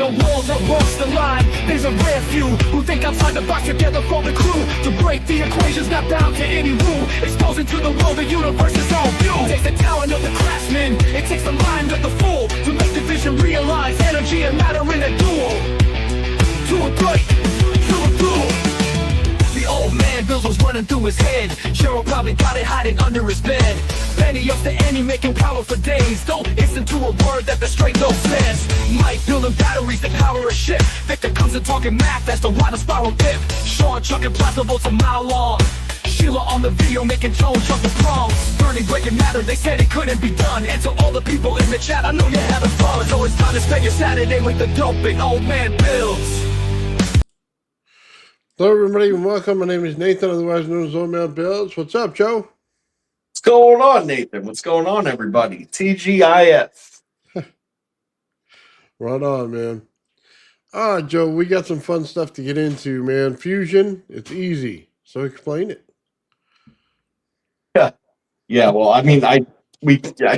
a world that walks the line. There's a rare few who think outside the box together for the crew. To break the equations, not bound to any rule. Exposing to the world the universe's own view. It takes the talent of the craftsman, it takes the mind of the fool, to make the vision realize energy and matter in a duel. To a break, to a duel. The old man Bills was running through his head. Cheryl probably got it hiding under his bed. Penny up to Annie making power for days. Don't listen to a word that the straight dope says. Mike building batteries that power a ship. Victor comes and talking math, that's the water spiral dip. Sean chucking plasma volts a mile long. Sheila on the video making tone chuck the prongs. Burning breaking matter, they said it couldn't be done. And to all the people in the chat, I know you're having fun. So it's time to spend your Saturday with the doping old man Bills. Hello everybody and welcome. My name is Nathan, otherwise known as Old Man Bills. What's up, Joe? What's going on, Nathan? What's going on, everybody? TGIF. Right on, man. Joe, we got some fun stuff to get into, man. Fusion, it's easy. So explain it. Yeah. Well, I mean, I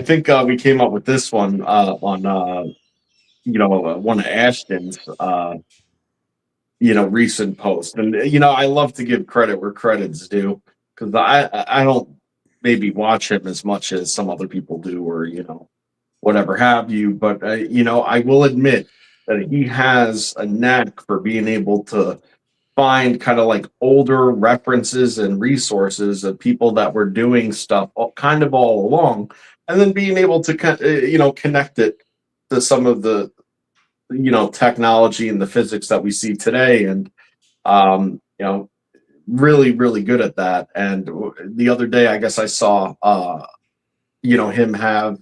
think we came up with this one on one of Ashton's recent post, and I love to give credit where credit's due, because I don't maybe watch him as much as some other people do, or whatever have you, but I will admit that he has a knack for being able to find kind of like older references and resources of people that were doing stuff kind of all along, and then being able to connect it to some of the technology and the physics that we see today, and really, really good at that. And the other day, I guess I saw him have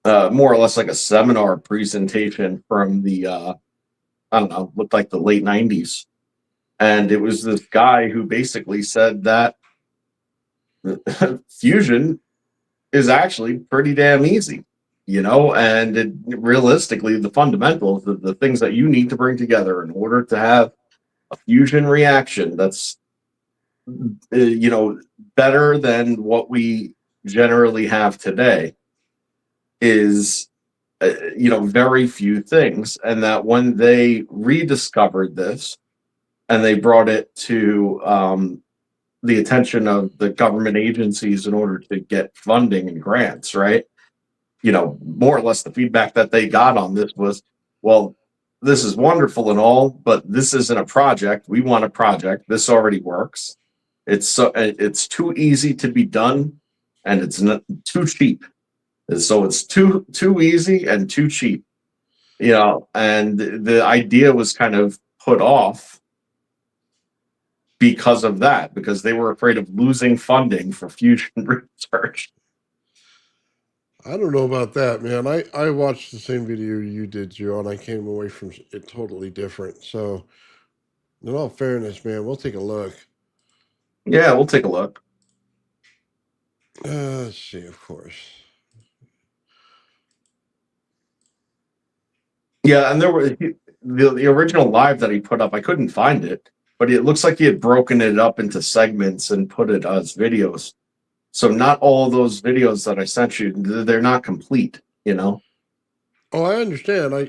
more or less like a seminar presentation from the looked like the late 90s. And it was this guy who basically said that fusion is actually pretty damn easy, and realistically, the fundamentals, the things that you need to bring together in order to have a fusion reaction that's, better than what we generally have today is, very few things. And that when they rediscovered this, and they brought it to the attention of the government agencies in order to get funding and grants, right? More or less the feedback that they got on this was, well, this is wonderful and all, but this isn't a project. We want a project. This already works. It's too easy to be done, and it's not too cheap. So it's too easy and too cheap, and the idea was kind of put off because of that, because they were afraid of losing funding for fusion research. I don't know about that, man. I watched the same video you did, Joe, and I came away from it totally different. So, in all fairness, man, we'll take a look. Yeah, we'll take a look. Let's see, of course. Yeah, and there were the original live that he put up. I couldn't find it, but it looks like he had broken it up into segments and put it as videos. So not all those videos that I sent you, they're not complete, Oh, I understand. I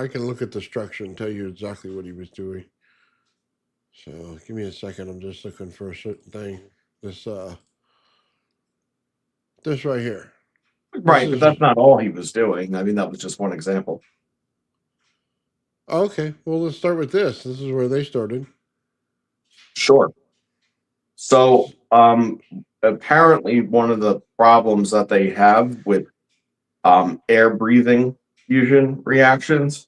can look at the structure and tell you exactly what he was doing. So give me a second. I'm just looking for a certain thing. This right here. Right, but that's not all he was doing. I mean, that was just one example. Okay, well, let's start with this. This is where they started. Sure. So apparently one of the problems that they have with air breathing fusion reactions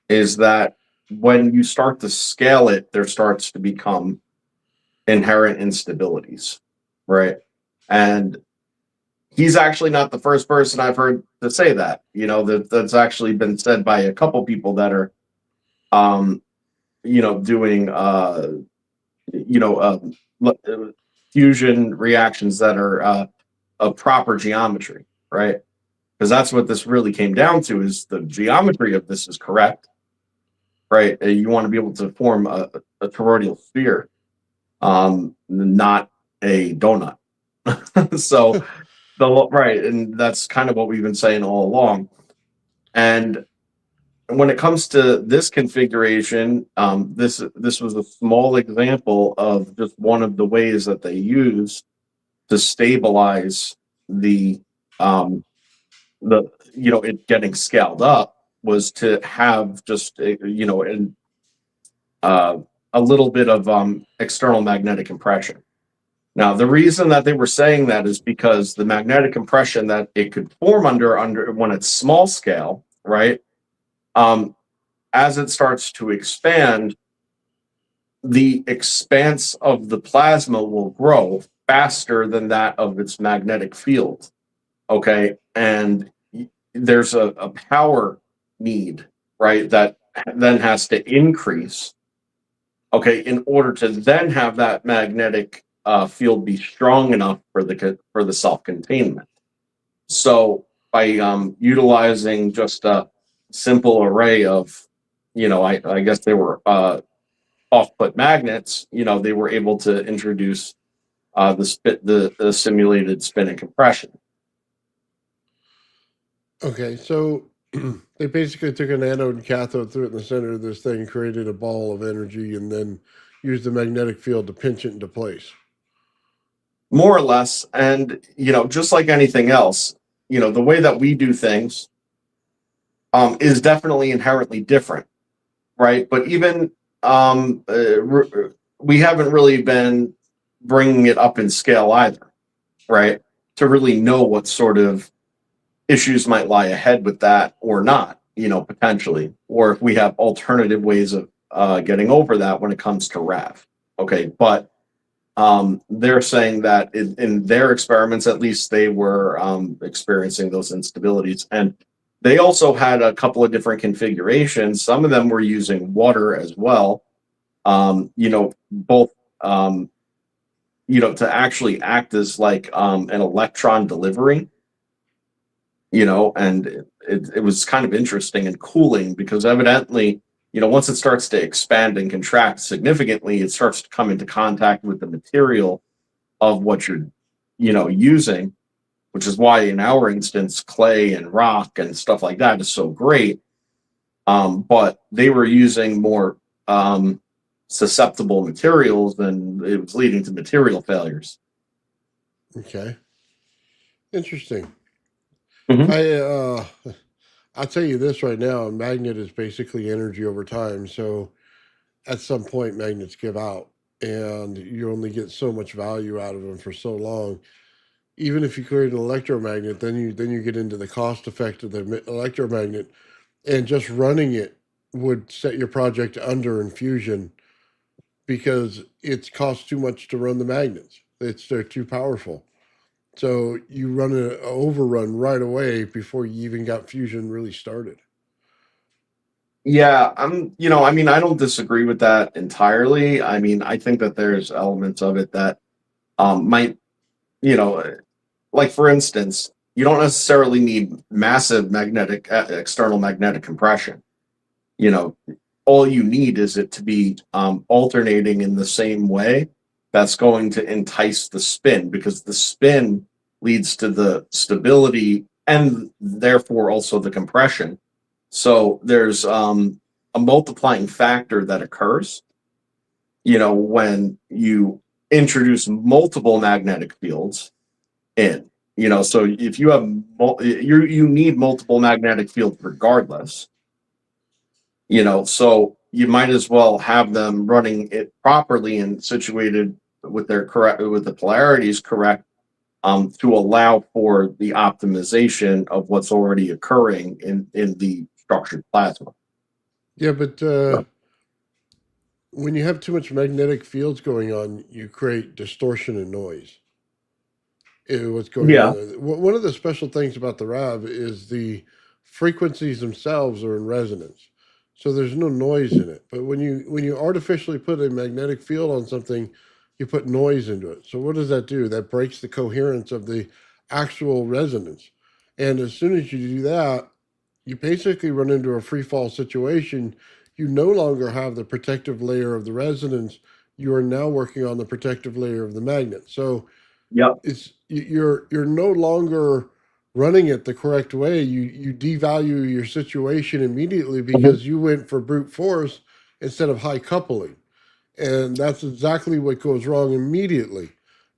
is that when you start to scale it, there starts to become inherent instabilities, right? And he's actually not the first person I've heard to say that. That's actually been said by a couple people that are doing fusion reactions that are of proper geometry, right? Because that's what this really came down to, is the geometry of this is correct, right? You want to be able to form a toroidal sphere, not a donut. So right, and that's kind of what we've been saying all along. And when it comes to this configuration, this was a small example of just one of the ways that they use to stabilize the um, it getting scaled up, was to have just a little bit of external magnetic compression. Now, the reason that they were saying that is because the magnetic compression that it could form under when it's small scale, right? As it starts to expand, the expanse of the plasma will grow faster than that of its magnetic field. Okay. And there's a power need, right? That then has to increase, okay, in order to then have that magnetic field be strong enough for the self-containment. So by utilizing just a simple array of, I guess they were off-put magnets, they were able to introduce the simulated spin and compression. Okay, so they basically took an anode and cathode, threw it in the center of this thing, created a ball of energy, and then used the magnetic field to pinch it into place. More or less. And, just like anything else, the way that we do things is definitely inherently different, right? But even we haven't really been bringing it up in scale either, right? To really know what sort of issues might lie ahead with that or not, potentially, or if we have alternative ways of getting over that when it comes to RAV. Okay, but they're saying that in their experiments, at least, they were experiencing those instabilities. And they also had a couple of different configurations. Some of them were using water as well, both, to actually act as like an electron delivery, and it was kind of interesting and cooling, because evidently, once it starts to expand and contract significantly, it starts to come into contact with the material of what you're, using, which is why in our instance, clay and rock and stuff like that is so great. But they were using more susceptible materials, and it was leading to material failures. Okay, interesting. Mhm. I'll tell you this right now: a magnet is basically energy over time. So at some point, magnets give out, and you only get so much value out of them for so long. Even if you create an electromagnet, then you get into the cost effect of the electromagnet, and just running it would set your project under infusion because it's cost too much to run the magnets. They're too powerful. So you run an overrun right away before you even got fusion really started. Yeah, I don't disagree with that entirely. I mean, I think that there's elements of it that might, you know, like for instance, you don't necessarily need massive external magnetic compression. You know, all you need is it to be alternating in the same way that's going to entice the spin, because the spin leads to the stability and therefore also the compression. So there's a multiplying factor that occurs, when you introduce multiple magnetic fields in. So if you have you need multiple magnetic fields regardless. So you might as well have them running it properly and situated with the polarities correct, to allow for the optimization of what's already occurring in the structured plasma. Yeah, but when you have too much magnetic fields going on, you create distortion and noise. What's going on Yeah. there? One of the special things about the RAV is the frequencies themselves are in resonance, so there's no noise in it. But when you artificially put a magnetic field on something, you put noise into it. So what does that do? That breaks the coherence of the actual resonance. And as soon as you do that, you basically run into a free fall situation. You no longer have the protective layer of the resonance. You are now working on the protective layer of the magnet. So Yep. you're no longer running it the correct way, you devalue your situation immediately Mhm. because you went for brute force instead of high coupling. And that's exactly what goes wrong immediately.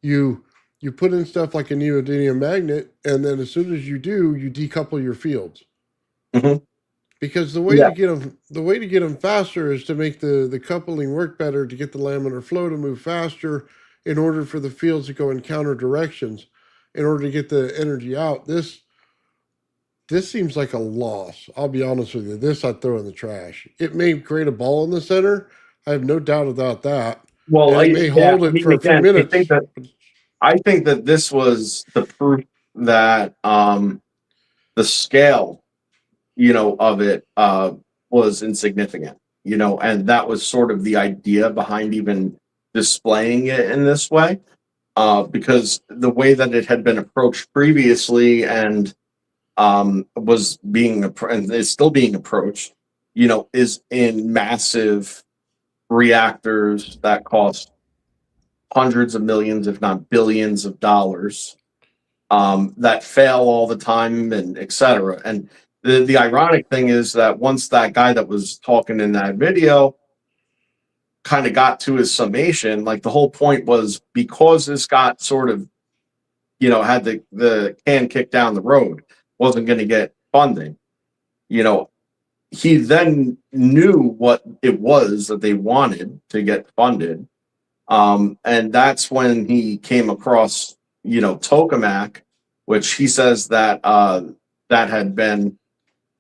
You you put in stuff like a neodymium magnet, and then as soon as you do, you decouple your fields. Mhm. Because Yeah. the way to get them faster is to make the coupling work better to get the laminar flow to move faster in order for the fields to go in counter directions in order to get the energy out. This seems like a loss. I'll be honest with you. This I'd throw in the trash. It may create a ball in the center. I have no doubt about that. Well, And it may yeah. hold I it mean, for a few again, minutes. I think that this was the proof that the scale, of it was insignificant, and that was sort of the idea behind even displaying it in this way, because the way that it had been approached previously and was and is still being approached, is in massive reactors that cost hundreds of millions, if not billions of dollars, that fail all the time and etc. And the ironic thing is that once that guy that was talking in that video kind of got to his summation, like the whole point was because this got sort of, had the can kicked down the road, wasn't going to get funding, you know, he then knew what it was that they wanted to get funded. And that's when he came across, tokamak, which he says that that had been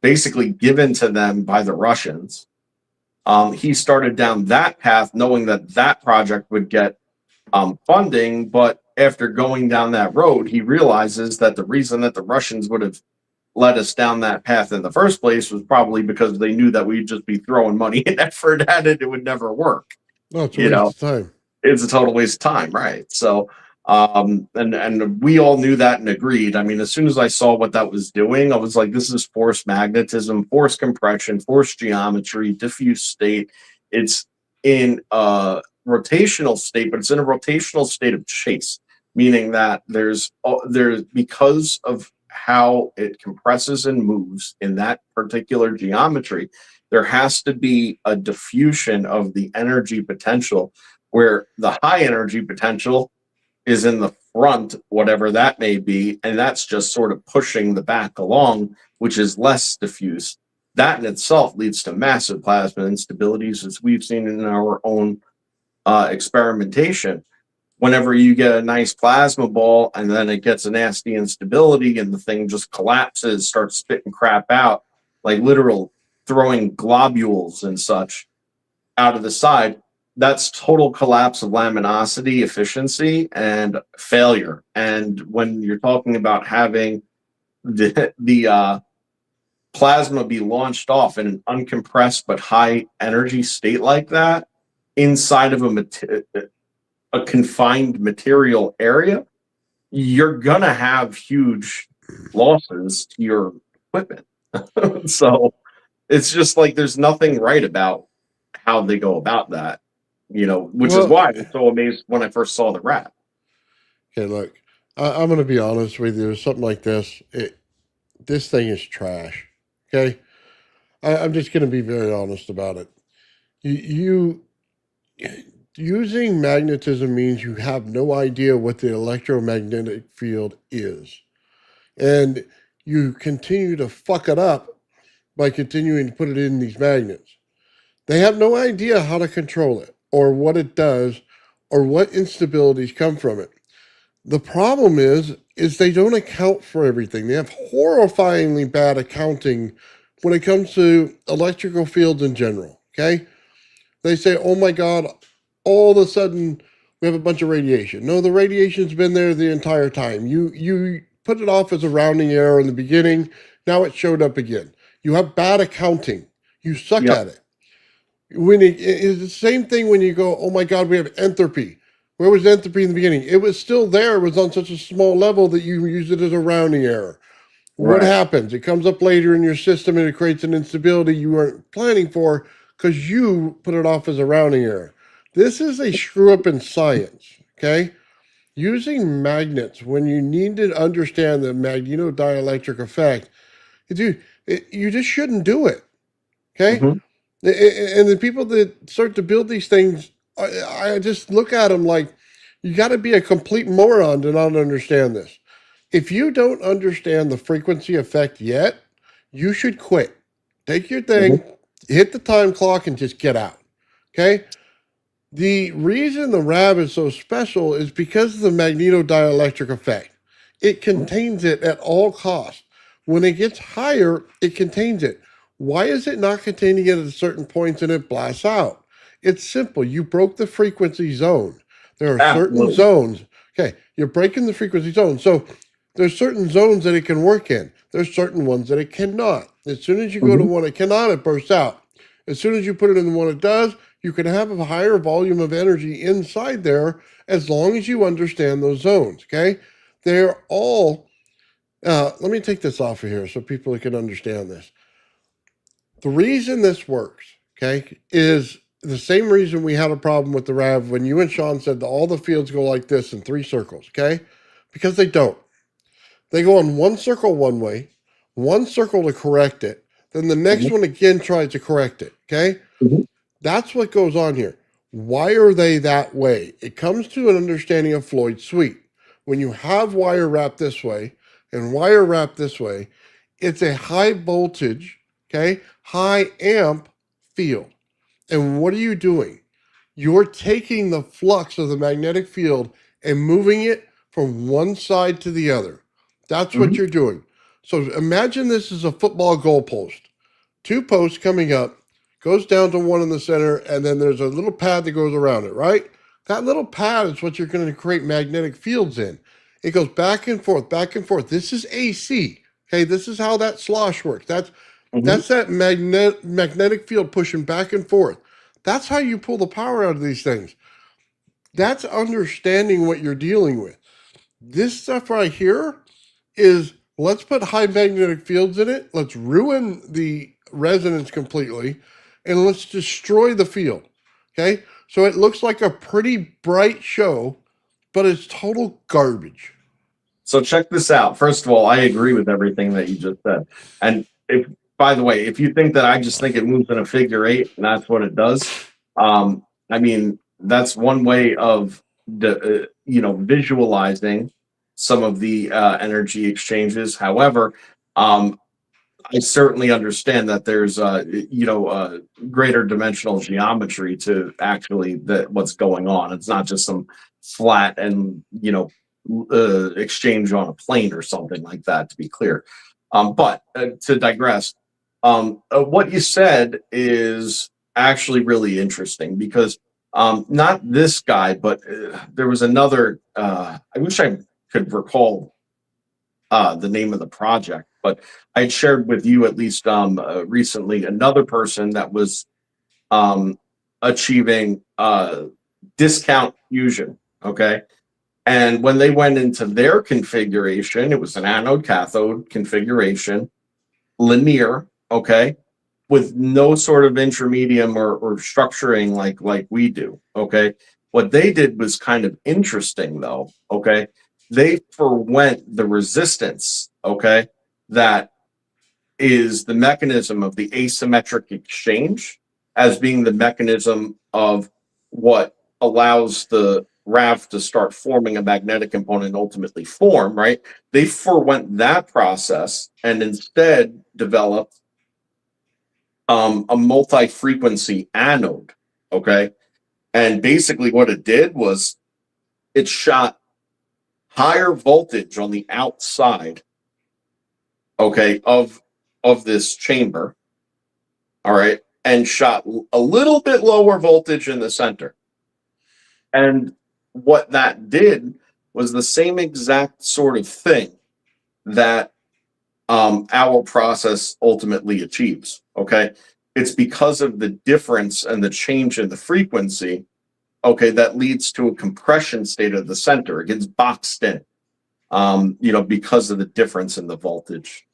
basically given to them by the Russians. He started down that path, knowing that that project would get funding, but after going down that road, he realizes that the reason that the Russians would have led us down that path in the first place was probably because they knew that we'd just be throwing money and effort at it; it would never work. No, it's a You waste know, of time. it's a total waste of time, right? So, and we all knew that and agreed. I mean, as soon as I saw what that was doing, I was like, this is force magnetism, force compression, force geometry, diffuse state. It's in a rotational state, but it's in a rotational state of chase, meaning that there's because of how it compresses and moves in that particular geometry, there has to be a diffusion of the energy potential where the high energy potential is in the front, whatever that may be, and that's just sort of pushing the back along, which is less diffuse. That in itself leads to massive plasma instabilities, as we've seen in our own experimentation. Whenever you get a nice plasma ball and then it gets a nasty instability and the thing just collapses, starts spitting crap out, like literal throwing globules and such out of the side, that's total collapse of laminosity, efficiency, and failure. And when you're talking about having the plasma be launched off in an uncompressed but high energy state like that inside of a confined material area, you're gonna have huge losses to your equipment. So it's just like there's nothing right about how they go about that, which is Well, why I was so amazed when I first saw the rat. okay, look, I'm going to be honest with you. Something like this, this thing is trash. Okay, I'm just going to be very honest about it. You using magnetism means you have no idea what the electromagnetic field is, and you continue to fuck it up by continuing to put it in these magnets. They have no idea how to control it or what it does or what instabilities come from it. The problem is they don't account for everything. They have horrifyingly bad accounting when it comes to electrical fields in general. Okay, they say, "Oh my God, all of a sudden we have a bunch of radiation." No, the radiation's been there the entire time. You put it off as a rounding error in the beginning. Now it showed up again. You have bad accounting. You suck Yep. at it. It's the same thing when you go, "Oh my God, we have entropy." Where was entropy in the beginning? It was still there. It was on such a small level that you use it as a rounding error. What Right. happens? It comes up later in your system and it creates an instability you weren't planning for because you put it off as a rounding error. This is a screw up in science, okay? using magnets when you need to understand the magnetodielectric effect, dude, you just shouldn't do it. Okay. Mhm. And the people that start to build these things, I just look at them like you got to be a complete moron to not understand this. If you don't understand the frequency effect yet, you should quit. Take your thing, Mhm. hit the time clock, and just get out. Okay? The reason the RAV is so special is because of the magnetodielectric effect. It contains it at all costs. When it gets higher, it contains it. Why is it not containing it at certain points and it blasts out? It's simple. You broke the frequency zone. There are certain Absolutely. zones. Okay, you're breaking the frequency zone. So there's certain zones that it can work in. There's certain ones that it cannot. As soon as you go to Mhm. one it cannot, it bursts out. As soon as you put it in the one it does, you can have a higher volume of energy inside there as long as you understand those zones. Okay, they're all. Let me take this off of here so people can understand this. The reason this works, okay, is the same reason we had a problem with the RAV when you and Sean said that all the fields go like this in three circles. Okay, because they don't. They go in one circle one way, one circle to correct it, then the next Mhm. one again tries to correct it. Okay, Mhm. that's what goes on here. Why are they that way? It comes to an understanding of Floyd's suite. When you have wire wrapped this way and wire wrapped this way, it's a high voltage, okay, high amp field. And what are you doing? You're taking the flux of the magnetic field and moving it from one side to the other. That's what Mhm. you're doing. So imagine this is a football goalpost. Two posts coming up, goes down to one in the center, and then there's a little pad that goes around it, right? That little pad is what you're going to create magnetic fields in. It goes back and forth, back and forth. This is AC. Okay, this is how that slosh works. Mhm. That's that magnetic field pushing back and forth. That's how you pull the power out of these things. That's understanding what you're dealing with. This stuff right here is let's put high magnetic fields in it. Let's ruin the resonance completely and let's destroy the field. Okay. So it looks like a pretty bright show, but it's total garbage. So check this out. First of all, I agree with everything that you just said. And if, by the way, if you think that I just think it moves in a figure eight and that's what it does, I mean, that's one way of visualizing some of the energy exchanges. However, um, I certainly understand that there's greater dimensional geometry to actually what's going on. It's not just some flat and exchange on a plane or something like that. To be clear, but to digress, what you said is actually really interesting because not this guy, but there was another. I wish I could recall the name of the project, but I had shared with you at least recently another person that was um, achieving discount fusion. Okay. And when they went into their configuration, it was an anode cathode configuration, linear, okay, with no sort of intermedium or structuring like we do. Okay. What they did was kind of interesting though. Okay. They forwent the resistance, okay, that is the mechanism of the asymmetric exchange as being the mechanism of what allows the RAV to start forming a magnetic component and ultimately form, right? They forwent that process and instead developed a multi-frequency anode, okay? And basically what it did was it shot higher voltage on the outside, okay, of this chamber, all right, and shot a little bit lower voltage in the center. And what that did was the same exact sort of thing that our process ultimately achieves. Okay. It's because of the difference and the change in the frequency, okay, that leads to a compression state of the center. It gets boxed in, because of the difference in the voltage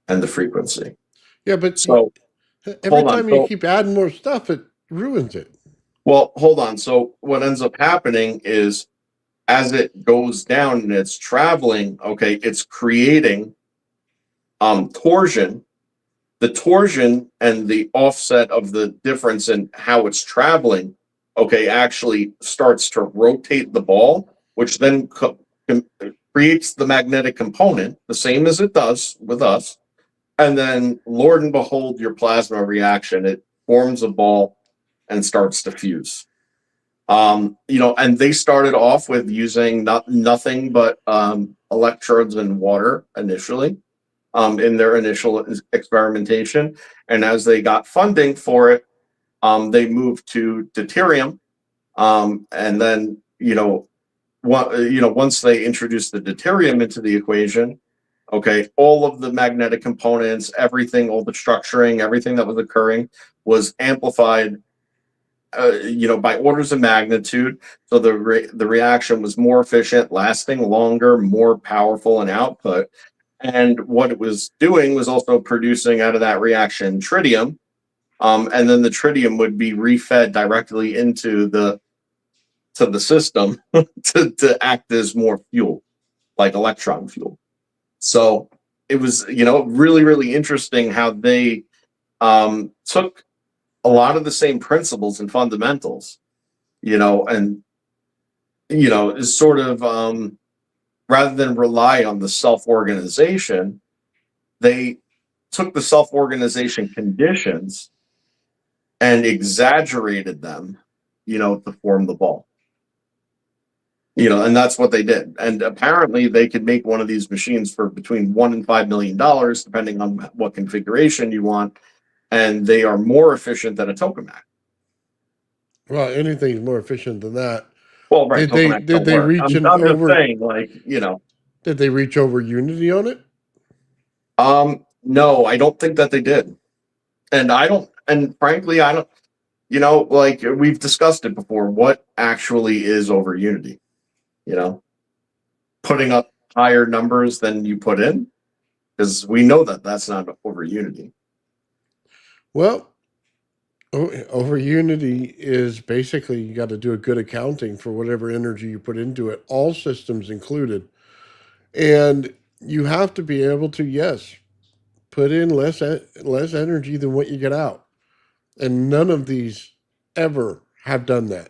and the frequency. Yeah, but So every hold on. time you So, keep adding more stuff, it ruins it. well, hold on. So what ends up happening is as it goes down and it's traveling, okay, it's creating torsion. The torsion and the offset of the difference in how it's traveling, okay, actually starts to rotate the ball, which then creates the magnetic component, the same as it does with us. And then, Lord and behold, your plasma reaction, it forms a ball and starts to fuse. And they started off with using nothing but electrodes and water initially in their initial experimentation. And as they got funding for it, they moved to deuterium. And then, once they introduced the deuterium into the equation, okay, all of the magnetic components, everything, all the structuring, everything that was occurring was amplified, by orders of magnitude. So the reaction was more efficient, lasting longer, more powerful in output. And what it was doing was also producing out of that reaction tritium. And then the tritium would be refed directly into the system to act as more fuel, like electron fuel. So it was, really, really interesting how they took a lot of the same principles and fundamentals, and, is sort of, rather than rely on the self-organization, they took the self-organization conditions and exaggerated them, to form the ball. And that's what they did. And apparently they could make one of these machines for between $1 and $5 million, depending on what configuration you want. And they are more efficient than a tokamak. Well, anything's more efficient than that. Well, right. Did they reach I'm over? just saying, Did they reach over unity on it? No, I don't think that they did. And frankly, I don't, we've discussed it before. What actually is over unity? Putting up higher numbers than you put in, because we know that that's not over unity. Well, over unity is basically you got to do a good accounting for whatever energy you put into it, all systems included. And you have to be able to, yes, put in less energy than what you get out. And none of these ever have done that.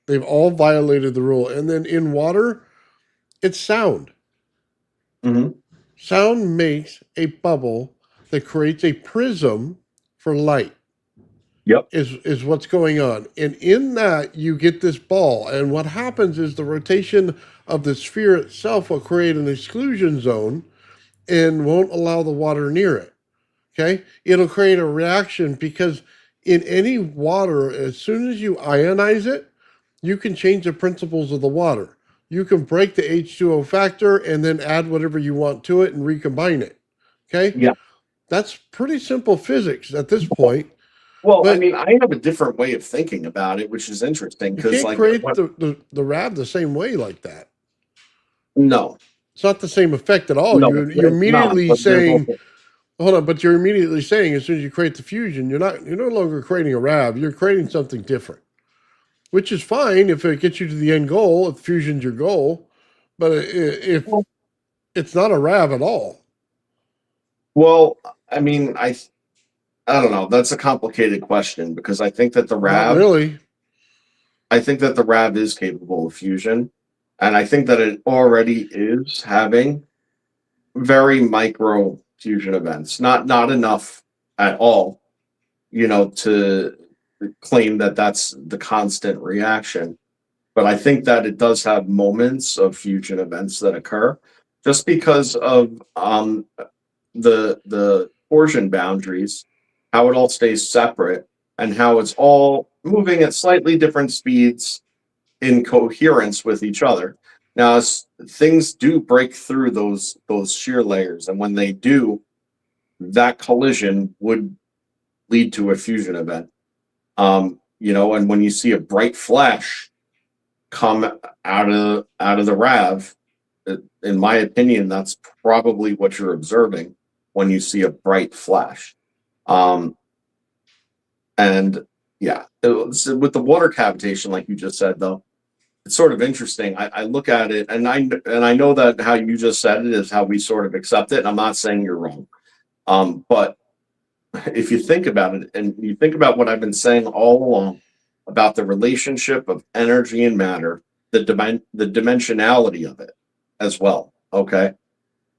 They've all violated the rule. And then in water, it's sound. Mm-hmm. Sound makes a bubble that creates a prism for light. Yep. Is what's going on. And in that, you get this ball. And what happens is the rotation of the sphere itself will create an exclusion zone and won't allow the water near it. Okay? It'll create a reaction because in any water, as soon as you ionize it, you can change the principles of the water. You can break the H2O factor and then add whatever you want to it and recombine it. Okay? Yeah. That's pretty simple physics at this point. Well, but, I have a different way of thinking about it, which is interesting because you can't create the RAV the same way like that. No, it's not the same effect at all. No, you're immediately saying, hold on, but you're immediately saying as soon as you create the fusion, you're no longer creating a RAV. You're creating something different, which is fine if it gets you to the end goal. If fusion's your goal, but if it's not a RAV at all. Well, I don't know. That's a complicated question because I think that the RAV Not really. I think that the RAV is capable of fusion, and I think that it already is having very micro fusion events. Not enough at all, to claim that that's the constant reaction. But I think that it does have moments of fusion events that occur just because of the torsion boundaries, how it all stays separate, and how it's all moving at slightly different speeds in coherence with each other. Now, things do break through those shear layers, and when they do, that collision would lead to a fusion event. And when you see a bright flash come out of the RAV, in my opinion, that's probably what you're observing when you see a bright flash. And yeah, with the water cavitation, like you just said, though, it's sort of interesting. I look at it, and I know that how you just said it is how we sort of accept it. And I'm not saying you're wrong, but if you think about it, and you think about what I've been saying all along about the relationship of energy and matter, the dimensionality of it as well. Okay.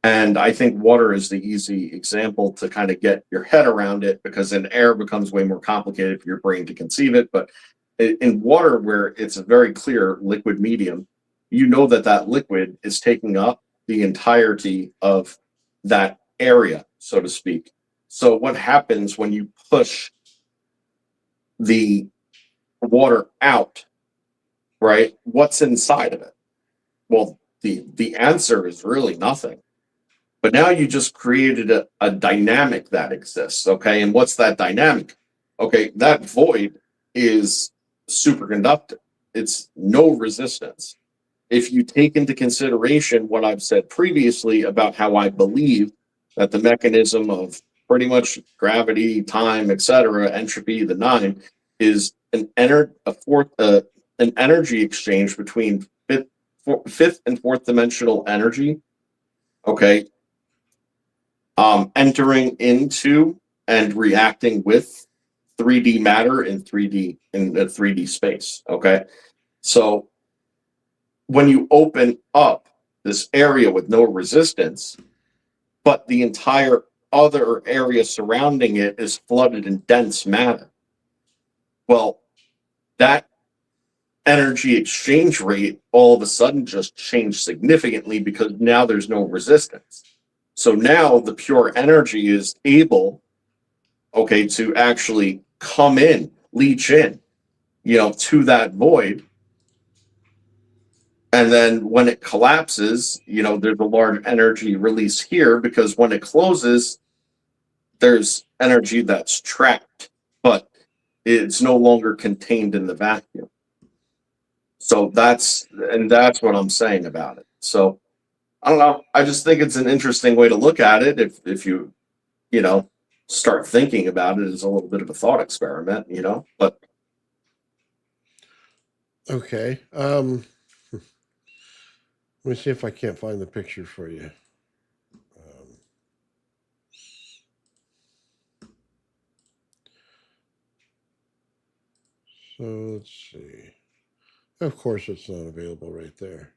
And I think water is the easy example to kind of get your head around it, because then air becomes way more complicated for your brain to conceive it. But in water, where it's a very clear liquid medium, you know that that liquid is taking up the entirety of that area, so to speak. So what happens when you push the water out, right? What's inside of it? Well, the answer is really nothing. But now you just created a dynamic that exists, okay? And what's that dynamic? Okay, that void is superconductive. It's no resistance. If you take into consideration what I've said previously about how I believe that the mechanism of pretty much gravity, time, etc., entropy, the nine, is an energy exchange between fifth and fourth dimensional energy, okay, entering into and reacting with 3D matter in 3D space. Okay, so when you open up this area with no resistance, but the entire other area surrounding it is flooded in dense matter, well, that energy exchange rate all of a sudden just changed significantly, because now there's no resistance. So now the pure energy is able, okay, to actually come in, leach in, to that void. And then when it collapses, there's a large energy release here, because when it closes, there's energy that's trapped, but it's no longer contained in the vacuum. So that's what I'm saying about it. So I don't know. I just think it's an interesting way to look at it. If you, start thinking about it as a little bit of a thought experiment, but. Okay. Let me see if I can't find the picture for you. So let's see. Of course, it's not available right there.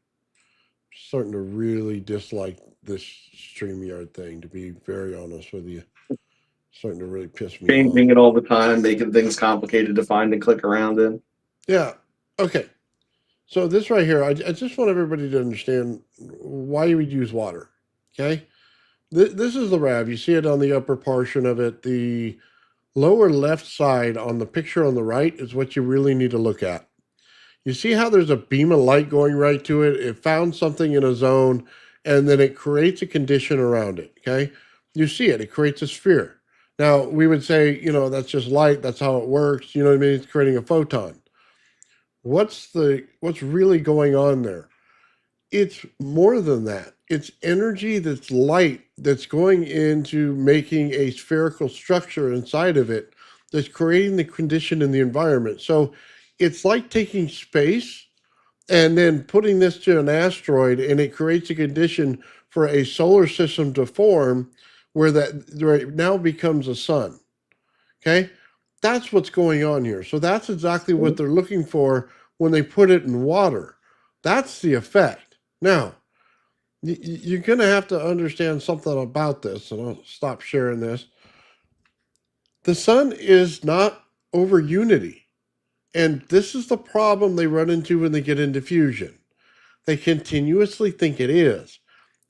Starting to really dislike this StreamYard thing, to be very honest with you. Starting to really piss me Changing off. it all the time, making things complicated to find and click around in. Yeah. Okay. So this right here, I just want everybody to understand why you would use water. Okay. This is the RAV. You see it on the upper portion of it. The lower left side on the picture on the right is what you really need to look at. You see how there's a beam of light going right to it? It found something in a zone, and then it creates a condition around it, okay? You see it. It creates a sphere. Now, we would say, that's just light. That's how it works. You know what I mean? It's creating a photon. What's really going on there? It's more than that. It's energy that's light that's going into making a spherical structure inside of it that's creating the condition in the environment. So it's like taking space and then putting this to an asteroid, and it creates a condition for a solar system to form where that right now becomes a sun. Okay? That's what's going on here. So that's exactly what they're looking for when they put it in water. That's the effect. Now, you're going to have to understand something about this, and I'll stop sharing this. The sun is not over unity. And this is the problem they run into when they get into fusion. They continuously think it is.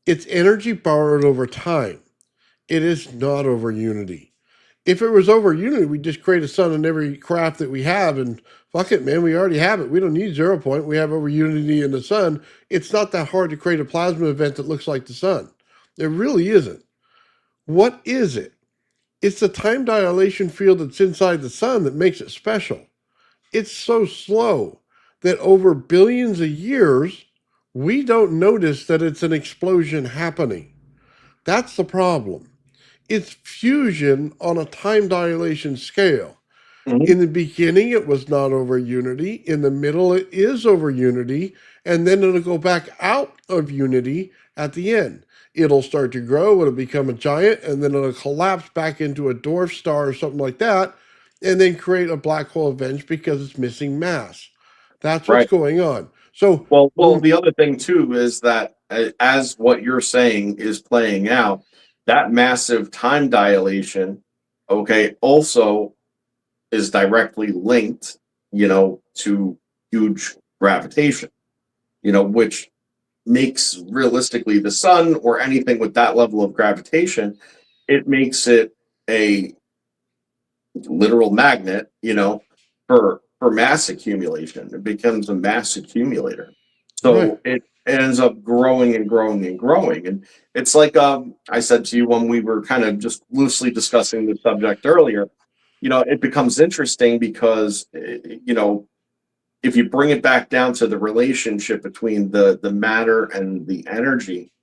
It's energy borrowed over time. It is not over unity. If it was over unity, we'd just create a sun in every craft that we have, and fuck it, man, we already have it. We don't need 0 point. We have over unity in the sun. It's not that hard to create a plasma event that looks like the sun. It really isn't. What is it? It's the time dilation field that's inside the sun that makes it special. It's so slow that over billions of years, we don't notice that it's an explosion happening. That's the problem. It's fusion on a time dilation scale. Mhm. In the beginning, it was not over unity. In the middle, it is over unity. And then it'll go back out of unity at the end. It'll start to grow, it'll become a giant, and then it'll collapse back into a dwarf star or something like that, and then create a black hole event because it's missing mass. That's what's Right. going on. So, Well, the other thing too is that as what you're saying is playing out, that massive time dilation, okay, also is directly linked, to huge gravitation, which makes realistically the sun or anything with that level of gravitation, it makes it a literal magnet, for mass accumulation. It becomes a mass accumulator. right. So it ends up growing and growing and growing. And it's like I said to you when we were kind of just loosely discussing the subject earlier, it becomes interesting because if you bring it back down to the relationship between the matter and the energy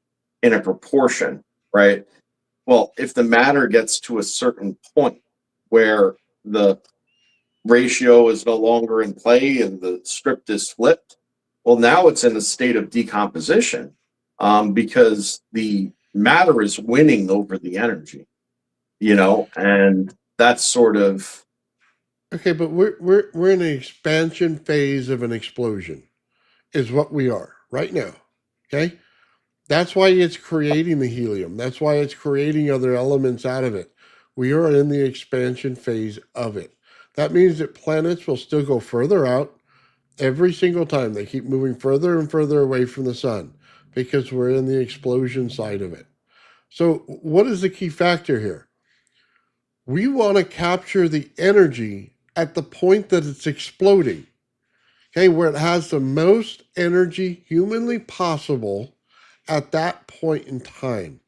in a proportion, right? Well, if the matter gets to a certain point where the ratio is no longer in play and the script is flipped, well, now it's in a state of decomposition, because the matter is winning over the energy, and that's sort of Okay, but we're in an expansion phase of an explosion, is what we are right now. Okay? That's why it's creating the helium. That's why it's creating other elements out of it. We are in the expansion phase of it. That means that planets will still go further out every single time. They keep moving further and further away from the sun because we're in the explosion side of it. So, what is the key factor here? We want to capture the energy at the point that it's exploding, okay, where it has the most energy humanly possible at that point in time.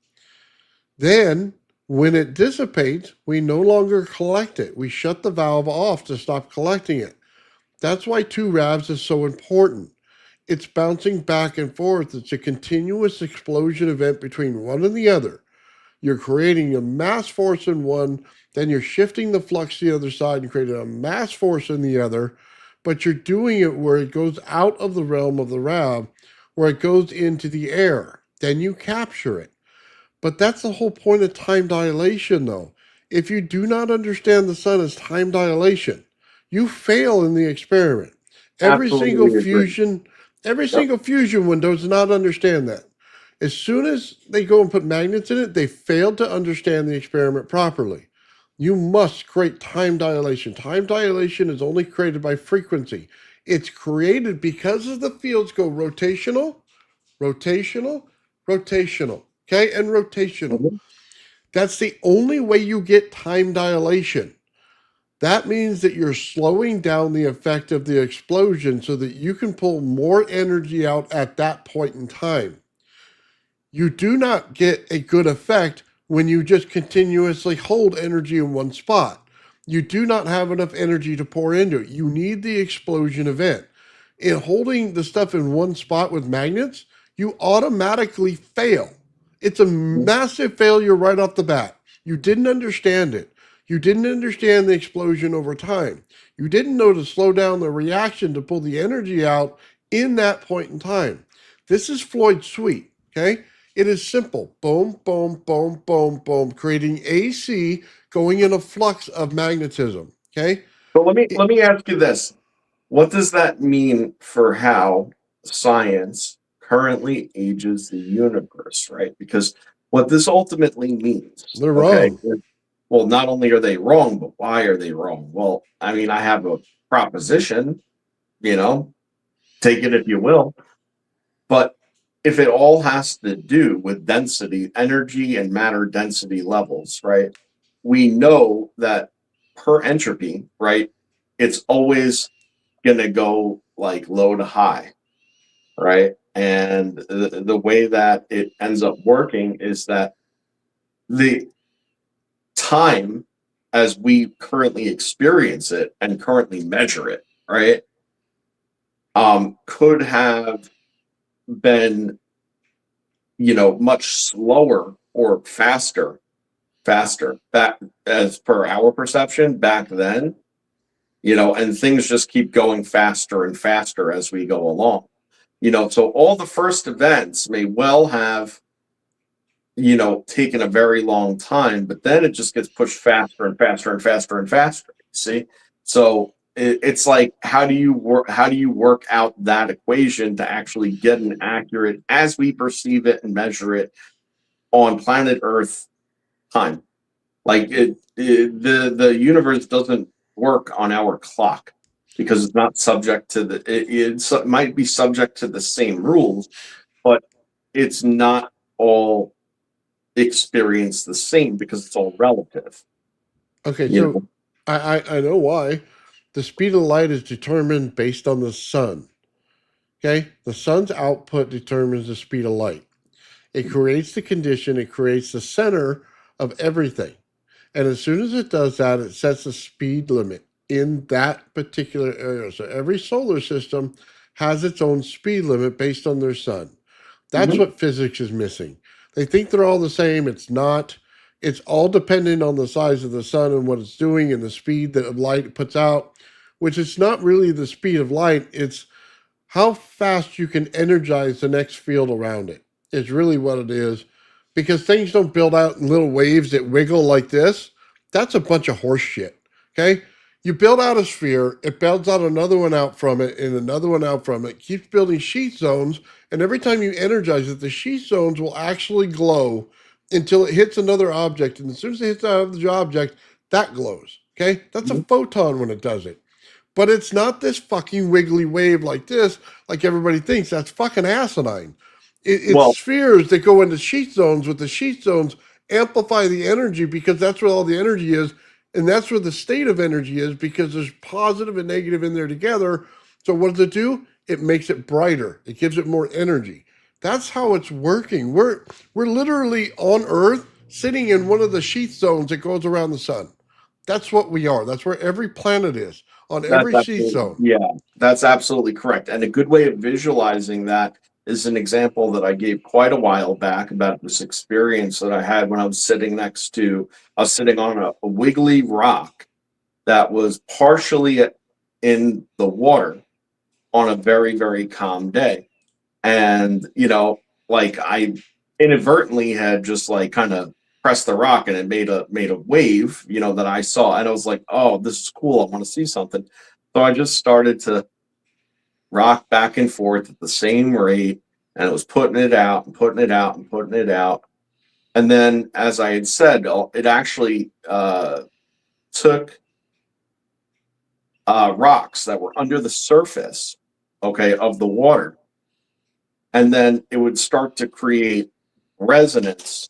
Then, when it dissipates, we no longer collect it. We shut the valve off to stop collecting it. That's why 2 revs is so important. It's bouncing back and forth. It's a continuous explosion event between one and the other. You're creating a mass force in one, then you're shifting the flux to the other side and creating a mass force in the other, but you're doing it where it goes out of the realm of the rev, where it goes into the air. Then you capture it. But that's the whole point of time dilation, though. If you do not understand the sun as time dilation, you fail in the experiment. Every single absolutely agree. fusion, every Yep. single fusion one does not understand that. As soon as they go and put magnets in it, they failed to understand the experiment properly. You must create time dilation. Time dilation is only created by frequency. It's created because of the fields go rotational, rotational, rotational, okay, and rotational. Mhm. That's the only way you get time dilation. That means that you're slowing down the effect of the explosion so that you can pull more energy out at that point in time. You do not get a good effect when you just continuously hold energy in one spot. You do not have enough energy to pour into it. You need the explosion event. In holding the stuff in one spot with magnets, you automatically fail. It's a massive failure right off the bat. You didn't understand it. You didn't understand the explosion over time. You didn't know to slow down the reaction to pull the energy out in that point in time. This is Floyd's suite, okay? It is simple. Boom, boom, boom, boom, boom, creating AC going in a flux of magnetism. Okay. So let me It, let me ask you this. What does that mean for how science currently ages the universe, right? Because what this ultimately means, they're okay, wrong. well, not only are they wrong, but why are they wrong? Well, I mean, I have a proposition, you know, take it if you will, but if it all has to do with density, energy and matter density levels, right? We know that per entropy, right? It's always going to go like low to high, right? And the way that it ends up working is that the time as we currently experience it and currently measure it, right, could have been, much slower or faster back as per our perception back then, and things just keep going faster and faster as we go along. So all the first events may well have, taken a very long time, but then it just gets pushed faster and faster and faster and faster. See? So it's like, how do you work out that equation to actually get an accurate, as we perceive it and measure it on planet Earth time? Like the universe doesn't work on our clock because it's not subject to it might be subject to the same rules, but it's not all experienced the same because it's all relative. Okay, You so know? I know why. The speed of light is determined based on the sun. Okay, the sun's output determines the speed of light. It creates the condition, it creates the center of everything. And as soon as it does that, it sets a speed limit in that particular area. So every solar system has its own speed limit based on their sun. That's Mhm. what physics is missing. They think they're all the same. It's not. It's all dependent on the size of the sun and what it's doing and the speed that light puts out, which is not really the speed of light. It's how fast you can energize the next field around it is really what it is, because things don't build out in little waves that wiggle like this. That's a bunch of horse shit. Okay, you build out a sphere, it builds out another one out from it and another one out from it, keeps building sheath zones, and every time you energize it, the sheath zones will actually glow until it hits another object, and as soon as it hits that other object, that glows. Okay, that's a Mhm. photon when it does it. But it's not this fucking wiggly wave like this, like everybody thinks. That's fucking asinine. It's Well, spheres that go into sheath zones, with the sheath zones amplify the energy because that's where all the energy is. And that's where the state of energy is, because there's positive and negative in there together. So what does it do? It makes it brighter. It gives it more energy. That's how it's working. We're literally on Earth sitting in one of the sheath zones that goes around the sun. That's what we are. That's where every planet is, on that's every sheath absolutely, zone. yeah, that's absolutely correct. And a good way of visualizing that is an example that I gave quite a while back about this experience that I had when I was sitting on a wiggly rock that was partially in the water on a very, very calm day. And, like I inadvertently had just like kind of pressed the rock and it made a wave, that I saw. And I was like, oh, this is cool. I want to see something. So I just started to rock back and forth at the same rate, and it was putting it out and putting it out and putting it out. And then, as I had said, it actually took rocks that were under the surface, okay, of the water, and then it would start to create resonance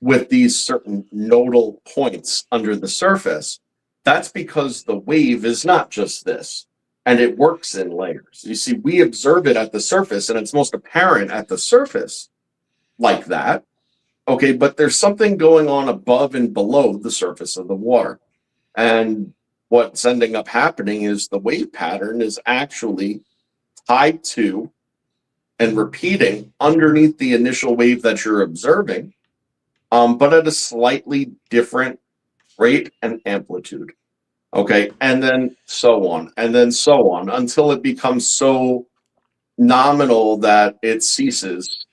with these certain nodal points under the surface. That's because the wave is not just this, and it works in layers. You see, we observe it at the surface, and it's most apparent at the surface like that. Okay, but there's something going on above and below the surface of the water. And what's ending up happening is the wave pattern is actually tied to and repeating underneath the initial wave that you're observing, but at a slightly different rate and amplitude. Okay, and then so on, and then so on, until it becomes so nominal that it ceases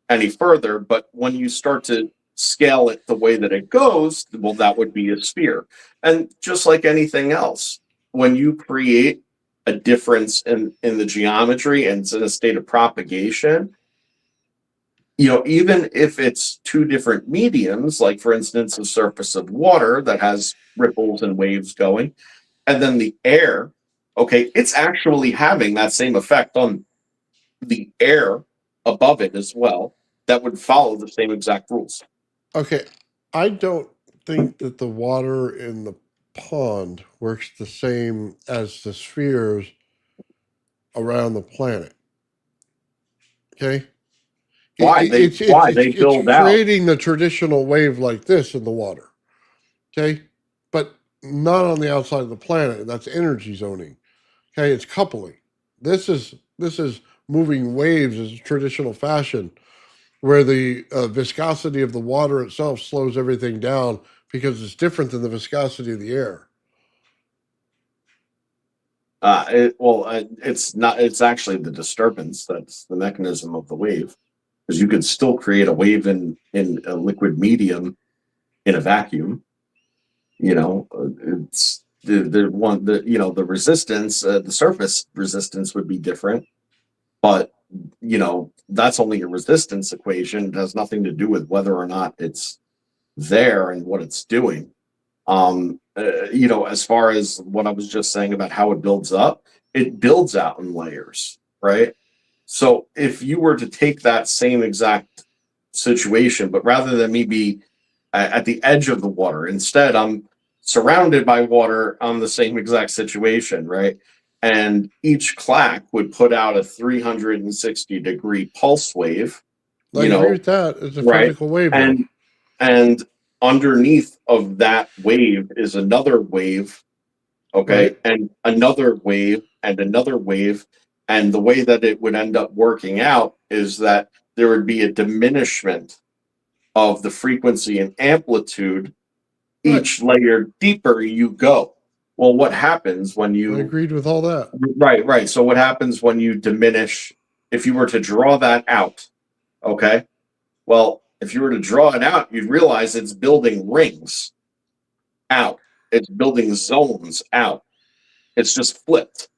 any further. But when you start to scale it the way that it goes, well, that would be a sphere. And just like anything else, when you create a difference in the geometry and it's in a state of propagation, even if it's two different mediums, like for instance, the surface of water that has ripples and waves going, and then the air, okay, it's actually having that same effect on the air above it as well, that would follow the same exact rules. Okay, I don't think that the water in the pond works the same as the spheres around the planet. Okay, Why they why they it's build out? creating the traditional wave like this in the water. Okay, but not on the outside of the planet. That's energy zoning. Okay, it's coupling. This is moving waves as a traditional fashion, where the viscosity of the water itself slows everything down because it's different than the viscosity of the air. It's not. It's actually the disturbance that's the mechanism of the wave, because you could still create a wave in a liquid medium in a vacuum. It's the resistance, the surface resistance would be different, but that's only a resistance equation. It has nothing to do with whether or not it's there and what it's doing. As far as what I was just saying about how it builds out in layers, right? So if you were to take that same exact situation, but rather than me be at the edge of the water, instead I'm surrounded by water on the same exact situation, right? And each clack would put out a 360-degree pulse wave, I you agree know, with that. It's a right? physical wave, though. And underneath of that wave is another wave, okay, Right? and another wave and another wave. And the way that it would end up working out is that there would be a diminishment of the frequency and amplitude Right. each layer deeper you go. Well, what happens when I you agreed with all that. right. So what happens when you diminish, if you were to draw that out, okay? Well, if you were to draw it out, you'd realize it's building rings out. It's building zones out. It's just flipped.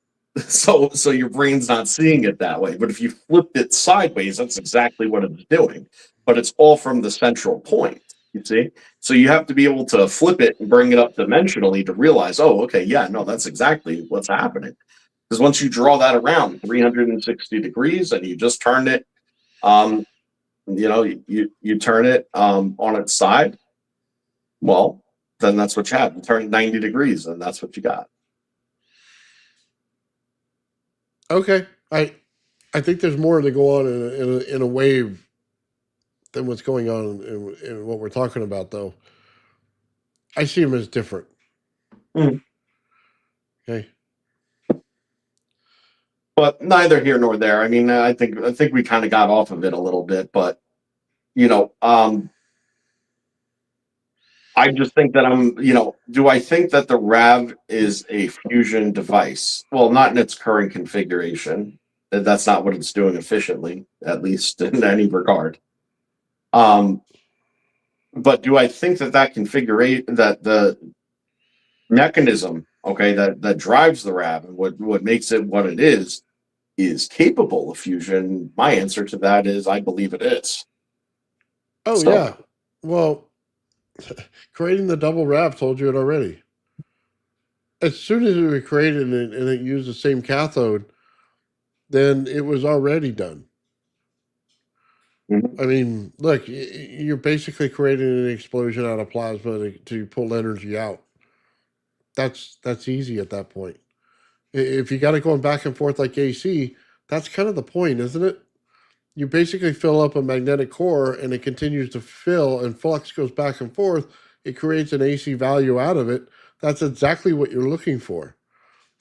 So your brain's not seeing it that way. But if you flipped it sideways, that's exactly what it's doing. But it's all from the central point. You see? So you have to be able to flip it and bring it up dimensionally to realize, oh, okay, yeah, no, that's exactly what's happening. Because once you draw that around 360 degrees and you just turn it, you turn it on its side, well, then that's what you have. You turn it 90 degrees and that's what you got. Okay. I think there's more to go on in a wave than what's going on in what we're talking about, though. I see them as different. Mm. Okay. But neither here nor there. I mean, I think we kind of got off of it a little bit, but I just think that do I think that the RAV is a fusion device? Well, not in its current configuration. That's not what it's doing efficiently, at least in any regard. But do I think that configuration, that the mechanism, okay, that drives the RAV and what makes it what it is capable of fusion? My answer to that is I believe it is. Oh, So, yeah. Well, creating the double wrap told you it already. As soon as it was created and it used the same cathode, then it was already done. mhm. I mean, look, you're basically creating an explosion out of plasma to pull energy out. That's easy at that point. If you got it going back and forth like AC, that's kind of the point, isn't it? You basically fill up a magnetic core and it continues to fill and flux goes back and forth. It creates an AC value out of it. That's exactly what you're looking for.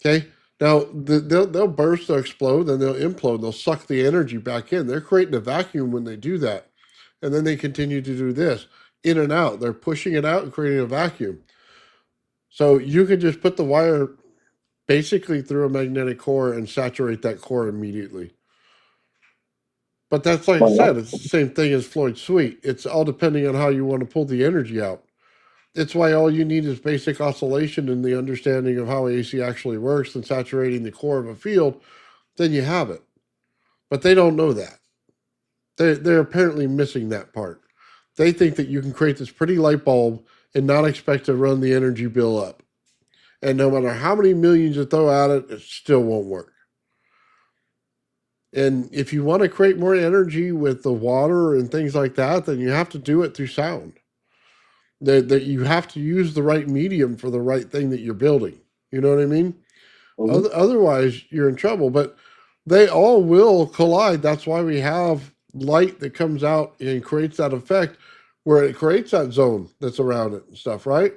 Okay. Now they'll burst, they'll explode, then they'll implode. They'll suck the energy back in. They're creating a vacuum when they do that, and then they continue to do this in and out. They're pushing it out and creating a vacuum. So you can just put the wire basically through a magnetic core and saturate that core immediately. But that's like I Well, said, it's the same thing as Floyd Sweet. It's all depending on how you want to pull the energy out. It's why all you need is basic oscillation and the understanding of how AC actually works and saturating the core of a field, then you have it. But they don't know that. They're apparently missing that part. They think that you can create this pretty light bulb and not expect to run the energy bill up. And no matter how many millions you throw at it, it still won't work. And if you want to create more energy with the water and things like that, then you have to do it through sound. That you have to use the right medium for the right thing that you're building. You know what I mean? mhm. Otherwise, you're in trouble. But they all will collide. That's why we have light that comes out and creates that effect where it creates that zone that's around it and stuff, right?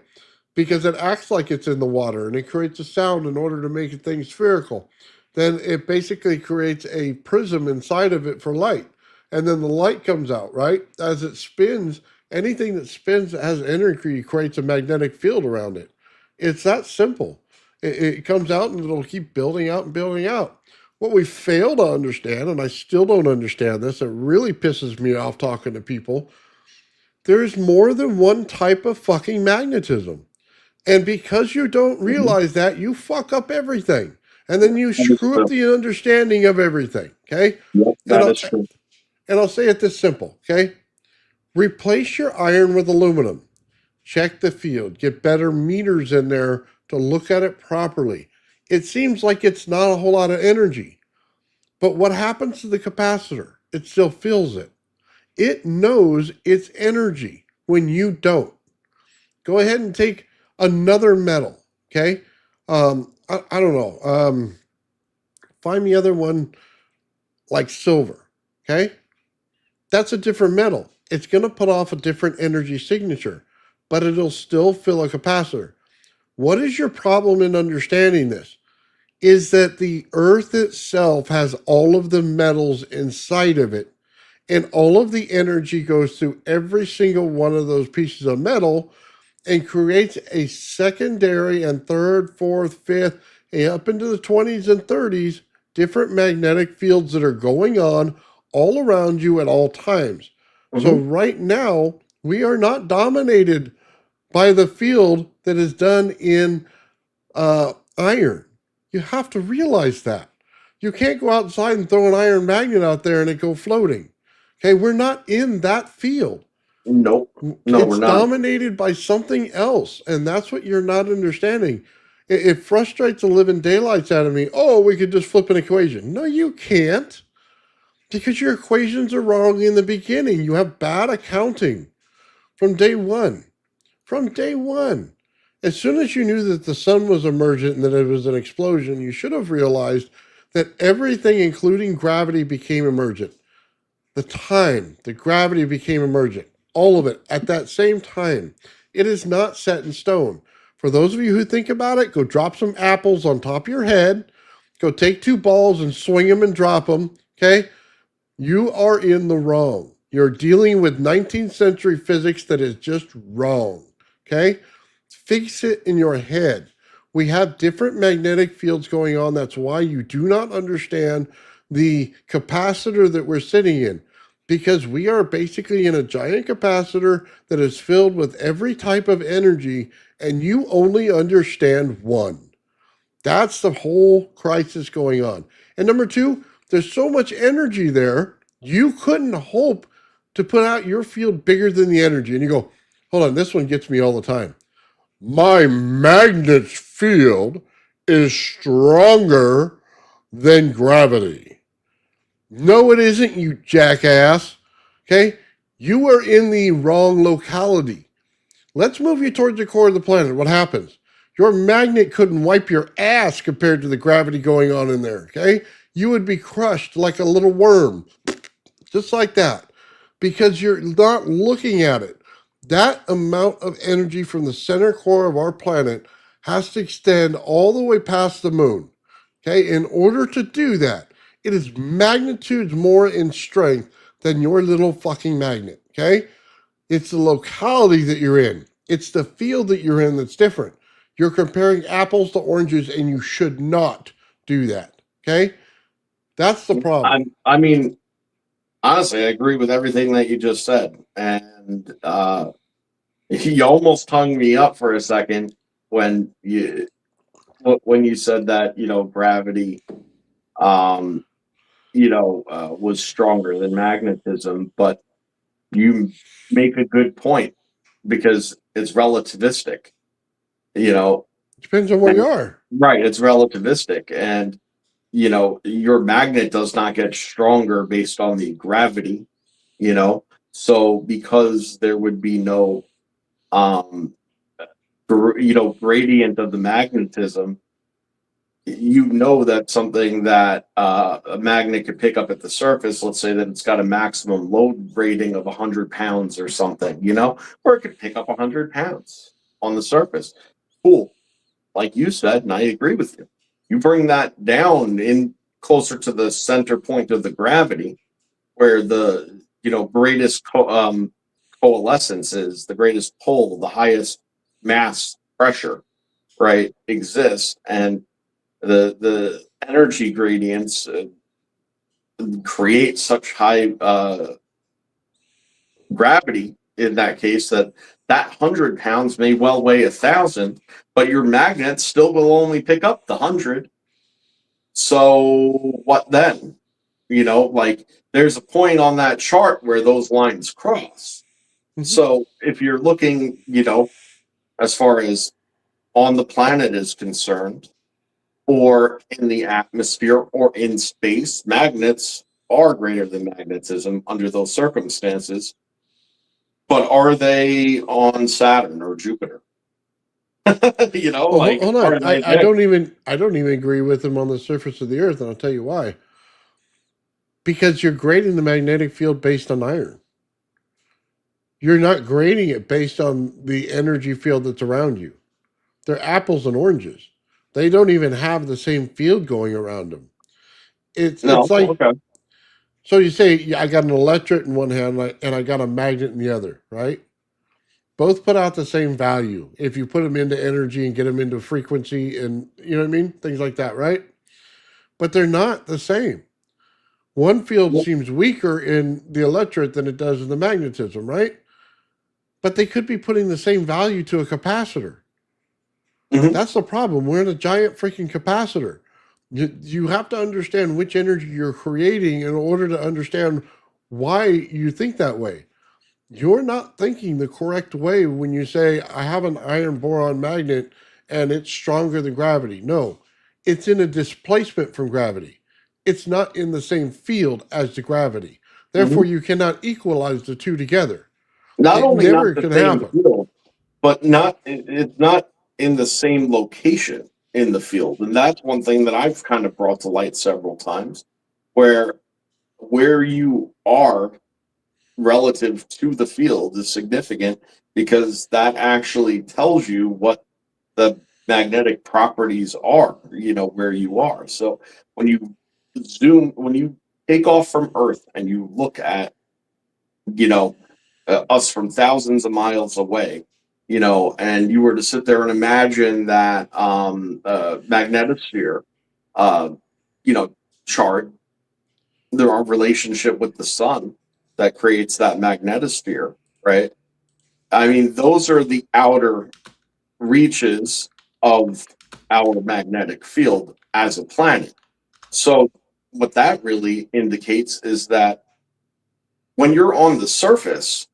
Because it acts like it's in the water and it creates a sound in order to make things spherical. Then it basically creates a prism inside of it for light. And then the light comes out, right? As it spins, anything that spins that has energy creates a magnetic field around it. It's that simple. It comes out and it'll keep building out and building out. What we fail to understand, and I still don't understand this, it really pisses me off talking to people. There's more than one type of fucking magnetism. And because you don't Mhm. realize that, you fuck up everything. And then you That is screw up true. the understanding of everything. Okay. Yep, And that is true. I'll say it this simple. Okay. Replace your iron with aluminum. Check the field. Get better meters in there to look at it properly. It seems like it's not a whole lot of energy. But what happens to the capacitor? It still feels it. It knows its energy when you don't. Go ahead and take another metal. Okay. I don't know. Find the other one like silver. Okay. That's a different metal. It's going to put off a different energy signature, but it'll still fill a capacitor. What is your problem in understanding this? Is that the earth itself has all of the metals inside of it, and all of the energy goes through every single one of those pieces of metal and creates a secondary and third, fourth, fifth, up into the 20s and 30s different magnetic fields that are going on all around you at all times. So, Hmm. right now, we are not dominated by the field that is done in iron. You have to realize that. You can't go outside and throw an iron magnet out there and it go floating. Okay, we're not in that field. Nope. No, we're It's not. dominated by something else, and that's what you're not understanding. It frustrates the living daylights out of me. Oh, we could just flip an equation. No, you can't, because your equations are wrong in the beginning. You have bad accounting from day one. From day one. As soon as you knew that the sun was emergent and that it was an explosion, you should have realized that everything, including gravity, became emergent. The time, the gravity became emergent. All of it at that same time. It is not set in stone. For those of you who think about it, go drop some apples on top of your head. Go take two balls and swing them and drop them. Okay? You are in the wrong. You're dealing with 19th century physics that is just wrong. Okay? Fix it in your head. We have different magnetic fields going on. That's why you do not understand the capacitor that we're sitting in, because we are basically in a giant capacitor that is filled with every type of energy, and you only understand one. That's the whole crisis going on. And number two, there's so much energy there, you couldn't hope to put out your field bigger than the energy. And you go, hold on, this one gets me all the time. My magnet's field is stronger than gravity. No, it isn't, you jackass. Okay? You are in the wrong locality. Let's move you towards the core of the planet. What happens? Your magnet couldn't wipe your ass compared to the gravity going on in there. Okay? You would be crushed like a little worm, just like that, because you're not looking at it. That amount of energy from the center core of our planet has to extend all the way past the moon. Okay, in order to do that, it is magnitudes more in strength than your little fucking magnet. Okay, it's the locality that you're in, it's the field that you're in that's different. You're comparing apples to oranges, and you should not do that. Okay, that's the problem. I mean, honestly, I agree with everything that you just said, and you almost hung me up for a second when you said that gravity um was stronger than magnetism, but you make a good point because it's relativistic, you know, Depends on where you and are. right, it's relativistic, and your magnet does not get stronger based on the gravity, you know. So because there would be no um gradient of the magnetism, that something that a magnet could pick up at the surface, let's say that it's got a maximum load rating of 100 pounds or something, or it could pick up 100 pounds on the surface. Cool. Like you said, and I agree with you. You bring that down in closer to the center point of the gravity, where the greatest coalescence is, the greatest pull, the highest mass pressure, right, exist, and the energy gradients create such high gravity in that case that 100 pounds may well weigh 1,000, but your magnet still will only pick up the 100. So what then? Like there's a point on that chart where those lines cross. So if you're looking, as far as on the planet is concerned, or in the atmosphere, or in space, magnets are greater than magnetism under those circumstances. But are they on Saturn or Jupiter? Well, Like hold are on. they I there? don't even agree with them on the surface of the Earth, and I'll tell you why. Because you're grading the magnetic field based on iron. You're not grading it based on the energy field that's around you. They're apples and oranges. They don't even have the same field going around them. It's No, like, okay. so you say, yeah, I got an electret in one hand and I got a magnet in the other, right? Both put out the same value if you put them into energy and get them into frequency and, you know what I mean? Things like that, right? But they're not the same. One field Well, seems weaker in the electret than it does in the magnetism, right? But they could be putting the same value to a capacitor. mhm. That's the problem. We're in a giant freaking capacitor. You have to understand which energy you're creating in order to understand why you think that way. You're not thinking the correct way when you say, I have an iron boron magnet and it's stronger than gravity. No, it's in a displacement from gravity. It's not in the same field as the gravity. Therefore, Mhm. you cannot equalize the two together. Not It only not never the can same happen. field, but it's not in the same location in the field. And that's one thing that I've kind of brought to light several times, where you are relative to the field is significant, because that actually tells you what the magnetic properties are, where you are. So when you take off from Earth and you look at, you know, us from thousands of miles away, and you were to sit there and imagine that magnetosphere, uh, you know, chart, our relationship with the sun that creates that magnetosphere, right? I mean, those are the outer reaches of our magnetic field as a planet. So, what that really indicates is that when you're on the surface,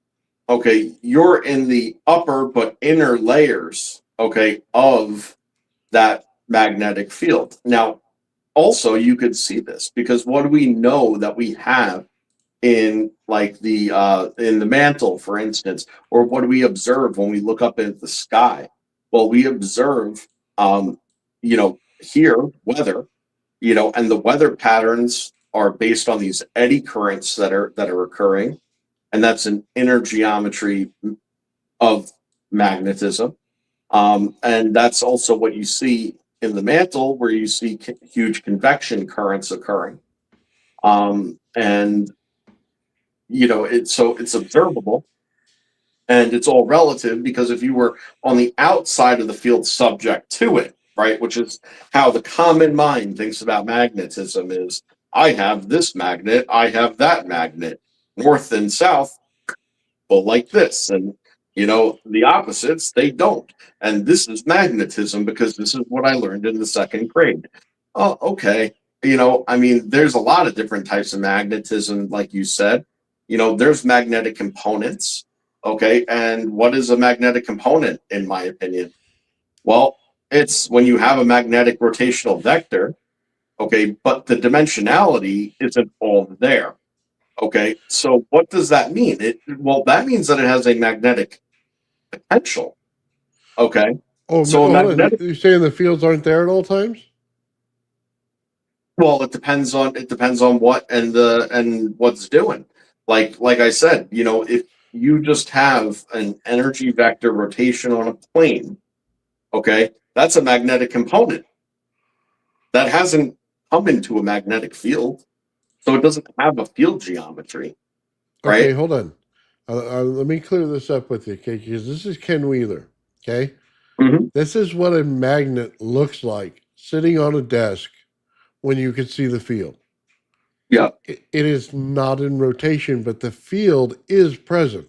okay, you're in the upper but inner layers, okay, of that magnetic field. Now, also, you could see this because what do we know that we have in like the in the mantle, for instance, or what do we observe when we look up at the sky? Well, we observe, here weather, and the weather patterns are based on these eddy currents that are occurring, and that's an inner geometry of magnetism. And that's also what you see in the mantle, where you see huge convection currents occurring. And it's observable, and it's all relative, because if you were on the outside of the field subject to it, right, which is how the common mind thinks about magnetism, is I have this magnet, I have that magnet, north and south, well, like this, and the opposites, they don't. And this is magnetism because this is what I learned in the second grade. Oh, okay. I mean, there's a lot of different types of magnetism, like you said. There's magnetic components. Okay. And what is a magnetic component, in my opinion? Well, it's when you have a magnetic rotational vector. Okay. But the dimensionality isn't all there. Okay, so what does that mean? Well, that means that it has a magnetic potential. Okay, Oh, so a hold on. magnetic. You're saying the fields aren't there at all times? Well, it depends on what and what's doing. Like I said, if you just have an energy vector rotation on a plane, okay, that's a magnetic component that hasn't come into a magnetic field, so it doesn't have a field geometry, Okay, right? hold on. Let me clear this up with you, okay? Because this is Ken Wheeler, okay? Mhm. This is what a magnet looks like sitting on a desk when you can see the field. Yeah. It is not in rotation, but the field is present.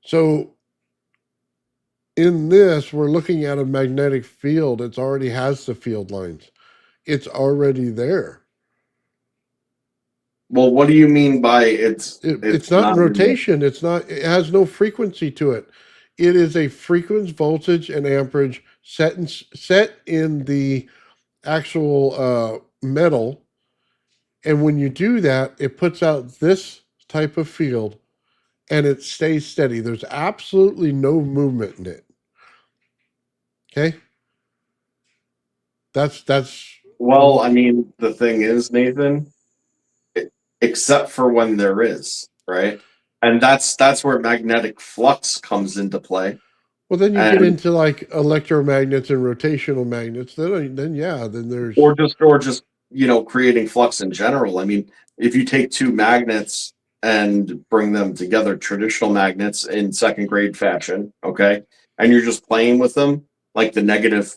So in this, we're looking at a magnetic field. It already has the field lines. It's already there. Well, what do you mean by It's it's not in not in the rotation. It's not. It has no frequency to it. It is a frequency, voltage, and amperage set in the actual metal. And when you do that, it puts out this type of field, and it stays steady. There's absolutely no movement in it. Okay, that's Well, I mean, the thing is, Nathan, except for when there is, right? And that's where magnetic flux comes into play. well. Then you get And into like electromagnets and rotational magnets. Then yeah, then there's or just creating flux in general. I mean, if you take two magnets and bring them together, traditional magnets in second grade fashion, okay, and you're just playing with them like the negative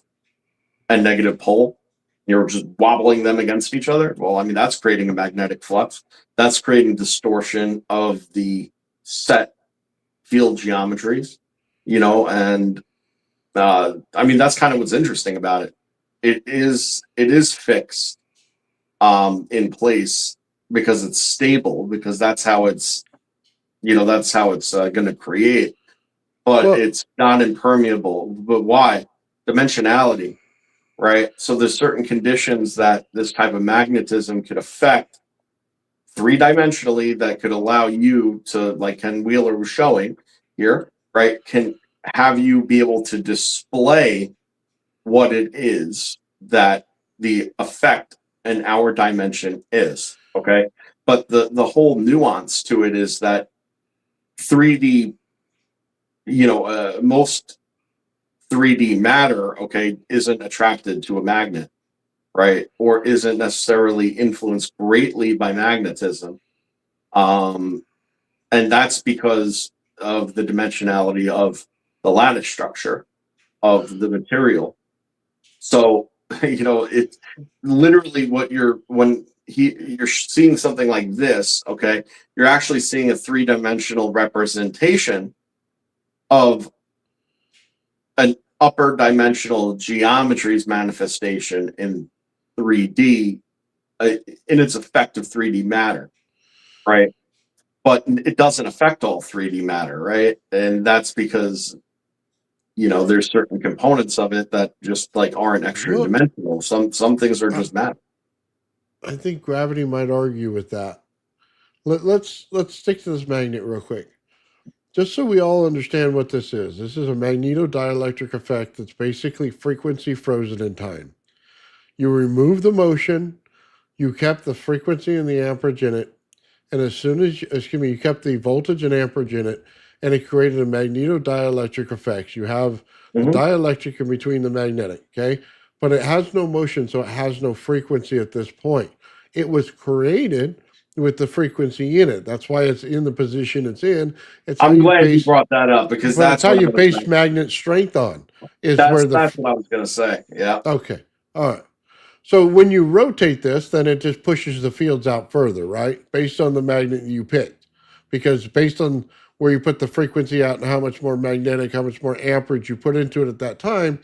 and negative pole, you're just wobbling them against each other. Well, I mean, that's creating a magnetic flux. That's creating distortion of the set field geometries, and I mean, that's kind of what's interesting about it. It is fixed in place because it's stable, because that's how it's going to create, but well. it's not impermeable. But why? Dimensionality, right? So there's certain conditions that this type of magnetism could affect three-dimensionally that could allow you to, like Ken Wheeler was showing here, right? Can have you be able to display what it is that the effect in our dimension is. Okay. But the whole nuance to it is that 3D, most 3D matter, okay, isn't attracted to a magnet, right? Or isn't necessarily influenced greatly by magnetism. Um, and that's because of the dimensionality of the lattice structure of the material. So, it's literally what you're seeing something like this, okay, you're actually seeing a three-dimensional representation of an upper dimensional geometry's manifestation in 3D, in its effective 3D matter, right? But it doesn't affect all 3D matter, right? And that's because there's certain components of it that just like aren't extra Well, dimensional. Some things are I, just matter. I think gravity might argue with that. Let's stick to this magnet real quick. Just so we all understand what this is. This is a magnetodielectric effect that's basically frequency frozen in time. You remove the motion, you kept the frequency and the amperage in it, and as soon as you kept the voltage and amperage in it, and it created a magnetodielectric effect. You have the Mhm. dielectric in between the magnetic, okay? But it has no motion, so it has no frequency at this point. It was created with the frequency in it. That's why it's in the position it's in. It's how I'm you glad you base, brought that up because but it's that's how what I you was base saying. magnet strength on. Is That's where the that's what I was gonna say. Yeah. okay, all right. So when you rotate this, then it just pushes the fields out further, right? Based on the magnet you picked. Because based on where you put the frequency out and how much more magnetic, how much more amperage you put into it at that time,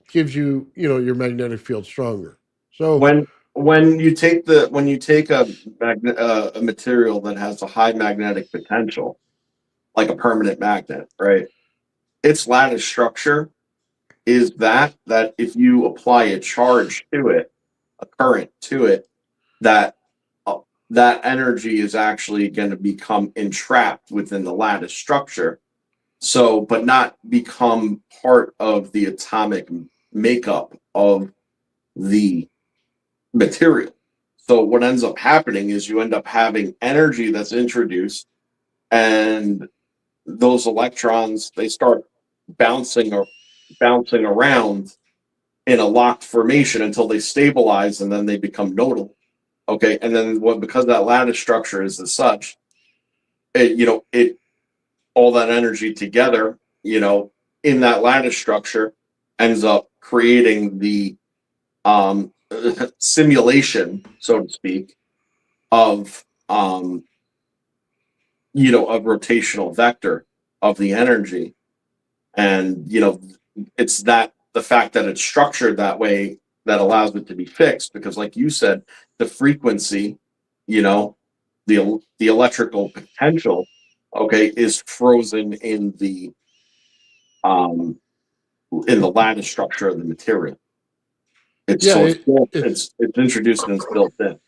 gives you, your magnetic field stronger. So, When you take a material that has a high magnetic potential, like a permanent magnet, right? Its lattice structure is that if you apply a charge to it, a current to it, that uh, that energy is actually going to become entrapped within the lattice structure. So, but not become part of the atomic makeup of the material. So, what ends up happening is you end up having energy that's introduced, and those electrons they start bouncing or bouncing around in a locked formation until they stabilize and then they become nodal. Okay, and then what? Because that lattice structure is as such, it all that energy together in that lattice structure ends up creating the simulation, so to speak, of a rotational vector of the energy. And it's that the fact that it's structured that way that allows it to be fixed, because like you said, the frequency, the electrical potential, okay, is frozen um in the lattice structure of the material. It's Yeah, so it's built, it's it's introduced and it's built in.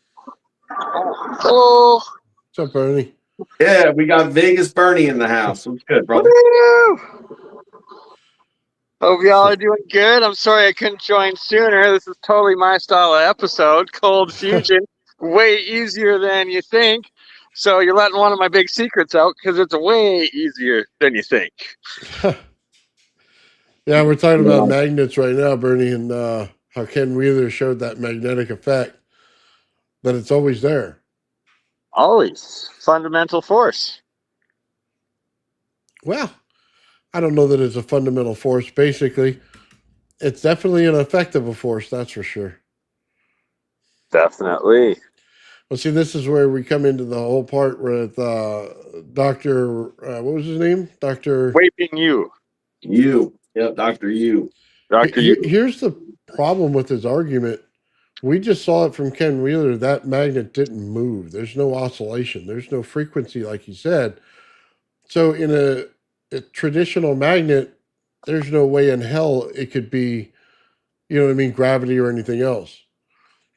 Hello. what's up, Bernie? Yeah, we got Vegas Bernie in the house. What's good, brother? Woo! Hope y'all are doing good. I'm sorry I couldn't join sooner. This is totally my style of episode. Cold fusion, way easier than you think. So you're letting one of my big secrets out because it's way easier than you think. Yeah, we're talking about Yeah. magnets right now, Bernie, and how Ken Wheeler showed that magnetic effect, that it's always there. Always fundamental force. Well, I don't know that it's a fundamental force. Basically, it's definitely an effect of a force, that's for sure. Definitely. Well, see, this is where we come into the whole part with Dr. What was his name? Dr. Waping you. Yep, Dr. You. Dr. You. Here's the problem with his argument. We just saw it from Ken Wheeler. That magnet didn't move. There's no oscillation. There's no frequency, like he said. So in a traditional magnet, there's no way in hell it could be, gravity or anything else.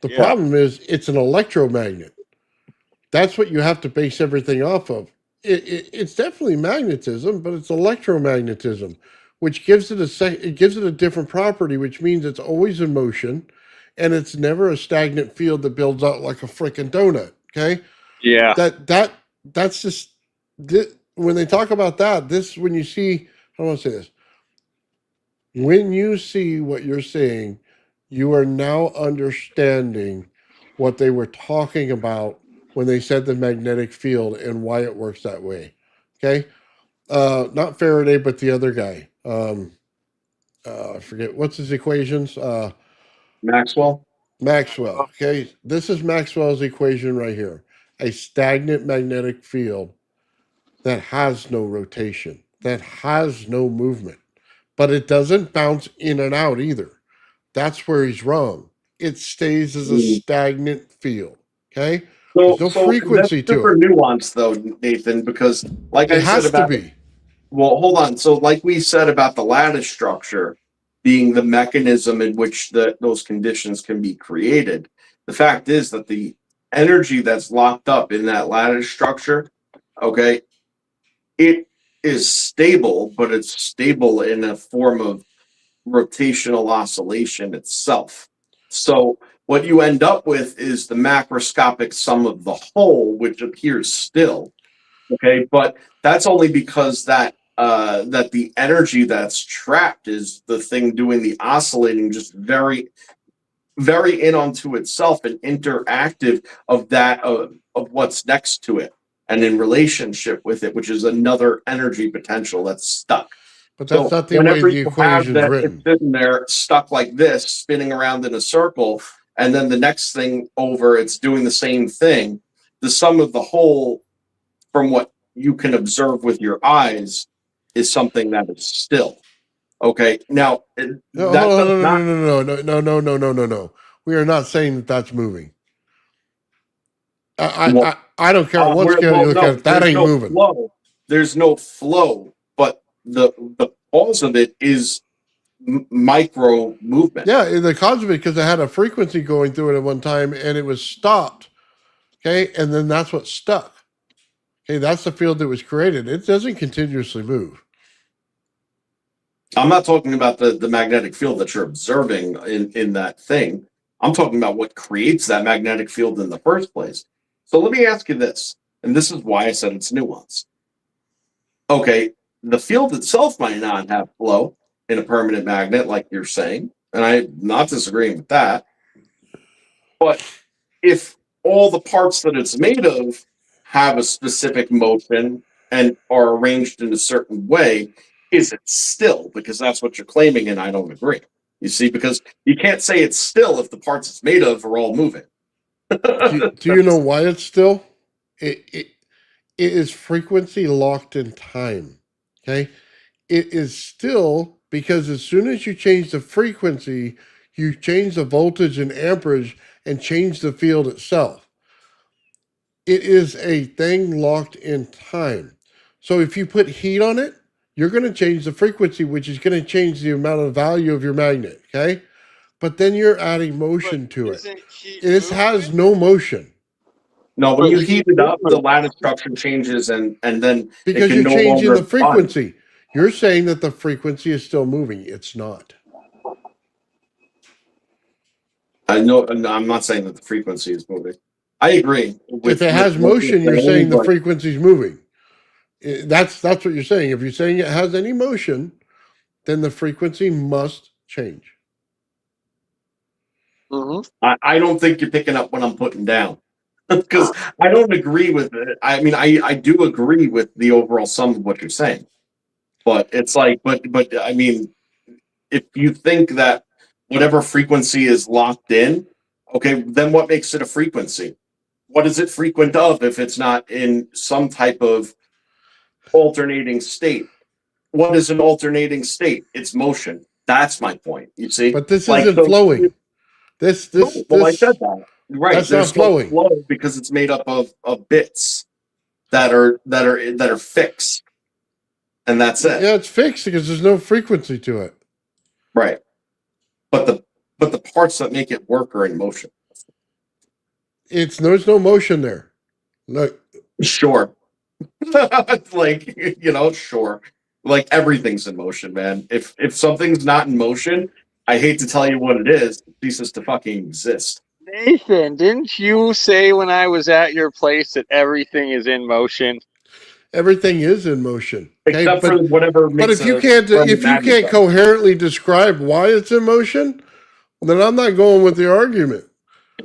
The Yeah. problem is it's an electromagnet. That's what you have to base everything off of. It's definitely magnetism, but it's electromagnetism, which gives it a different property, which means it's always in motion, and it's never a stagnant field that builds out like a freaking donut. Okay, Yeah. that's just when they talk about that. This when you see, I don't want to say this. When you see what you're saying, you are now understanding what they were talking about when they said the magnetic field and why it works that way. Okay, not Faraday, but the other guy. I forget what's his equations. Maxwell. Maxwell. Okay, this is Maxwell's equation right here. A stagnant magnetic field that has no rotation, that has no movement, but it doesn't bounce in and out either. That's where he's wrong. It stays as a stagnant field. Okay, there's no frequency that's to super it. nuanced, though, Nathan, because like It I said has to about be. well, hold on. So, like we said about the lattice structure being the mechanism in which those conditions can be created, the fact is that the energy that's locked up in that lattice structure, okay, it is stable, but it's stable in a form of rotational oscillation itself. So, what you end up with is the macroscopic sum of the whole, which appears still. Okay, but that's only because that the energy that's trapped is the thing doing the oscillating, just very, very in onto itself and interactive of that of what's next to it and in relationship with it, which is another energy potential that's stuck. But that's So not the way whenever the you have equation's that, written. it's sitting there stuck like this, spinning around in a circle, and then the next thing over, it's doing the same thing. The sum of the whole, from what you can observe with your eyes, is something that is still. Okay, now No, that hold does on, not. no. We are not saying that that's moving. Well, I don't care what scale you look no, at. That there's ain't no moving. flow. There's no flow, but the cause of it is micro movement. Yeah, the cause of it because it had a frequency going through it at one time and it was stopped. Okay, and then that's what stuck. Okay, that's the field that was created. It doesn't continuously move. I'm not talking about the magnetic field that you're observing in that thing. I'm talking about what creates that magnetic field in the first place. So let me ask you this, and this is why I said it's nuanced. Okay, the field itself might not have flow in a permanent magnet, like you're saying, and I'm not disagreeing with that. But if all the parts that it's made of have a specific motion and are arranged in a certain way, is it still, because that's what you're claiming, and I don't agree. You see, because you can't say it's still if the parts it's made of are all moving. Do you know why it's still? It is frequency locked in time. Okay? It is still because as soon as you change the frequency, you change the voltage and amperage and change the field itself. It is a thing locked in time. So if you put heat on it, you're going to change the frequency, which is going to change the amount of value of your magnet. Okay? But then you're adding motion to it. Isn't heat This has movement? no motion No, when But you heat heat it up, the movement. lattice structure changes, and then it because can you're no changing longer the frequency. You're saying that the frequency is still moving. It's not. I know. No, I'm not saying that the frequency is moving. I agree. If it has what motion, you're saying, saying the but- frequency's moving. That's what you're saying. If you're saying it has any motion, then the frequency must change. Mhm. I don't think you're picking up what I'm putting down, because I don't agree with it. I mean, I do agree with the overall sum of what you're saying, but it's like, but I mean, if you think that whatever frequency is locked in, okay, then what makes it a frequency? What is it frequent of if it's not in some type of alternating state? What is an alternating state? It's motion. That's my point. You see, But this Like, isn't so- flowing. This Well, I said that. Right. That's There's not flowing. no flow because it's made up of bits that are fixed, and that's it. yeah, it's fixed because there's no frequency to it. Right. But the parts that make it work are in motion. There's no motion there. Look, Sure. Like, sure. Like, everything's in motion, man. If something's not in motion, I hate to tell you what it is, it ceases to fucking exist. Nathan, didn't you say when I was at your place that everything is in motion? everything is in motion. Okay, Except for whatever makes but if you a can't permanent magnet. coherently describe why it's in motion, then I'm not going with the argument.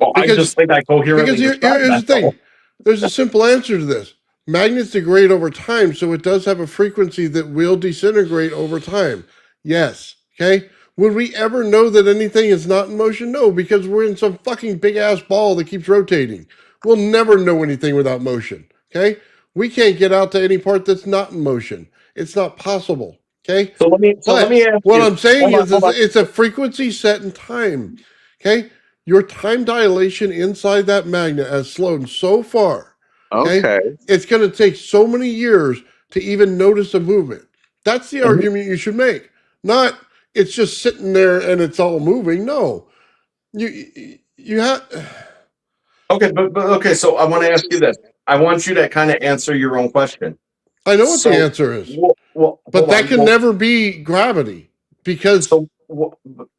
Well, I because- just think I coherently Because here's described the that, thing. though. There's a simple answer to this. Magnets degrade over time, so it does have a frequency that will disintegrate over time. Yes. Okay? Would we ever know that anything is not in motion? No, because we're in some fucking big ass ball that keeps rotating. We'll never know anything without motion. Okay? We can't get out to any part that's not in motion. It's not possible. Okay? So let me ask What you. I'm saying Hold on. it's a frequency set in time. Okay? Your time dilation inside that magnet has slowed so far. Okay. It's going to take so many years to even notice a movement. That's the argument you should make. Not it's just sitting there and it's all moving. No. You have Okay, but okay, so I want to ask you this. I want you to kind of answer your own question. I know what So- the answer is. Well, But hold that on. can Well, never be gravity because So,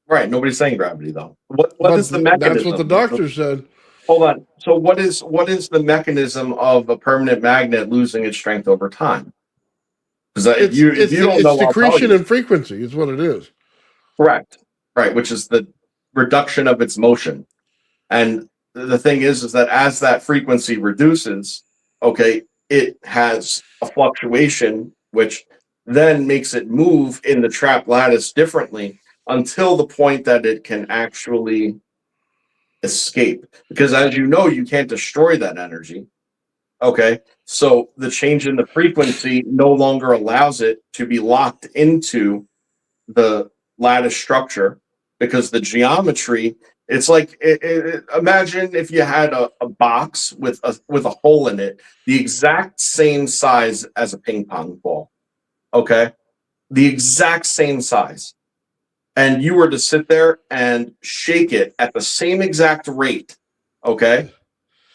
right, nobody's saying gravity though. What but is the mechanism? that's what the doctor said. Hold on. So what is the mechanism of a permanent magnet losing its strength over time? Because if you don't know, I'll tell decretion you. and frequency is what it is. Correct. Right, which is the reduction of its motion. And the thing is that as that frequency reduces, okay, it has a fluctuation, which then makes it move in the trap lattice differently until the point that it can actually escape. Because as you know, you can't destroy that energy. Okay, so the change in the frequency no longer allows it to be locked into the lattice structure because the geometry, it's like imagine if you had a box with a hole in it the exact same size as a ping pong ball. Okay, the exact same size, and you were to sit there and shake it at the same exact rate. Okay,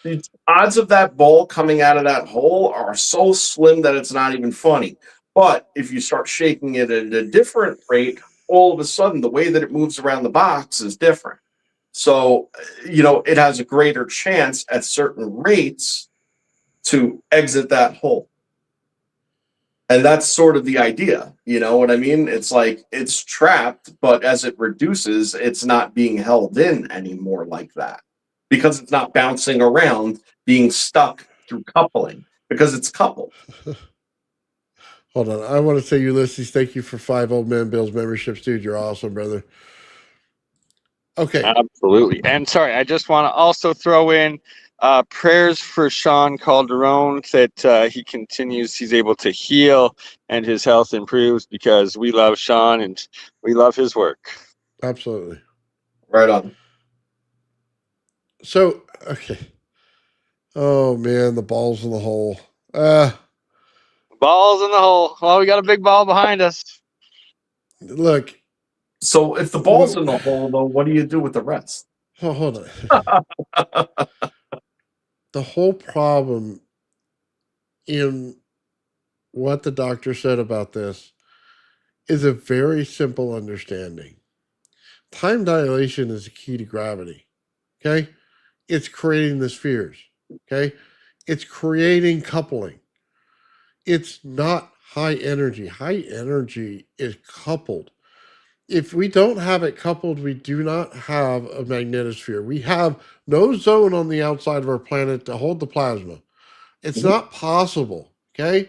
the odds of that ball coming out of that hole are so slim that it's not even funny. But if you start shaking it at a different rate, all of a sudden the way that it moves around the box is different. So, it has a greater chance at certain rates to exit that hole. And that's sort of the idea. You know what I mean? It's like it's trapped, but as it reduces, it's not being held in anymore like that because it's not bouncing around being stuck through coupling because it's coupled. Hold on. I want to say, Ulysses, thank you for 5 Old Man Bill's memberships, dude. You're awesome, brother. Okay. Absolutely. And sorry, I just want to also throw in prayers for Sean Calderon that he's able to heal and his health improves, because we love Sean and we love his work. Absolutely. Right on. So, okay. Oh, man, the ball's in the hole. Balls in the hole. Well, we got a big ball behind us. Look. So if the ball's in the hole, though, what do you do with the rest? Oh, hold on. The whole problem in what the doctor said about this is a very simple understanding. Time dilation is the key to gravity. Okay? It's creating the spheres. Okay? It's creating coupling. It's not high energy. High energy is coupled. If we don't have it coupled, we do not have a magnetosphere. We have no zone on the outside of our planet to hold the plasma. It's not possible. Okay?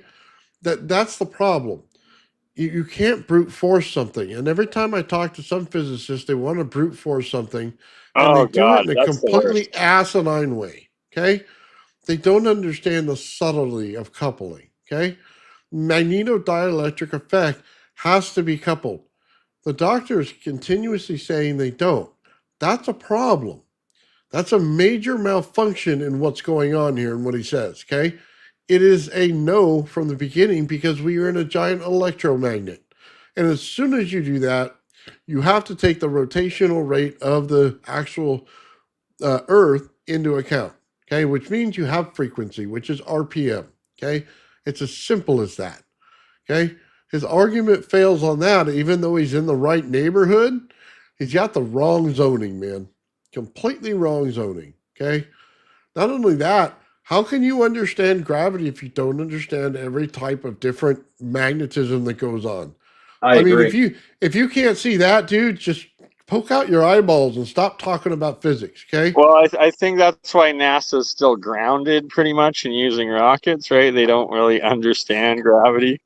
That's the problem. You can't brute force something. And every time I talk to some physicists, they want to brute force something, and they do it in a completely asinine way. Okay? They don't understand the subtlety of coupling. Okay? Magnetodielectric effect has to be coupled. The doctor is continuously saying they don't. That's a problem. That's a major malfunction in what's going on here and what he says. Okay? It is a no from the beginning because we are in a giant electromagnet. And as soon as you do that, you have to take the rotational rate of the actual Earth into account. Okay, which means you have frequency, which is RPM. Okay, it's as simple as that. Okay, his argument fails on that, even though he's in the right neighborhood. He's got the wrong zoning, man. Completely wrong zoning. Okay, not only that, how can you understand gravity if you don't understand every type of different magnetism that goes on? I mean, agree. if you can't see that, dude, just poke out your eyeballs and stop talking about physics, okay? Well, I think that's why NASA's still grounded pretty much and using rockets, right? They don't really understand gravity.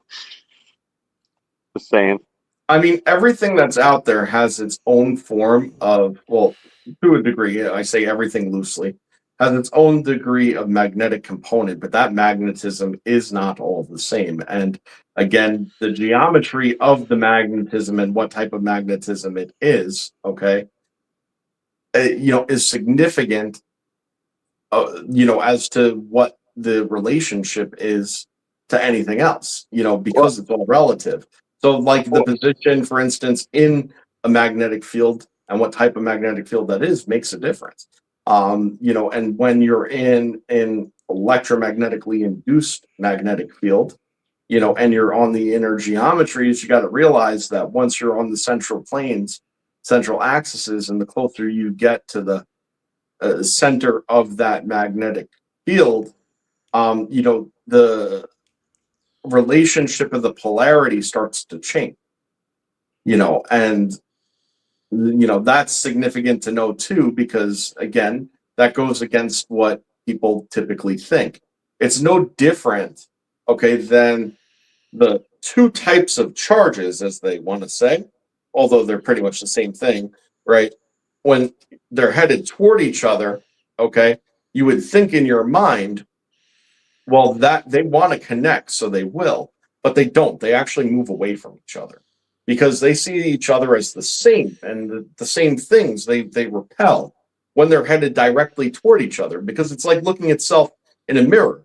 Just saying. I mean, everything that's out there has its own form of, well, to a degree, I say everything loosely, has its own degree of magnetic component, but that magnetism is not all the same. And again, the geometry of the magnetism and what type of magnetism it is, okay, is significant, as to what the relationship is to anything else, because it's all relative. So, like the position, for instance, in a magnetic field and what type of magnetic field that is makes a difference. And when you're in an electromagnetically induced magnetic field, and you're on the inner geometries, you got to realize that once you're on the central planes, central axes, and the closer you get to the center of that magnetic field, the relationship of the polarity starts to change, and that's significant to know too, because again, that goes against what people typically think. It's no different, okay, than the two types of charges, as they want to say, although they're pretty much the same thing, right? When they're headed toward each other, okay, you would think in your mind, well, that they want to connect, so they will, but they don't. They actually move away from each other because they see each other as the same, and the same things. They repel when they're headed directly toward each other, because it's like looking itself in a mirror.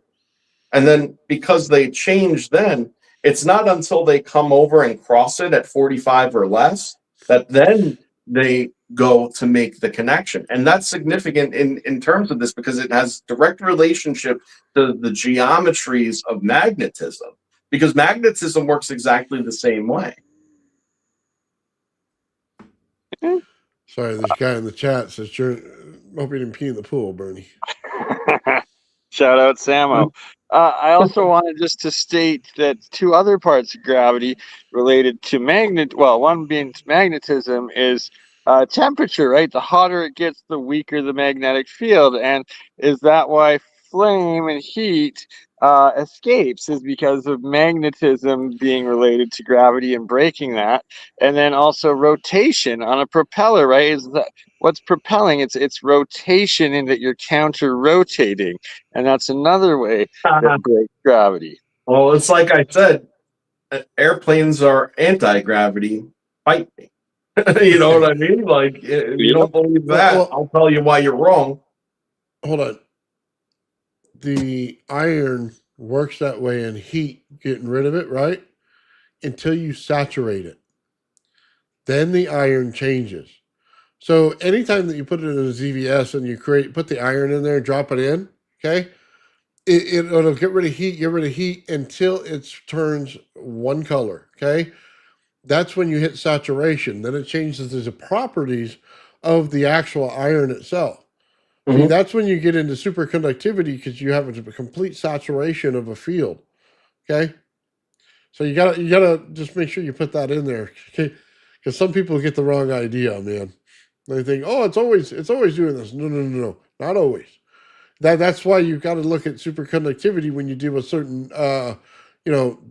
And then because they change, then it's not until they come over and cross it at 45 or less that then they go to make the connection. And that's significant in terms of this, because it has direct relationship to the geometries of magnetism, because magnetism works exactly the same way. Sorry, this guy in the chat says you're hope you didn't pee in the pool, Bernie. Shout out Samo. I also wanted just to state that two other parts of gravity related to one being magnetism, is temperature, right? The hotter it gets, the weaker the magnetic field. And is that why flame and heat escapes is because of magnetism being related to gravity and breaking that, and then also rotation on a propeller, right? Is that what's propelling? It's rotation in that you're counter rotating, and that's another way that breaks gravity. Well, it's like I said, airplanes are anti-gravity. Fight me. You know what I mean? Like, if you Yep. don't believe Well, that, well, I'll tell you why you're wrong. hold on. The iron works that way in heat, getting rid of it, right? Until you saturate it. Then the iron changes. So anytime that you put it in a ZVS and you put the iron in there, drop it in, okay? It'll get rid of heat until it turns one color, okay? That's when you hit saturation. Then it changes the properties of the actual iron itself. See, Mhm. that's when you get into superconductivity because you have a complete saturation of a field. Okay, so you gotta just make sure you put that in there, okay? Because some people get the wrong idea, man. They think, oh, it's always doing this. No, no, no, no, not always. That's why you've got to look at superconductivity when you deal with certain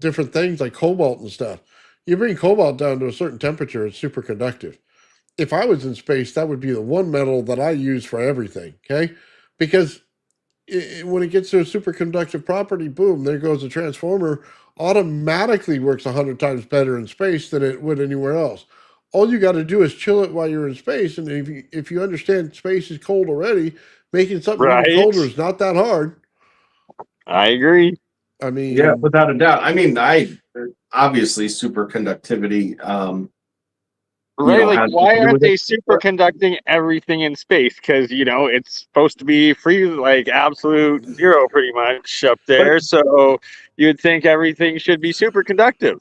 different things like cobalt and stuff. You bring cobalt down to a certain temperature, it's superconductive. If I was in space, that would be the one metal that I use for everything. Okay, because when it gets to a superconductive property, boom, there goes a transformer. Automatically works 100 times better in space than it would anywhere else. All you got to do is chill it while you're in space, and if you understand space is cold already, making something even Right. colder is not that hard. I agree. I Yeah, mean, without a doubt. I mean, I obviously superconductivity, Right, like has to why do aren't with they it. superconducting everything in space? Because it's supposed to be free, like absolute zero, pretty much up But there. So you'd think everything should be superconductive.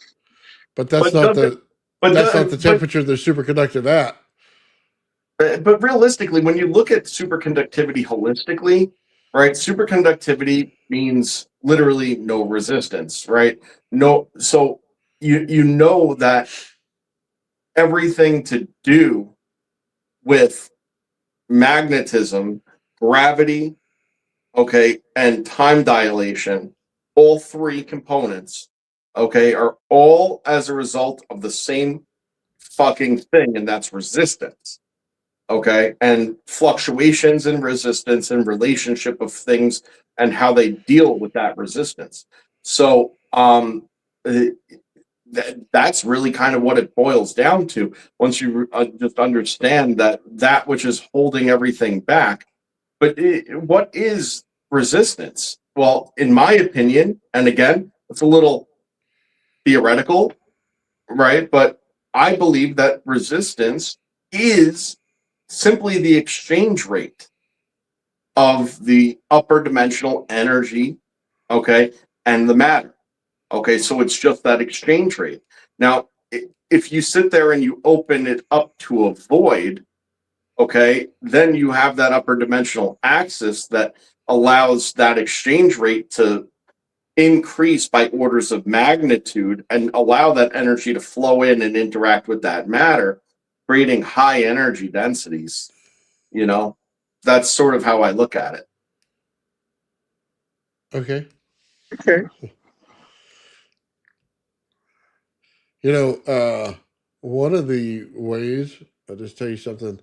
but that's but not does it? the But that's not the but temperature they're superconductive at. but realistically, when you look at superconductivity holistically, right? Superconductivity means literally no resistance, right? No, so you know that everything to do with magnetism, gravity, okay, and time dilation, all three components, okay, are all as a result of the same fucking thing, and that's resistance. Okay, and fluctuations in resistance and relationship of things and how they deal with that resistance. So uh, that's really kind of what it boils down to. Once you just understand that which is holding everything back. But what is resistance? Well, in my opinion, and again, it's a little theoretical, right? But I believe that resistance is simply the exchange rate of the upper dimensional energy, okay, and the matter. Okay, so it's just that exchange rate. Now, if you sit there and you open it up to a void, okay, then you have that upper dimensional axis that allows that exchange rate to increase by orders of magnitude and allow that energy to flow in and interact with that matter, creating high energy densities. You know, that's sort of how I look at it. Okay, Okay. one of the ways, I'll just tell you something.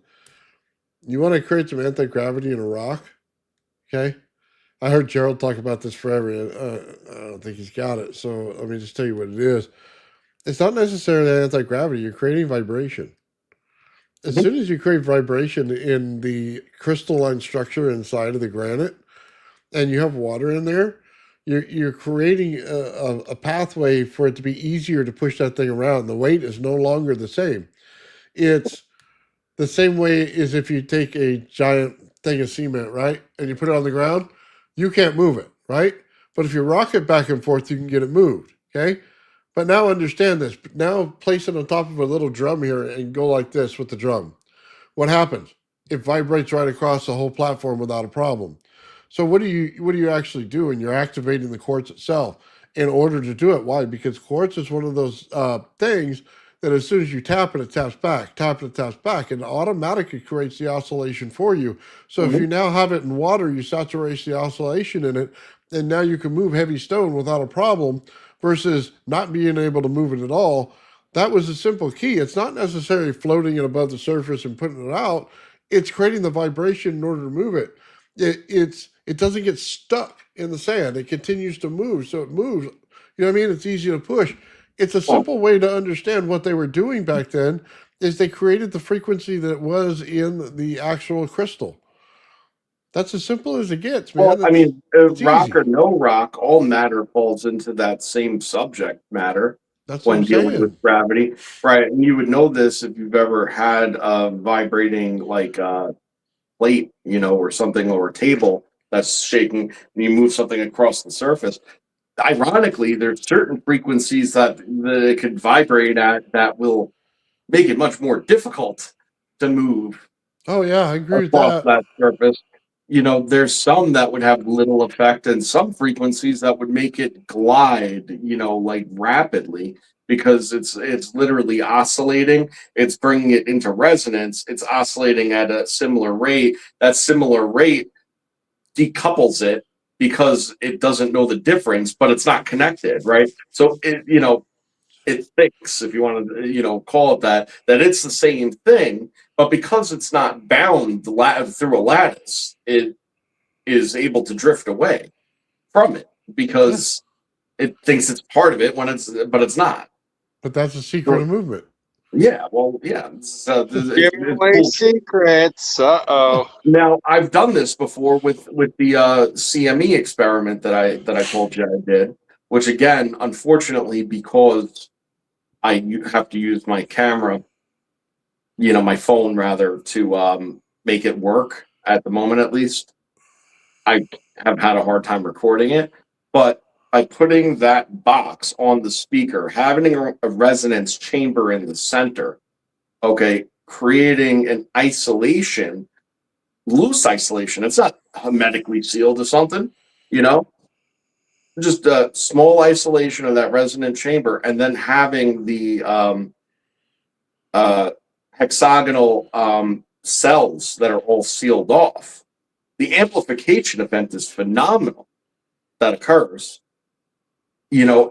You want to create some anti gravity in a rock, okay? I heard Gerald talk about this forever. I don't think he's got it. So let me just tell you what it is. It's not necessarily anti gravity. You're creating vibration. As Mhm. soon as you create vibration in the crystalline structure inside of the granite, and you have water in there, you're creating a pathway for it to be easier to push that thing around. The weight is no longer the same. It's the same way as if you take a giant thing of cement, right, and you put it on the ground, you can't move it, right? But if you rock it back and forth, you can get it moved, okay? But now understand this. Now place it on top of a little drum here and go like this with the drum. What happens? It vibrates right across the whole platform without a problem. So what do you actually do? And you're activating the quartz itself in order to do it. Why? Because quartz is one of those things that as soon as you tap it, it taps back, tap it, it taps back, and it automatically creates the oscillation for you. So if Mhm. you now have it in water, you saturate the oscillation in it. and now you can move heavy stone without a problem versus not being able to move it at all. That was a simple key. It's not necessarily floating it above the surface and putting it out. It's creating the vibration in order to move it. It doesn't get stuck in the sand. It continues to move, so it moves. You know what I mean? It's easy to push. It's a Well, simple way to understand what they were doing back then. Is they created the frequency that was in the actual crystal. That's as simple as it gets, well, man. I It's mean, it's rock or easy. no rock, all matter falls into that same subject matter That's what I'm when dealing with saying. gravity, right? And you would know this if you've ever had a vibrating like plate, or something, or a table that's shaking, and you move something across the surface. Ironically, there's certain frequencies that it could vibrate at that will make it much more difficult to move Oh yeah, I agree with across that. that surface. There's some that would have little effect, and some frequencies that would make it glide, like rapidly, because it's literally oscillating. It's bringing it into resonance. It's oscillating at a similar rate. That similar rate decouples it because it doesn't know the difference, but it's not connected, right? So it thinks, if you want to, call it that it's the same thing, but because it's not bound through a lattice, it is able to drift away from it Yeah, because it thinks it's part of it but it's not. but that's the secret So, of movement. yeah, well, yeah, Giving it's away cool. secrets. Uh-oh. Now I've done this before with the CME experiment that I told you I did, which again, unfortunately, because have to use my camera, my phone rather, to make it work at the moment, at least. I have had a hard time recording it, but by putting that box on the speaker, having a resonance chamber in the center, okay, creating an isolation, loose isolation. It's not hermetically sealed or something, you know, just a small isolation of that resonant chamber, and then having the uh, hexagonal cells that are all sealed off. The amplification event is phenomenal that occurs,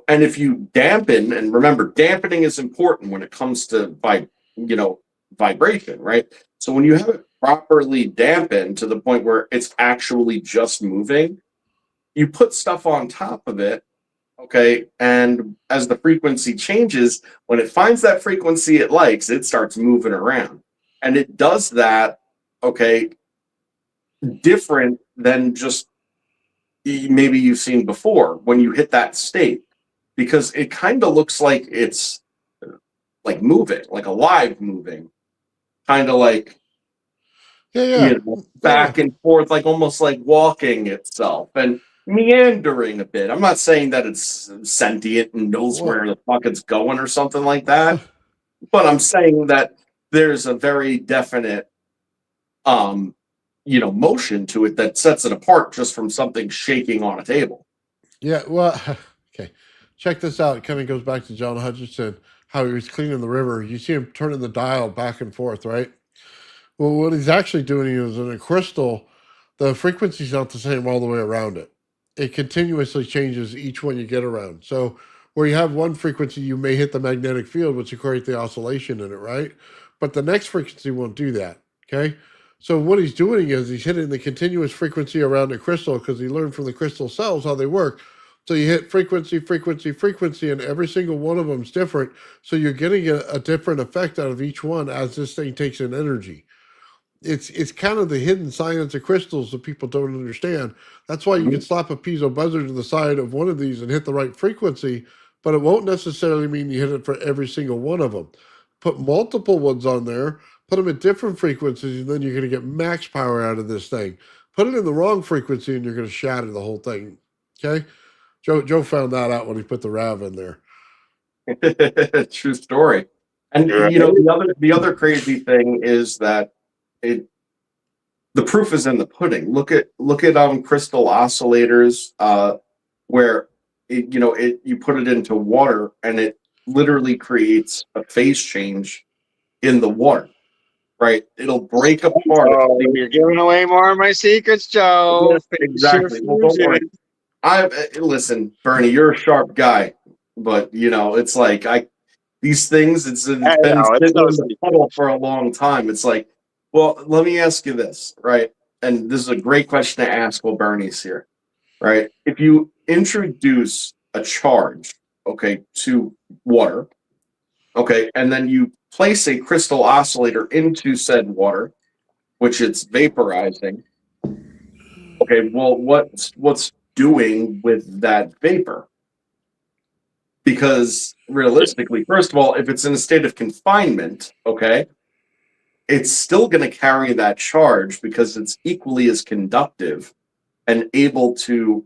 and if you dampen, and remember, dampening is important when it comes to vibration, right? So when you have it properly dampened to the point where it's actually just moving, you put stuff on top of it. Okay. And as the frequency changes, when it finds that frequency it likes, it starts moving around. And it does that, okay, different than just maybe you've seen before when you hit that state, because it kind of looks like it's like moving, like alive moving, kind of like, Yeah, yeah. No, no. back and forth, like almost like walking itself and meandering a bit. I'm not saying that it's sentient and knows Well, where the fuck it's going or something like that, but I'm saying that there's a very definite motion to it that sets it apart just from something shaking on a table. yeah. Well, okay. Check this out. It kind of goes back to John Hutchinson, how he was cleaning the river. You see him turning the dial back and forth, right? Well, what he's actually doing is in a crystal, the frequency's not the same all the way around it. It continuously changes each one you get around. So where you have one frequency, you may hit the magnetic field, which will create the oscillation in it, right? But the next frequency won't do that. Okay. So what he's doing is he's hitting the continuous frequency around the crystal because he learned from the crystal cells how they work. So you hit frequency, frequency, frequency, and every single one of them is different. So you're getting a different effect out of each one as this thing takes in energy. It's kind of the hidden science of crystals that people don't understand. That's why you can Mhm. slap a piezo buzzer to the side of one of these and hit the right frequency, but it won't necessarily mean you hit it for every single one of them. Put multiple ones on there, put them at different frequencies, and then you're going to get max power out of this thing. Put it in the wrong frequency, and you're going to shatter the whole thing. Okay, Joe found that out when he put the RAV in there. True story. And Right. the other crazy thing is that it the proof is in the pudding. Look at crystal oscillators, where you put it into water and it literally creates a phase change in the water, right? It'll break apart. Oh, you're giving away more of my secrets, Joe. Yeah, Finish your exactly. Well, don't worry. fusion. Listen, Bernie, you're a sharp guy, but you know, it's like these things. It's I been know, it's sitting no in the secret. puddle for a long time. It's like, well, let me ask you this, right? And this is a great question to ask while Bernie's here, right? If you introduce a charge, okay, to water, okay, and then you place a crystal oscillator into said water, which it's vaporizing. Okay, well, what's doing with that vapor? Because realistically, first of all, if it's in a state of confinement, okay, it's still going to carry that charge because it's equally as conductive and able to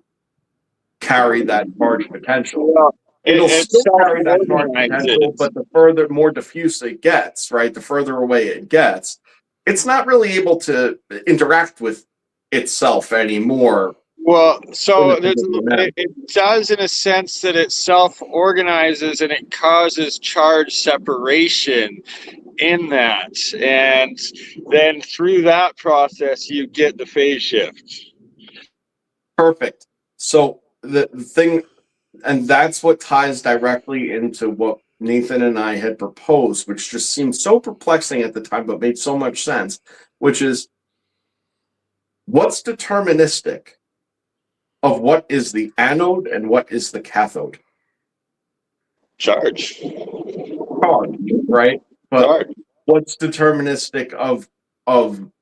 carry that charge potential. Well, It'll it still carry that charge potential, self-organizes. but the further, more diffuse it gets, right, the further away it gets, it's not really able to interact with itself anymore. Well, so there's It it does in a sense that it self-organizes and it causes charge separation in that, and then through that process you get the phase shift. Perfect. So the thing, and that's what ties directly into what Nathan and I had proposed, which just seemed so perplexing at the time, but made so much sense, which is what's deterministic of what is the anode and what is the cathode? Charge. Charge, right? But Charge. what's deterministic of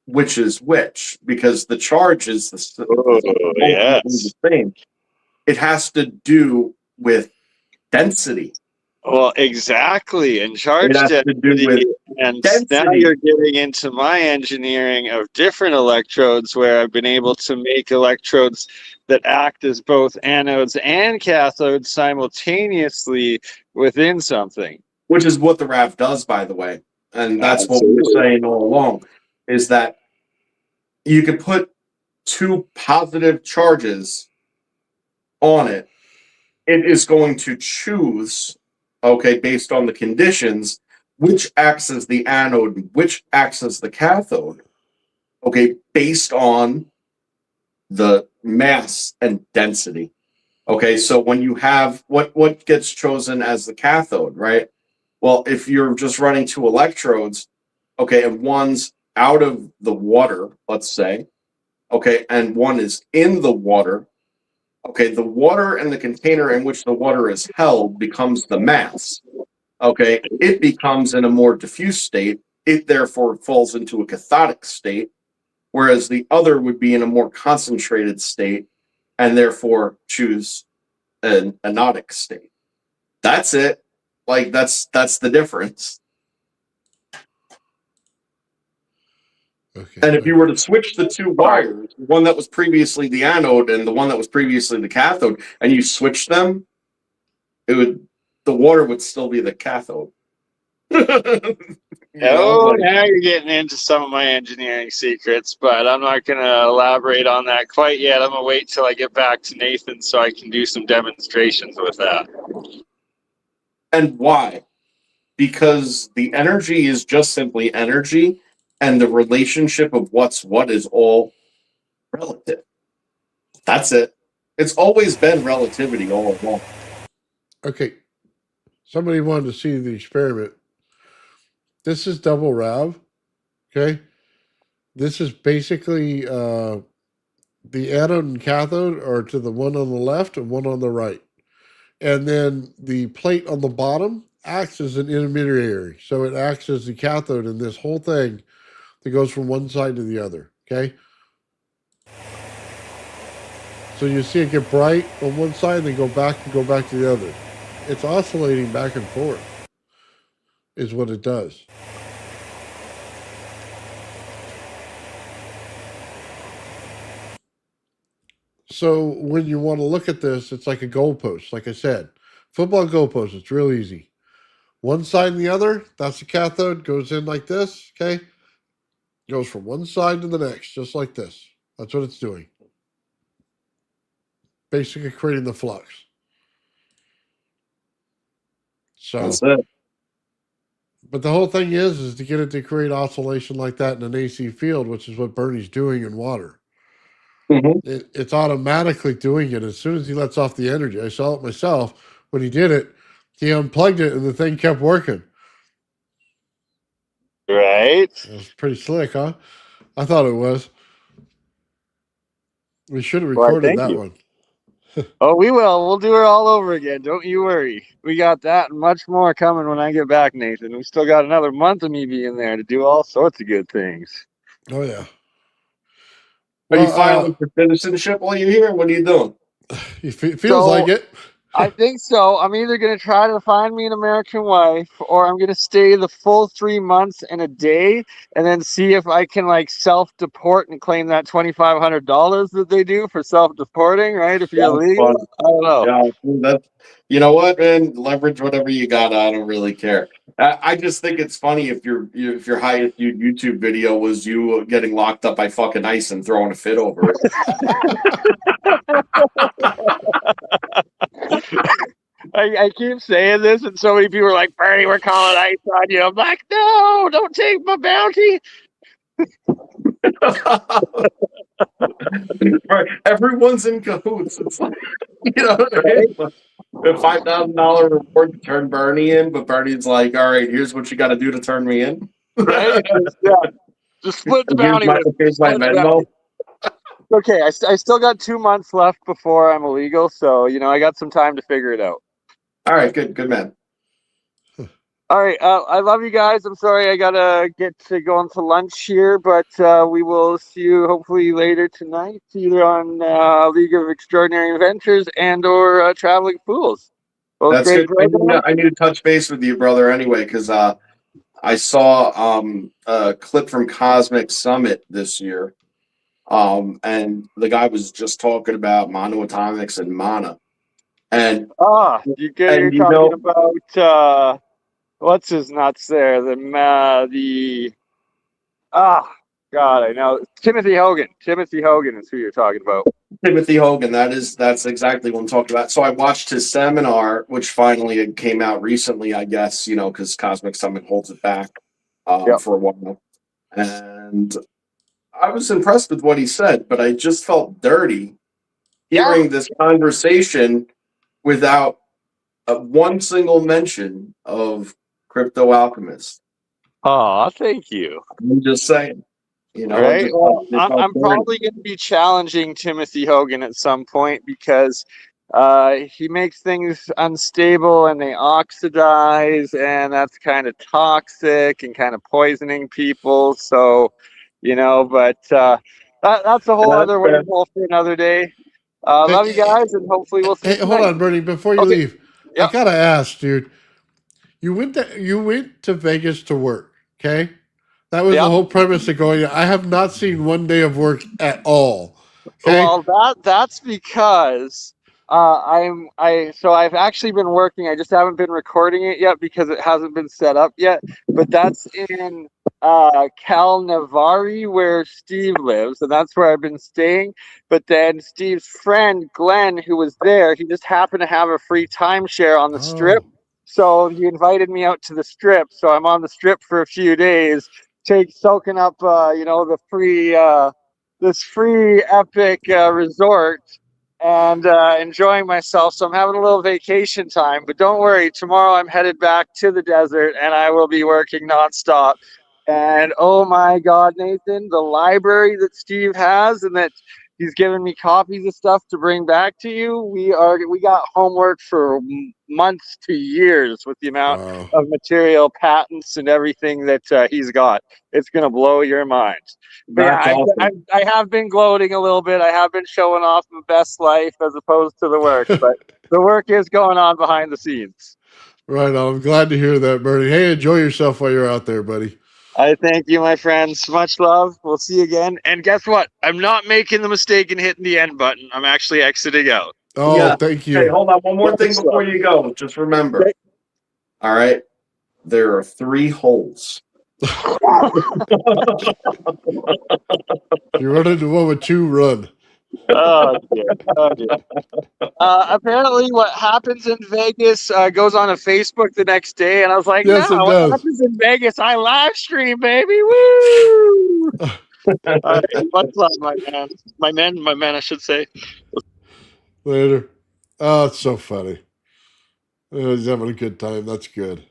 which is which? Because the charge is Yes. the same. It has to do with density. Well, exactly. And charge It has to do with density. And now density. you're getting into my engineering of different electrodes where I've been able to make electrodes that act as both anodes and cathodes simultaneously within something. Which is what the RAV does, by the way. And that's what we were Absolutely. saying all along, is that you could put two positive charges on it. It is going to choose, okay, based on the conditions, which acts as the anode, which acts as the cathode, okay, based on the mass and density. Okay, so when you have what gets chosen as the cathode, right? Well, if you're just running two electrodes, okay, and one's out of the water, let's say, okay, and one is in the water, okay, the water and the container in which the water is held becomes the mass. Okay, it becomes in a more diffuse state. It therefore falls into a cathodic state, whereas the other would be in a more concentrated state and therefore choose an anodic state. That's it. Like that's the difference. Okay. And if you were to switch the two wires, one that was previously the anode and the one that was previously the cathode, and you switch them, the water would still be the cathode. Now you're getting into some of my engineering secrets, but I'm not going to elaborate on that quite yet. I'm going to wait till I get back to Nathan so I can do some demonstrations with that. And why? Because the energy is just simply energy, and the relationship of what's what is all relative. That's it. It's always been relativity all along. Okay. Somebody wanted to see the experiment. This is double RAV. Okay. This is basically the anode and cathode are to the one on the left and one on the right. And then the plate on the bottom acts as an intermediary. So it acts as the cathode in this whole thing that goes from one side to the other. Okay. So you see it get bright on one side and then go back to the other. It's oscillating back and forth is what it does. So when you want to look at this, it's like a goalpost. Like I said, football goalpost, it's real easy. One side and the other, that's the cathode, goes in like this, okay? Goes from one side to the next, just like this. That's what it's doing. Basically creating the flux. So, That's it. but the whole thing is to get it to create oscillation like that in an AC field, which is what Bernie's doing in water. Mhm. It's automatically doing it as soon as he lets off the energy. I saw it myself when he did it. He unplugged it and the thing kept working. Right? It was pretty slick, huh? I thought it was. We should have Well, recorded thank that you. one. Oh, we will. We'll do it all over again. Don't you worry. We got that and much more coming when I get back, Nathan. We still got another month of me being there to do all sorts of good things. Oh yeah. Are you Well, filing for citizenship while you're here? What are you doing? he feels So like it. I think so. I'm either going to try to find me an American wife or I'm going to stay the full 3 months and a day and then see if I can like self-deport and claim that $2,500 that they do for self-deporting, right? If you're That's illegal. fun. I don't know. Yeah, that's you know what, man. Leverage whatever you got. I don't really care. I just think it's funny if your highest viewed YouTube video was you getting locked up by fucking ice and throwing a fit over it. I keep saying this, and so many people are like, Bernie, we're calling ice on you. I'm like, no, don't take my bounty. Right. Everyone's in cahoots. It's like you know what I mean? A $5,000 reward to turn Bernie in, but Bernie's like, all right, here's what you got to do to turn me in. Right? Yeah. Just split the bounty with me. Here's my Split the Venmo. bounty. Okay, I still got 2 months left before I'm illegal, so I got some time to figure it out. All right, good man. All right, I love you guys. I'm sorry I gotta get to going to lunch here, but we will see you hopefully later tonight, either on League of Extraordinary Adventures and/or Traveling Fools. Both That's great good. programs. I need to touch base with you, brother, anyway, because I saw a clip from Cosmic Summit this year, and the guy was just talking about monoatomics and mana, and You're you talking know, about what's his nuts there? The God, I know Timothy Hogan. Timothy Hogan is who you're talking about. Timothy Hogan. That's exactly what I'm talking about. So I watched his seminar, which finally came out recently, I guess, because Cosmic Summit holds it back Yep. for a while, and I was impressed with what he said, but I just felt dirty hearing this conversation without one single mention of Crypto Alchemist. Oh, thank you. I'm just saying, Right. Well, it felt I'm dirty. probably going to be challenging Timothy Hogan at some point because he makes things unstable and they oxidize, and that's kind of toxic and kind of poisoning people. So, but that's a whole That's other fair. rainbow for another day. Hey, Love you guys, and hopefully we'll see you hey, hold tonight. on, Bernie. Before you Okay. leave, I Yep. gotta ask, dude. You went to Vegas to work, okay? That was the Yep. whole premise of going. I have not seen one day of work at all. Okay. Well, that's because I've actually been working. I just haven't been recording it yet because it hasn't been set up yet. But that's in Calnavari where Steve lives, and that's where I've been staying. But then Steve's friend Glenn, who was there, he just happened to have a free timeshare on the strip. Oh. So he invited me out to the strip. So I'm on the strip for a few days, soaking up the free this free epic resort and enjoying myself. So I'm having a little vacation time, but don't worry, tomorrow I'm headed back to the desert and I will be working nonstop. And oh my God, Nathan, the library that Steve has and that he's given me copies of stuff to bring back to you. We got homework for months to years with the amount Wow. of material, patents, and everything that he's got. It's gonna blow your mind. But That's yeah, awesome. I have been gloating a little bit. I have been showing off my best life as opposed to the work, but the work is going on behind the scenes. Right on. I'm glad to hear that, Bernie. Hey, enjoy yourself while you're out there, buddy. I thank you, my friends. Much love. We'll see you again. And guess what? I'm not making the mistake in hitting the end button. I'm actually exiting out. Oh, Yeah. thank Hey, you. hold on. One more Love thing and before stuff. you go. Just remember. Okay. All right. There are 3 holes. You run into one with 2, run. Oh, dear. Oh, dear. Apparently, what happens in Vegas goes on a Facebook the next day, and I was like, Yes, it "No, what does. happens in Vegas? I live stream, baby! Woo!" All right, much love, my man. My man, I should say. Later. Oh, it's so funny. He's having a good time. That's good.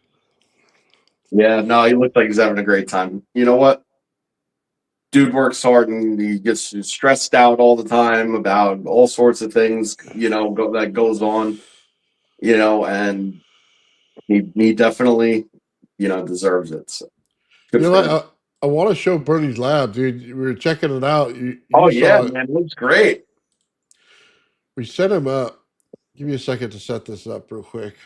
Yeah, no, he looked like he's having a great time. You know what? Dude works hard and he gets stressed out all the time about all sorts of things, that goes on, and he definitely, deserves it. So good You know for what? him. I want to show Bernie's lab, dude. We were checking it out. Oh You yeah, saw it. man, it looks great. We set him up. Give me a second to set this up real quick.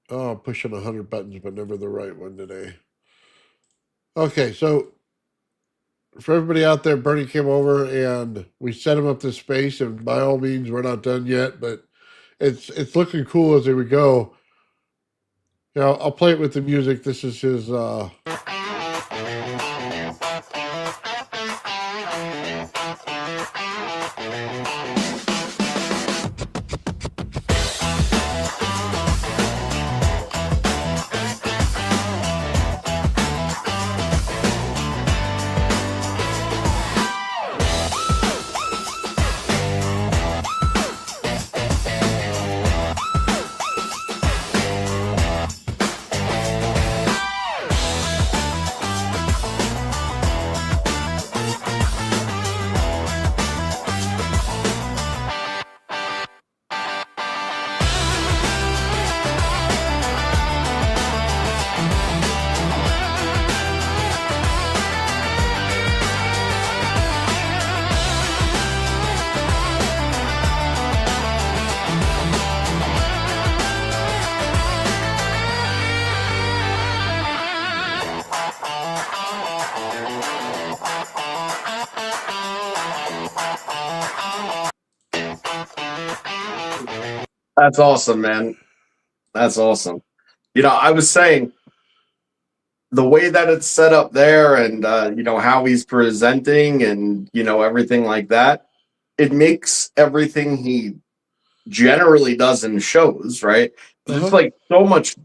Oh, I'm pushing 100 buttons, but never the right one today. Okay, so for everybody out there, Bernie came over and we set him up this space. And by all means, we're not done yet, but it's looking cool as we go. I'll play it with the music. This is his. That's awesome, man. That's awesome. I was saying the way that it's set up there and how he's presenting and everything like that, it makes everything he generally does in shows, right? It's like so much,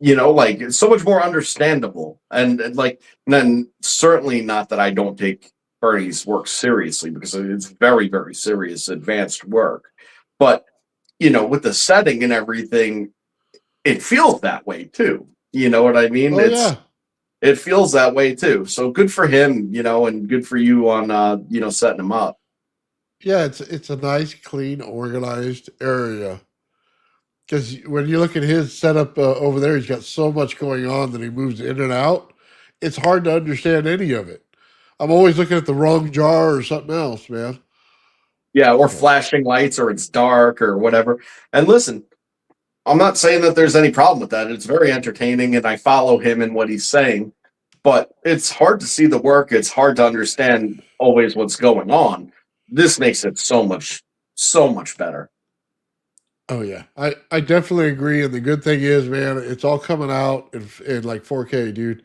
like it's so much more understandable. And like, then certainly not that I don't take Bernie's work seriously, because it's very, very serious, advanced work. But with the setting and everything, it feels that way too. You know what I mean? Oh yeah. It feels that way too. So good for him, and good for you on setting him up. Yeah, it's a nice, clean, organized area. Because when you look at his setup over there, he's got so much going on that he moves in and out. It's hard to understand any of it. I'm always looking at the wrong jar or something else, man. Yeah, or flashing lights, or it's dark or whatever. And listen, I'm not saying that there's any problem with that. It's very entertaining and I follow him in what he's saying, but it's hard to see the work. It's hard to understand always what's going on. This makes it so much better. Oh yeah, I definitely agree. And the good thing is, man, it's all coming out in like 4K, dude.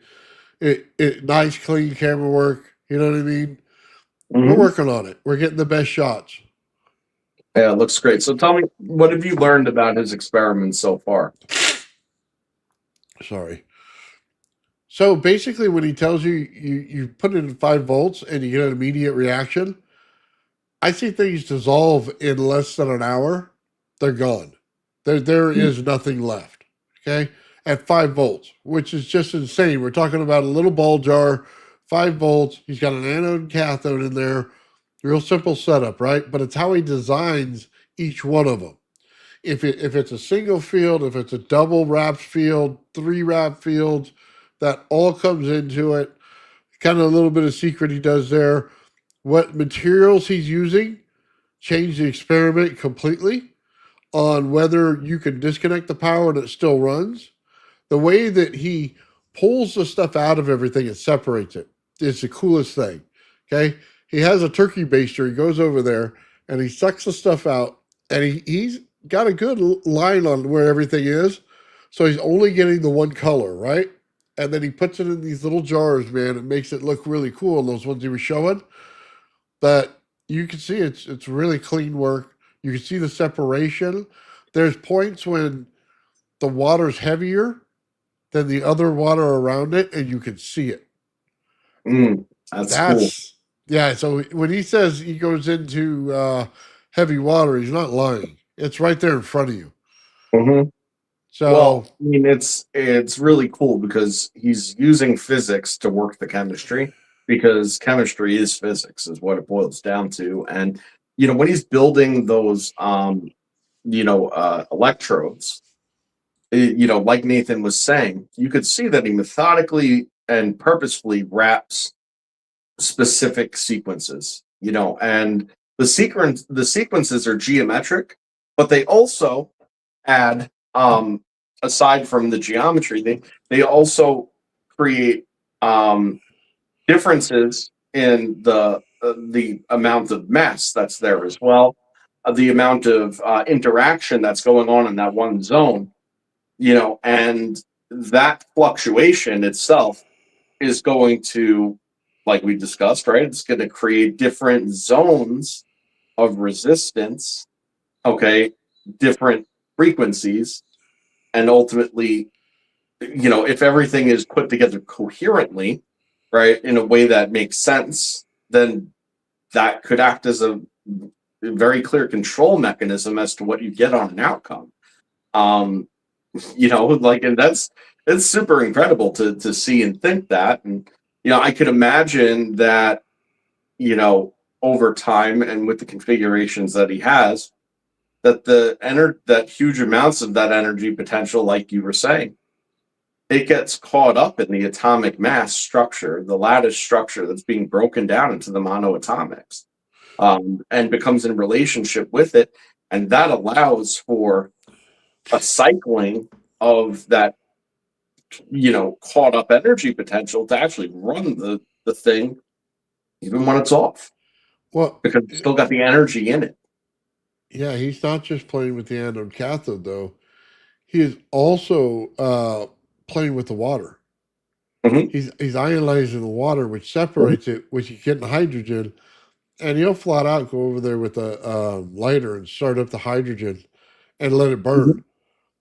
It nice, clean camera work. You know what I mean? We're working on it. We're getting the best shots. Yeah, it looks great. So tell me, what have you learned about his experiments so far? Sorry. So basically, when he tells you put it in 5 volts and you get an immediate reaction, I see things dissolve in less than an hour. They're gone. There is nothing left. Okay, at 5 volts, which is just insane. We're talking about a little ball jar, 5 volts. He's got an anode and cathode in there. Real simple setup, right? But it's how he designs each one of them. If it's a single field, if it's a double wrapped field, 3 wrap fields, that all comes into it. Kind of a little bit of secret he does there. What materials he's using change the experiment completely on whether you can disconnect the power and it still runs. The way that he pulls the stuff out of everything and separates it is the coolest thing. Okay. He has a turkey baster. He goes over there and he sucks the stuff out, and he's got a good line on where everything is. So he's only getting the one color, right? And then he puts it in these little jars, man. It makes it look really cool. And those ones he was showing, but you can see it's really clean work. You can see the separation. There's points when the water's heavier than the other water around it, and you can see it. That's cool. Yeah. So when he says he goes into heavy water, he's not lying. It's right there in front of you. Mhm. So Well, I mean, it's really cool because he's using physics to work the chemistry, because chemistry is physics, is what it boils down to. And when he's building those electrodes, like Nathan was saying, you could see that he methodically and purposefully wraps specific sequences, and the sequences are geometric, but they also add, aside from the geometry, they also create differences in the amount of mass that's there as well, the amount of interaction that's going on in that one zone, and that fluctuation itself is going to, like we discussed, right? It's going to create different zones of resistance, okay, different frequencies, and ultimately, if everything is put together coherently, right, in a way that makes sense, then that could act as a very clear control mechanism as to what you get on an outcome. And it's super incredible to see and think that. And I could imagine that, over time and with the configurations that he has, that that huge amounts of that energy potential, like you were saying, it gets caught up in the atomic mass structure, the lattice structure that's being broken down into the monoatomics, and becomes in relationship with it. And that allows for a cycling of that, caught up energy potential to actually run the thing even when it's off, well, because it's still got the energy in it. yeah, he's not just playing with the anode cathode though. He is also playing with the water. Mhm. He's ionizing the water, which separates it, which you get in hydrogen, and he'll flat out go over there with a lighter and start up the hydrogen and let it burn. Mhm.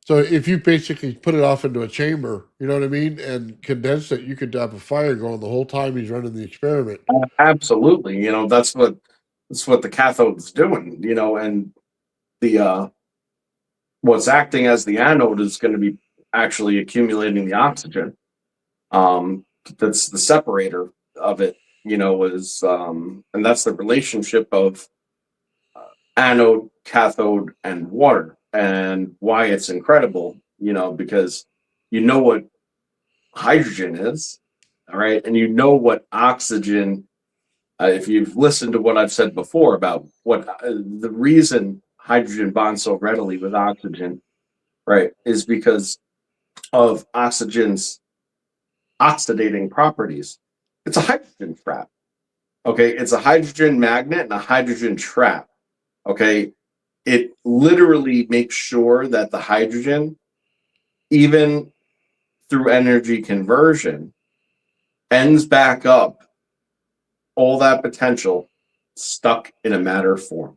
So if you basically put it off into a chamber, you know what I mean, and condense it, you could have a fire going the whole time he's running the experiment. Absolutely. That's what the cathode's doing, and the what's acting as the anode is going to be actually accumulating the oxygen. That's the separator of it, is and that's the relationship of anode, cathode, and water, and why it's incredible, because what hydrogen is, all right, and what oxygen. If you've listened to what I've said before about what the reason hydrogen bonds so readily with oxygen, right, is because of oxygen's oxidating properties. It's a hydrogen trap. Okay, it's a hydrogen magnet and a hydrogen trap. Okay, it literally makes sure that the hydrogen, even through energy conversion, ends back up all that potential stuck in a matter form.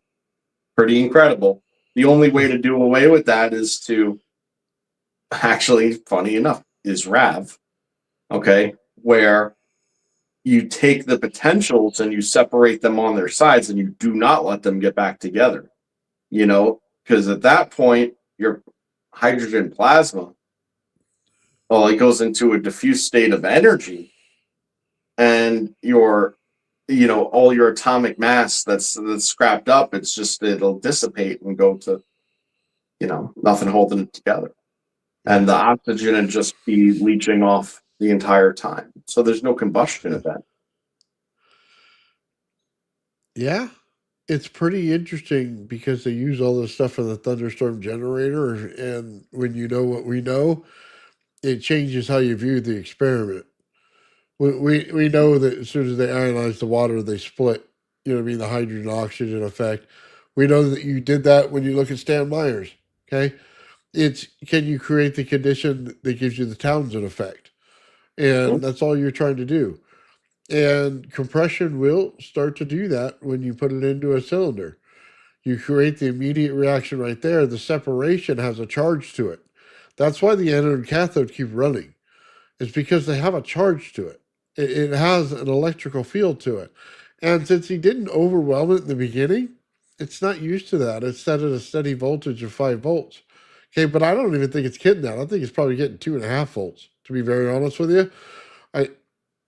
Pretty incredible. The only way to do away with that is to actually, funny enough, is RAV. Okay, where you take the potentials and you separate them on their sides and you do not let them get back together, because at that point, your hydrogen plasma, well, it goes into a diffuse state of energy, and all your atomic mass that's scrapped up, it'll dissipate and go to, nothing holding it together. And the oxygen would just be leaching off the entire time. So there's no combustion event. Yeah, it's pretty interesting because they use all this stuff in the thunderstorm generator, and when you know what we know, it changes how you view the experiment. We know that as soon as they ionize the water, they split. You know what I mean? The hydrogen oxygen effect. We know that you did that when you look at Stan Myers. Okay, it's can you create the condition that gives you the Townsend effect, and that's all you're trying to do. And compression will start to do that when you put it into a cylinder. You create the immediate reaction right there. The separation has a charge to it. That's why the anode and cathode keep running. It's because they have a charge to it. It has an electrical field to it. And since he didn't overwhelm it in the beginning, it's not used to that. It's set at a steady voltage of 5 volts. Okay, but I don't even think it's getting that. I think it's probably getting 2.5 volts, to be very honest with you.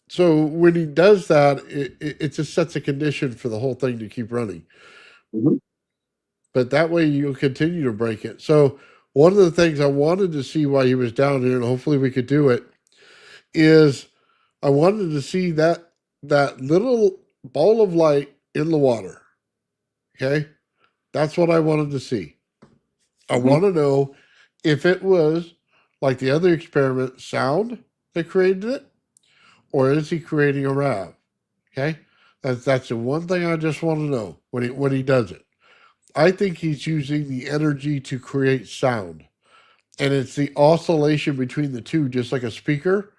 So when he does that, it just sets a condition for the whole thing to keep running. Mm-hmm. But that way you'll continue to break it. So one of the things I wanted to see while he was down here, and hopefully we could do it, is I wanted to see that little ball of light in the water. Okay? That's what I wanted to see. I want to know if it was like the other experiment, sound that created it, or is he creating a RAV? Okay? That's the one thing I just want to know when he does it. I think he's using the energy to create sound. And it's the oscillation between the two, just like a speaker,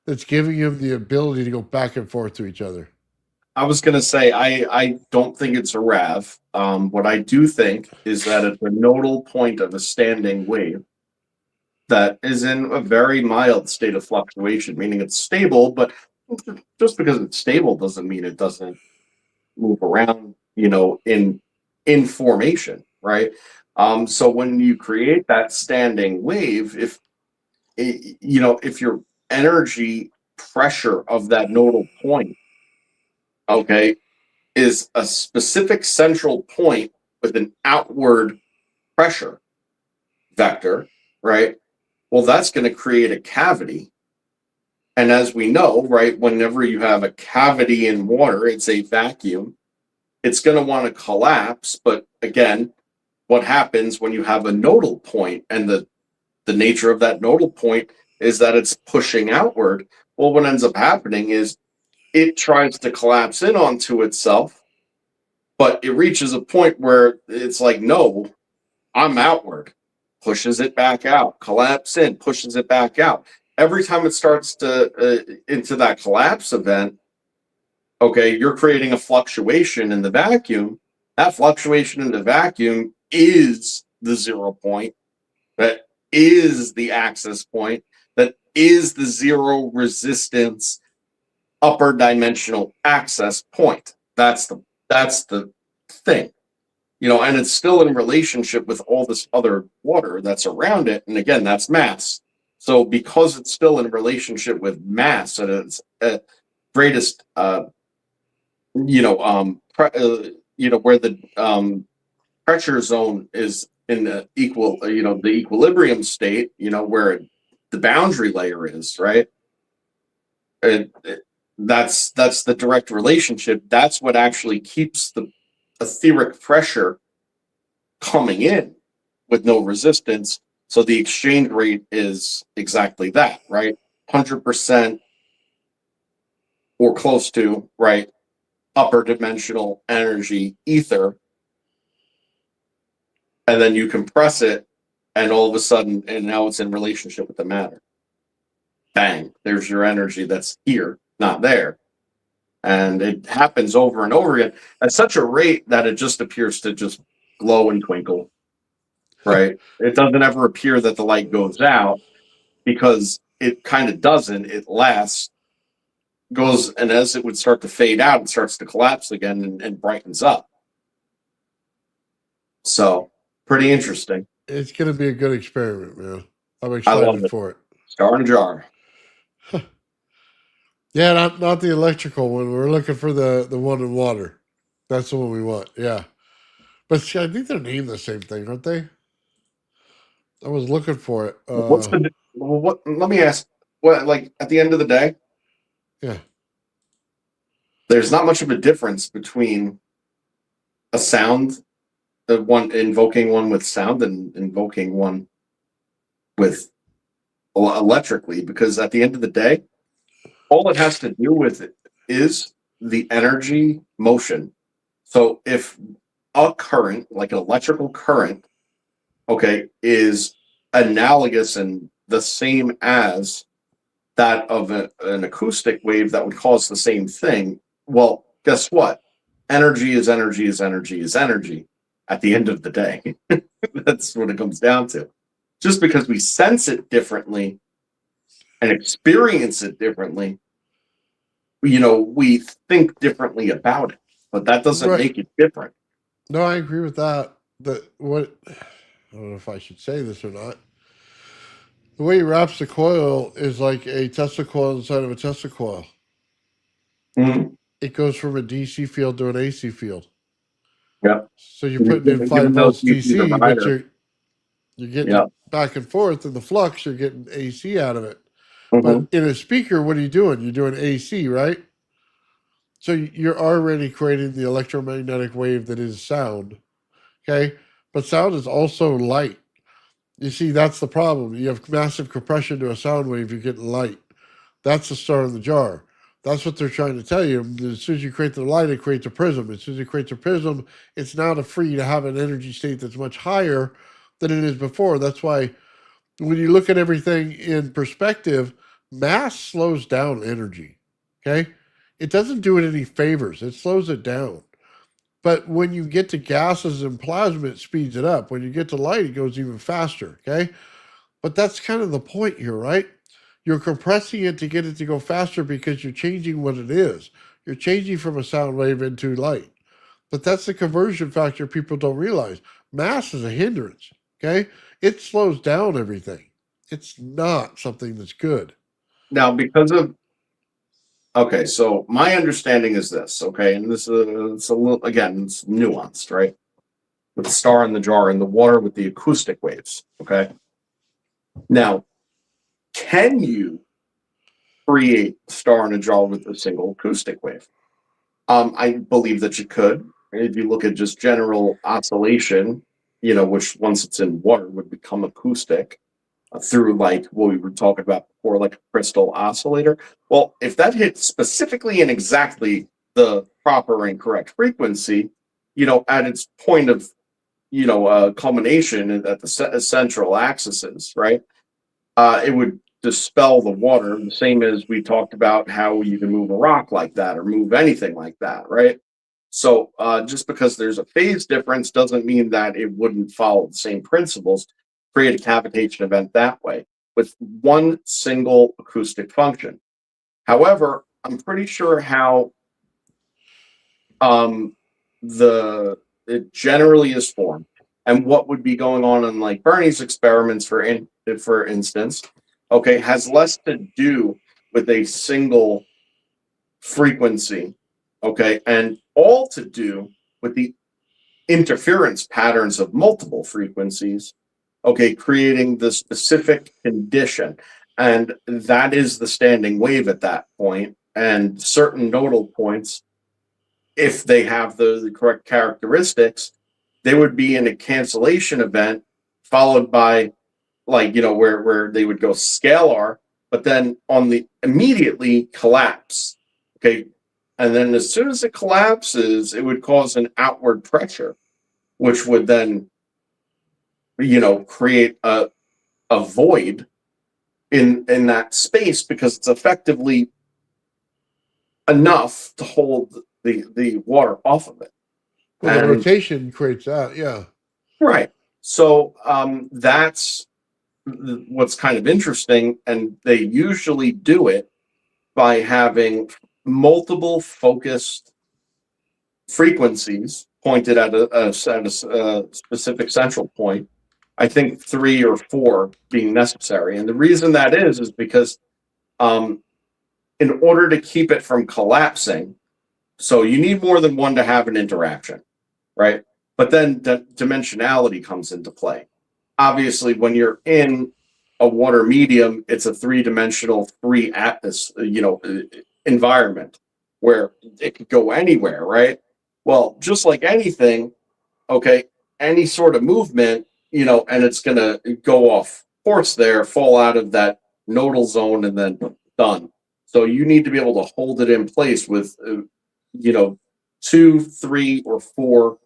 that's giving him the ability to go back and forth to each other. I was going to say, I don't think it's a RAV. What I do think is that it's a nodal point of a standing wave that is in a very mild state of fluctuation, meaning it's stable, but just because it's stable doesn't mean it doesn't move around, in formation, right? So when you create that standing wave, if your energy pressure of that nodal point, okay, is a specific central point with an outward pressure vector, right? Well, that's going to create a cavity. And as we know, right, whenever you have a cavity in water, it's a vacuum. It's going to want to collapse. But again, what happens when you have a nodal point, and the nature of that nodal point is that it's pushing outward? Well, what ends up happening is it tries to collapse in onto itself, but it reaches a point where it's like, no, I'm outward, pushes it back out, collapse in, pushes it back out. Every time it starts to into that collapse event, okay, you're creating a fluctuation in the vacuum. That fluctuation in the vacuum is the 0 point. That is the access point. That is the zero resistance upper dimensional access point. That's the thing. And it's still in relationship with all this other water that's around it. And again, that's mass. So because it's still in relationship with mass at its greatest, where the pressure zone is in the the equilibrium state, where the boundary layer is, right? That's the direct relationship. That's what actually keeps the etheric pressure coming in with no resistance. So the exchange rate is exactly that, right? 100% or close to, right? Upper dimensional energy ether. And then you compress it, and all of a sudden, and now it's in relationship with the matter. Bang, there's your energy that's here, not there. And it happens over and over again at such a rate that it just appears to just glow and twinkle, right? It doesn't ever appear that the light goes out, because it kind of doesn't. It lasts, goes, and as it would start to fade out, it starts to collapse again and brightens up. So, pretty interesting. It's going to be a good experiment, man. I'm I love excited it. for it. Star in a jar. Yeah, not the electrical one. We're looking for the one in water. That's the one we want. Yeah. But see, I think they're named the same thing, aren't they? I was looking for it. Let me ask, like at the end of the day, Yeah. there's not much of a difference between a sound, one invoking one with sound and invoking one with electrically, because at the end of the day, all it has to do with it is the energy motion. So if a current, like an electrical current, okay, is analogous and the same as that of an acoustic wave that would cause the same thing, well, guess what? Energy is energy is energy is energy. at the end of the day. That's what it comes down to. Just because we sense it differently and experience it differently, we think differently about it, but that doesn't Right. make it different. No, I agree with that. I don't know if I should say this or not. The way he wraps the coil is like a Tesla coil inside of a Tesla coil. Mhm. It goes from a DC field to an AC field. Yep. So you're putting in 5 volts DC, but you're getting Yep. back and forth in the flux. You're getting AC out of it. Mhm. But in a speaker, what are you doing? You're doing AC, right? So you're already creating the electromagnetic wave that is sound. Okay, but sound is also light. You see, that's the problem. You have massive compression to a sound wave, you're getting light. That's the star in the jar. That's what they're trying to tell you. As soon as you create the light, it creates a prism. As soon as it creates a prism, it's now free to have an energy state that's much higher than it is before. That's why when you look at everything in perspective, mass slows down energy. Okay? It doesn't do it any favors, it slows it down. But when you get to gases and plasma, it speeds it up. When you get to light, it goes even faster. Okay? But that's kind of the point here, right? You're compressing it to get it to go faster because you're changing what it is. You're changing from a sound wave into light. But that's the conversion factor people don't realize. Mass is a hindrance, okay? It slows down everything. It's not something that's good. Now, okay, so my understanding is this, okay, and this is it's a little, again, it's nuanced, right? With the star in the jar and the water with the acoustic waves, okay? Now, can you create a star in a jar with a single acoustic wave? I believe that you could. If you look at just general oscillation, which once it's in water would become acoustic through like what we were talking about before, like a crystal oscillator. Well, if that hits specifically and exactly the proper and correct frequency, at its point of, culmination at the central axes, right? It would dispel the water, the same as we talked about how you can move a rock like that or move anything like that, right? So just because there's a phase difference doesn't mean that it wouldn't follow the same principles, create a cavitation event that way with one single acoustic function. However, I'm pretty sure how it generally is formed and what would be going on in like Bernie's experiments, for instance, okay, has less to do with a single frequency, okay, and all to do with the interference patterns of multiple frequencies, okay, creating the specific condition. And that is the standing wave at that point. And certain nodal points, if they have the correct characteristics, they would be in a cancellation event followed by like, where they would go scalar, but then on the immediately collapse. Okay. And then as soon as it collapses, it would cause an outward pressure, which would then, create a void in that space because it's effectively enough to hold the water off of it. Well, the rotation creates that, yeah. Right. So that's what's kind of interesting, and they usually do it by having multiple focused frequencies pointed at a specific central point. I think 3 or 4 being necessary, and the reason that is because in order to keep it from collapsing, so you need more than one to have an interaction, right? But then dimensionality comes into play. Obviously, when you're in a water medium, it's a 3-dimensional, free environment where it could go anywhere, right? Well, just like anything, okay, any sort of movement, and it's going to go off course there, fall out of that nodal zone, and then done. So you need to be able to hold it in place with, 2, 3, or 4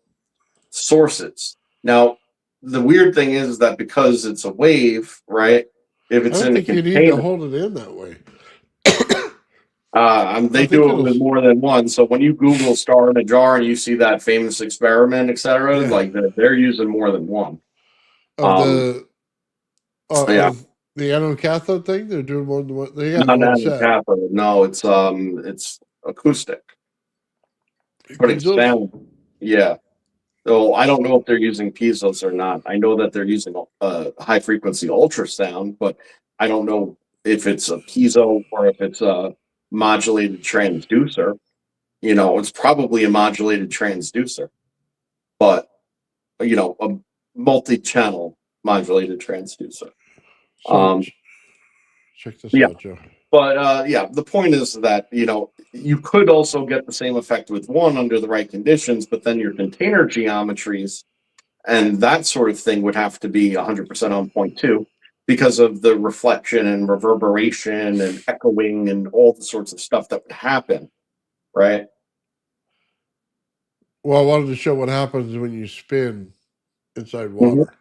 sources. Now, the weird thing is that because it's a wave, right? If it's I don't in think a you container, need to hold it in that way. They think do it it'll. with more than one. So when you Google "star in a jar" and you see that famous experiment, etc., Yeah. like they're using more than one. Of the Yeah, of the anode cathode thing, they're doing more than one. They got not one an set. cathode. No, it's acoustic. But it's Piezo's. sound. Yeah. So I don't know if they're using piezos or not. I know that they're using high frequency ultrasound, but I don't know if it's a piezo or if it's a modulated transducer. You know, it's probably a modulated transducer, but a multi-channel modulated transducer. So Um, check this yeah, out, Joe. but yeah, the point is that you could also get the same effect with one under the right conditions, but then your container geometries and that sort of thing would have to be 100% on point too, because of the reflection and reverberation and echoing and all the sorts of stuff that would happen, right? Well, I wanted to show what happens when you spin inside Mhm. water.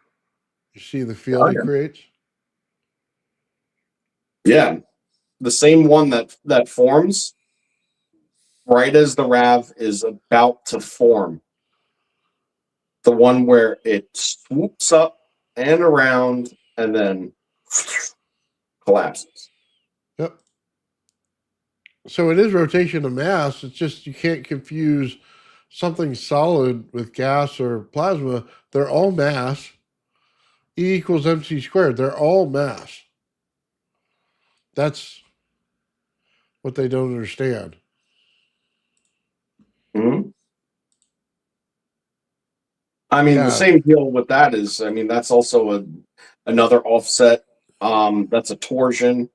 You see the field it creates? Yeah, the same one that forms right as the RAV is about to form. The one where it swoops up and around and then collapses. Yep. So it is rotation of mass. It's just you can't confuse something solid with gas or plasma. They're all mass. E equals mc squared. They're all mass. That's what they don't understand. Mm-hmm. I mean, the Yeah. same deal with that is, I mean, that's also another offset. That's a torsion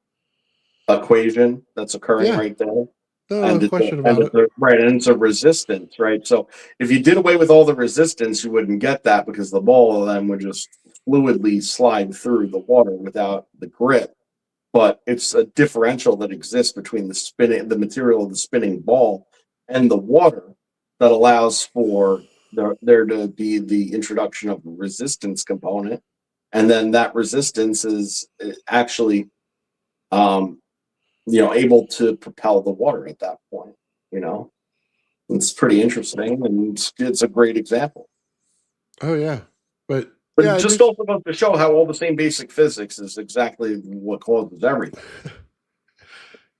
equation that's occurring Yeah. right there. No question about it. Right, and it's a resistance, right? So if you did away with all the resistance, you wouldn't get that because the ball of them would just fluidly slide through the water without the grip. But it's a differential that exists between the material of the spinning ball and the water that allows for there to be the introduction of a resistance component, and then that resistance is actually able to propel the water at that point. It's pretty interesting, and it's a great example. Oh yeah. But But yeah, it just also goes to show how all the same basic physics is exactly what causes everything.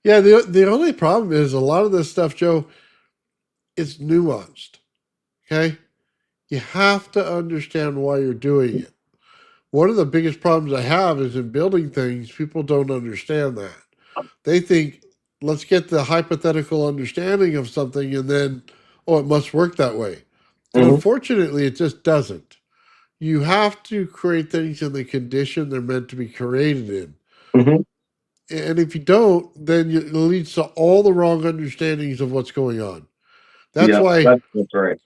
yeah, the only problem is a lot of this stuff, Joe, it's nuanced. Okay? You have to understand why you're doing it. One of the biggest problems I have is in building things, people don't understand that. They think, let's get the hypothetical understanding of something and then, oh, it must work that way. And Mhm. unfortunately, it just doesn't. You have to create things in the condition they're meant to be created in. Mhm. And if you don't, then it leads to all the wrong understandings of what's going on. That's Yeah, why that's right.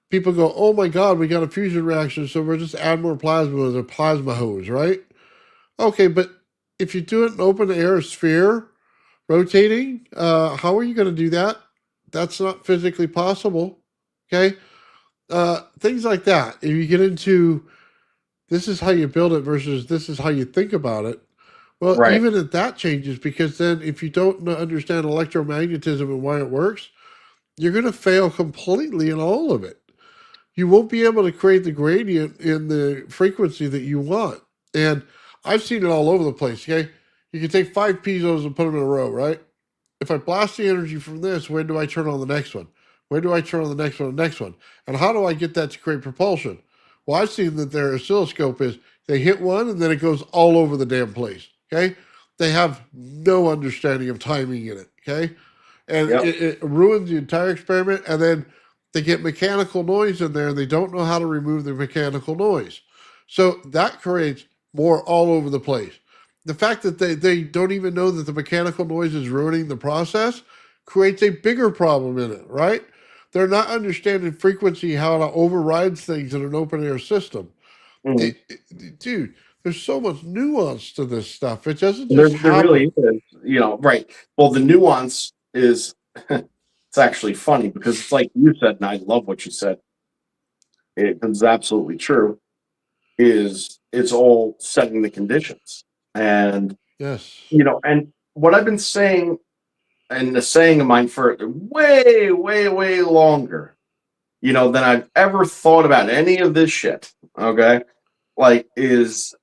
people go, oh my God, we got a fusion reaction, so we'll just add more plasma with a plasma hose, right? Okay, but if you do it in open air sphere rotating, how are you going to do that? That's not physically possible. Okay. Things like that. If you get into this is how you build it versus this is how you think about it. Well, Right. even if that changes, because then if you don't understand electromagnetism and why it works, you're going to fail completely in all of it. You won't be able to create the gradient in the frequency that you want. And I've seen it all over the place. Okay. You can take 5 piezo's and put them in a row, right? If I blast the energy from this, when do I turn on the next one? When do I turn on the next one, the next one? And how do I get that to create propulsion? Well, I've seen that their oscilloscope is they hit one and then it goes all over the damn place. Okay. They have no understanding of timing in it. Okay. And Yep. it ruins the entire experiment. And then they get mechanical noise in there and they don't know how to remove the mechanical noise. So that creates more all over the place. The fact that they don't even know that the mechanical noise is ruining the process creates a bigger problem in it, right? They're not understanding frequency, how it overrides things in an open air system. Mhm. Dude, there's so much nuance to this stuff. It doesn't There just really happen. is, right. Well, the nuance is it's actually funny because it's like you said, and I love what you said. It's absolutely true. It's all setting the conditions, and Yes. and what I've been saying and a saying of mine for way, way, way longer, than I've ever thought about any of this shit. Okay. Like, it's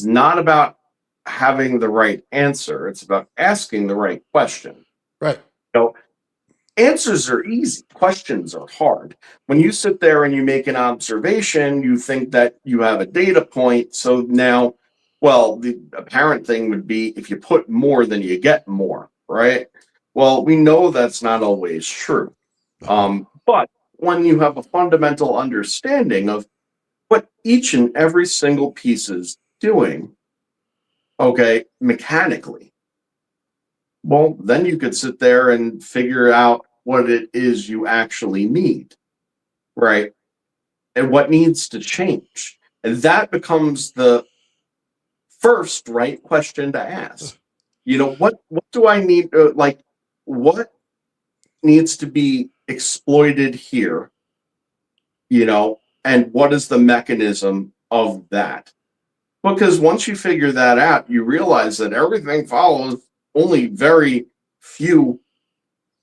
not about having the right answer. It's about asking the right question. Right. You Answers are easy. Questions are hard. When you sit there and you make an observation, you think that you have a data point. So now, well, the apparent thing would be if you put more, then you get more, right? Well, we know that's not always true. But when you have a fundamental understanding of what each and every single piece is doing, okay, mechanically, well, then you could sit there and figure out what it is you actually need, right? And what needs to change. And that becomes the first right question to ask. What do I need? What needs to be exploited here? And what is the mechanism of that? Because once you figure that out, you realize that everything follows only very few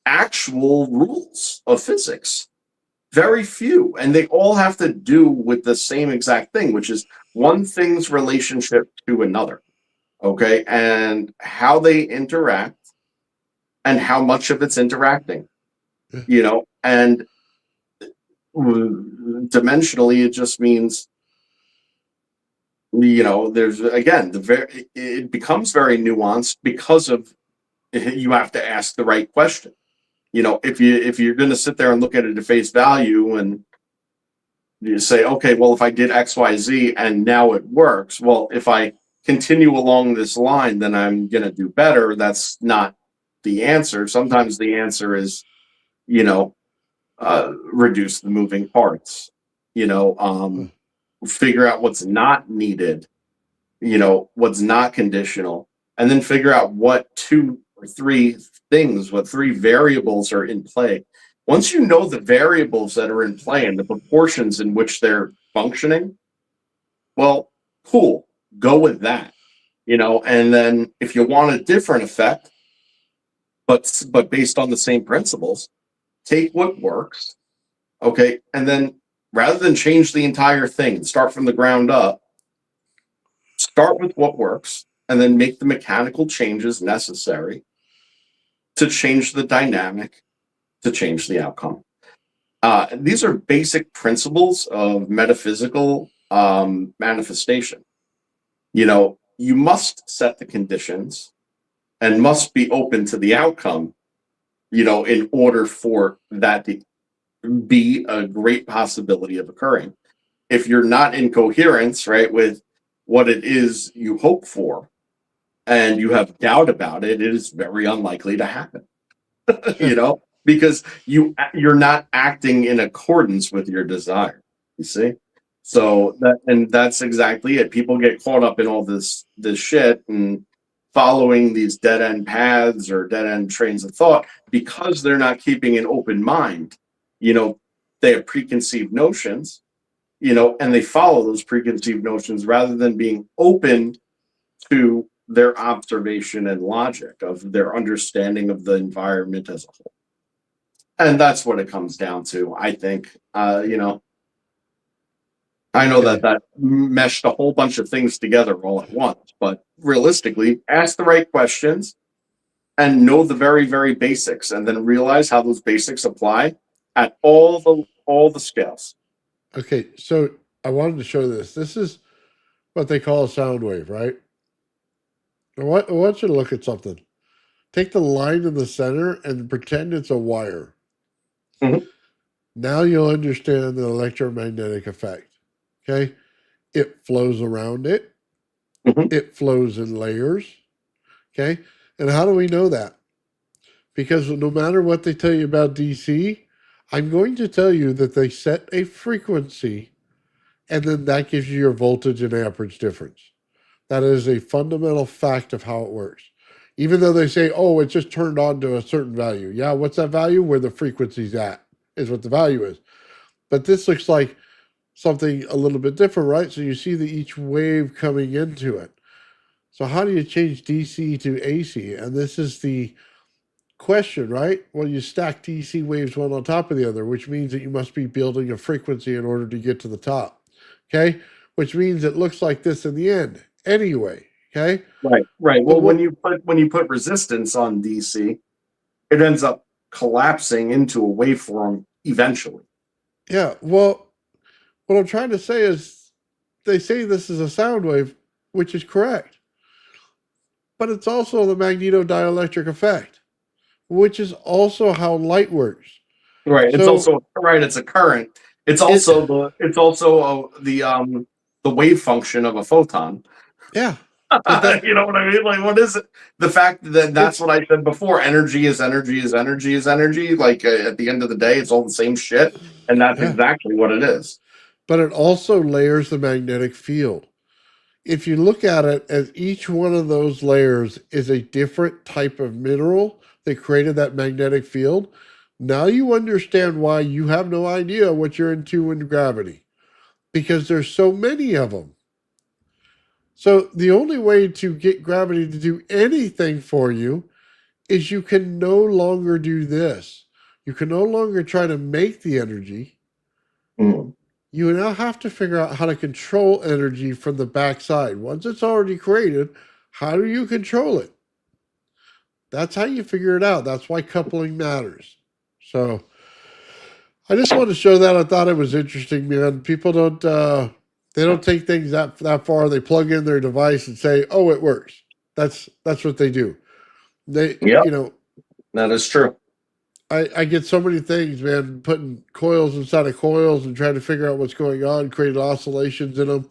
actual rules of physics. Very few. And they all have to do with the same exact thing, which is one thing's relationship to another. Okay. And how they interact and how much of it's interacting, and dimensionally, it just means, there's again, it becomes very nuanced because of you have to ask the right question. If you're going to sit there and look at it at face value and you say, okay, well, if I did X, Y, Z and now it works, well, if I continue along this line, then I'm going to do better. That's not the answer. Sometimes the answer is, reduce the moving parts, figure out what's not needed, what's not conditional, and then figure out what 2 or 3 things, what 3 variables are in play. Once you know the variables that are in play and the proportions in which they're functioning, well, cool, go with that, and then if you want a different effect, but based on the same principles, take what works, okay, and then rather than change the entire thing and start from the ground up, start with what works and then make the mechanical changes necessary to change the dynamic, to change the outcome. These are basic principles of metaphysical manifestation. You must set the conditions and must be open to the outcome, in order for that to be a great possibility of occurring. If you're not in coherence, right, with what it is you hope for, and you have doubt about it, it is very unlikely to happen. Because you're not acting in accordance with your desire. You see, so that's exactly it. People get caught up in all this shit and following these dead end paths or dead end trains of thought because they're not keeping an open mind. They have preconceived notions, and they follow those preconceived notions rather than being open to their observation and logic of their understanding of the environment as a whole. And that's what it comes down to, I think. I know that meshed a whole bunch of things together all at once, but realistically, ask the right questions and know the very, very basics, and then realize how those basics apply at all the scales. Okay, so I wanted to show this. This is what they call a sound wave, right? I want you to look at something. Take the line in the center and pretend it's a wire. Mhm. Now you'll understand the electromagnetic effect. Okay? It flows around it. Mhm. It flows in layers. Okay? And how do we know that? Because no matter what they tell you about DC, I'm going to tell you that they set a frequency and then that gives you your voltage and amperage difference. That is a fundamental fact of how it works. Even though they say, oh, it just turned on to a certain value. Yeah, what's that value? Where the frequency's at is what the value is. But this looks like something a little bit different, right? So you see each wave coming into it. So how do you change DC to AC? And this is the question, right? Well, you stack DC waves one on top of the other, which means that you must be building a frequency in order to get to the top. Okay? Which means it looks like this in the end anyway. Okay? Right, right. But Well, what when you put resistance on DC, it ends up collapsing into a waveform eventually. yeah, well, what I'm trying to say is they say this is a sound wave, which is correct. But it's also the magnetodielectric effect, which is also how light works. Right. It's So also right. It's a current. It's it also the wave function of a photon. yeah. But that You know what I mean? Like, what is it? The fact that that's it's what I said before. Energy is energy is energy is energy. Like at the end of the day, it's all the same shit, and that's yeah. exactly what it is. But it also layers the magnetic field. If you look at it as each one of those layers is a different type of mineral that created that magnetic field, now you understand why you have no idea what you're into in gravity because there's so many of them. So the only way to get gravity to do anything for you is you can no longer do this. You can no longer try to make the energy. Mm. You now have to figure out how to control energy from the backside. Once it's already created, how do you control it? That's how you figure it out. That's why coupling matters. So I just wanted to show that. I thought it was interesting, man. People don't they don't take things that far. They plug in their device and say, "Oh, it works." That's what they do. They Yep, you know that is true. I get so many things, man, putting coils inside of coils and trying to figure out what's going on, creating oscillations in them.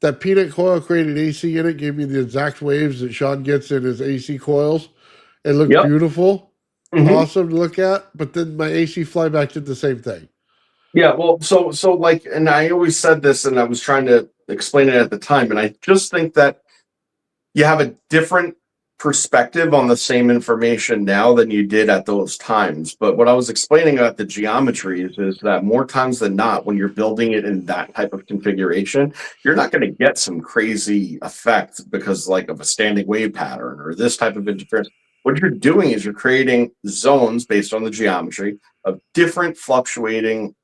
That peanut coil created AC in it, gave me the exact waves that Sean gets in his AC coils. It looked Yep. beautiful, Hmm. awesome to look at, but then my AC flyback did the same thing. Yeah. Well, so like, and I always said this, and I was trying to explain it at the time, and I just think that you have a different perspective on the same information now than you did at those times. But what I was explaining about the geometries is that more times than not, when you're building it in that type of configuration, you're not going to get some crazy effect because like of a standing wave pattern or this type of interference. What you're doing is you're creating zones based on the geometry of different fluctuating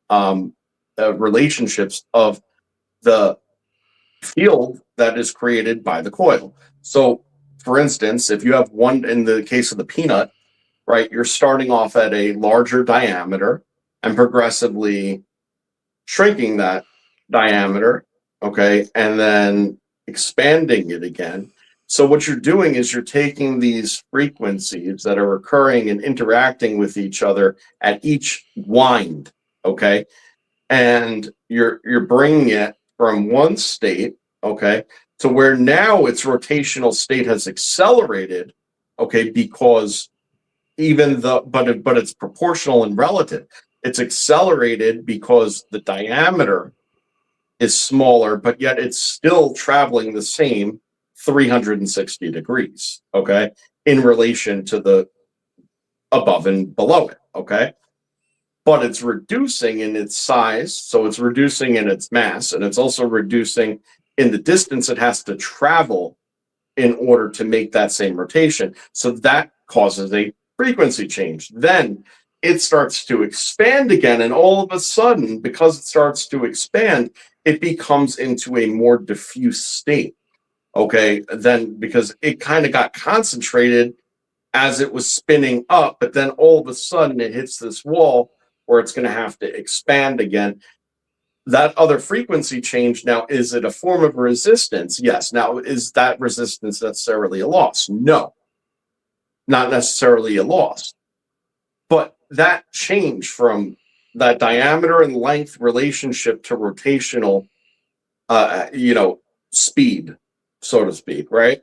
relationships of the field that is created by the coil. So, for instance, if you have one in the case of the peanut, right, you're starting off at a larger diameter and progressively shrinking that diameter, okay, and then expanding it again. So, what you're doing is you're taking these frequencies that are occurring and interacting with each other at each wind, okay, and you're bringing it from one state, okay, to where now its rotational state has accelerated, okay, because even the but it's proportional and relative. It's accelerated because the diameter is smaller, but yet it's still traveling the same 360 degrees, okay, in relation to the above and below it, okay, but it's reducing in its size, so it's reducing in its mass, and it's also reducing in the distance it has to travel in order to make that same rotation. So that causes a frequency change. Then it starts to expand again, and all of a sudden, because it starts to expand, it becomes into a more diffuse state. Okay, then because it kind of got concentrated as it was spinning up, but then all of a sudden it hits this wall where it's going to have to expand again. That other frequency change now, is it a form of resistance? Yes. Now, is that resistance necessarily a loss? No, not necessarily a loss. But that change from that diameter and length relationship to rotational, speed, so to speak, right?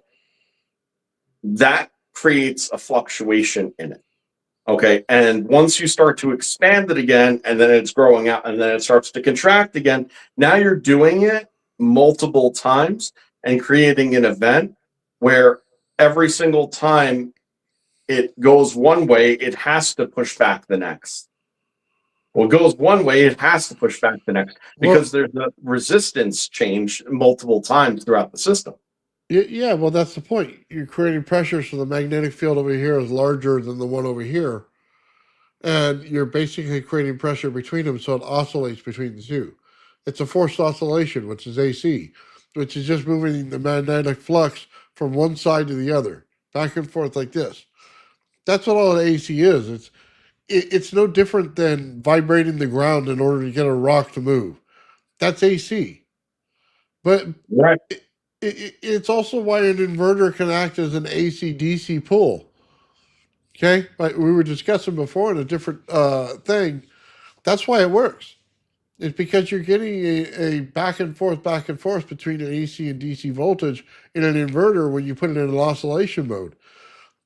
That creates a fluctuation in it. Okay. And once you start to expand it again, and then it's growing out, and then it starts to contract again, now you're doing it multiple times and creating an event where every single time it goes one way, it has to push back the next. Well, it goes one way, it has to push back the next Well, because there's a resistance change multiple times throughout the system. Yeah, well, that's the point. You're creating pressure, so the magnetic field over here is larger than the one over here, and you're basically creating pressure between them, so it oscillates between the two. It's a forced oscillation, which is AC, which is just moving the magnetic flux from one side to the other, back and forth like this. That's what all AC is. It's no different than vibrating the ground in order to get a rock to move. That's AC. But Right. it's also why an inverter can act as an AC DC pull. Okay, like we were discussing before in a different thing. That's why it works. It's because you're getting a back and forth between an AC and DC voltage in an inverter when you put it in an oscillation mode.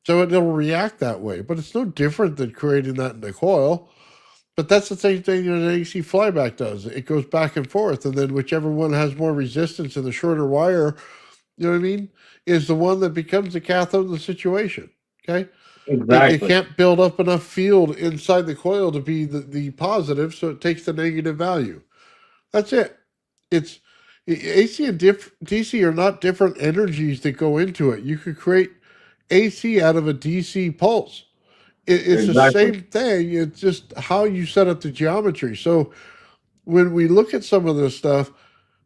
So it'll react that way. But it's no different than creating that in a coil. But that's the same thing that an AC flyback does. It goes back and forth, and then whichever one has more resistance in the shorter wire, you know what I mean, is the one that becomes the cathode in the situation. Okay? It Exactly. can't build up enough field inside the coil to be the positive, so it takes the negative value. That's it. It's AC and DC are not different energies that go into it. You could create AC out of a DC pulse. It's the Exactly. same thing. It's just how you set up the geometry. So when we look at some of this stuff,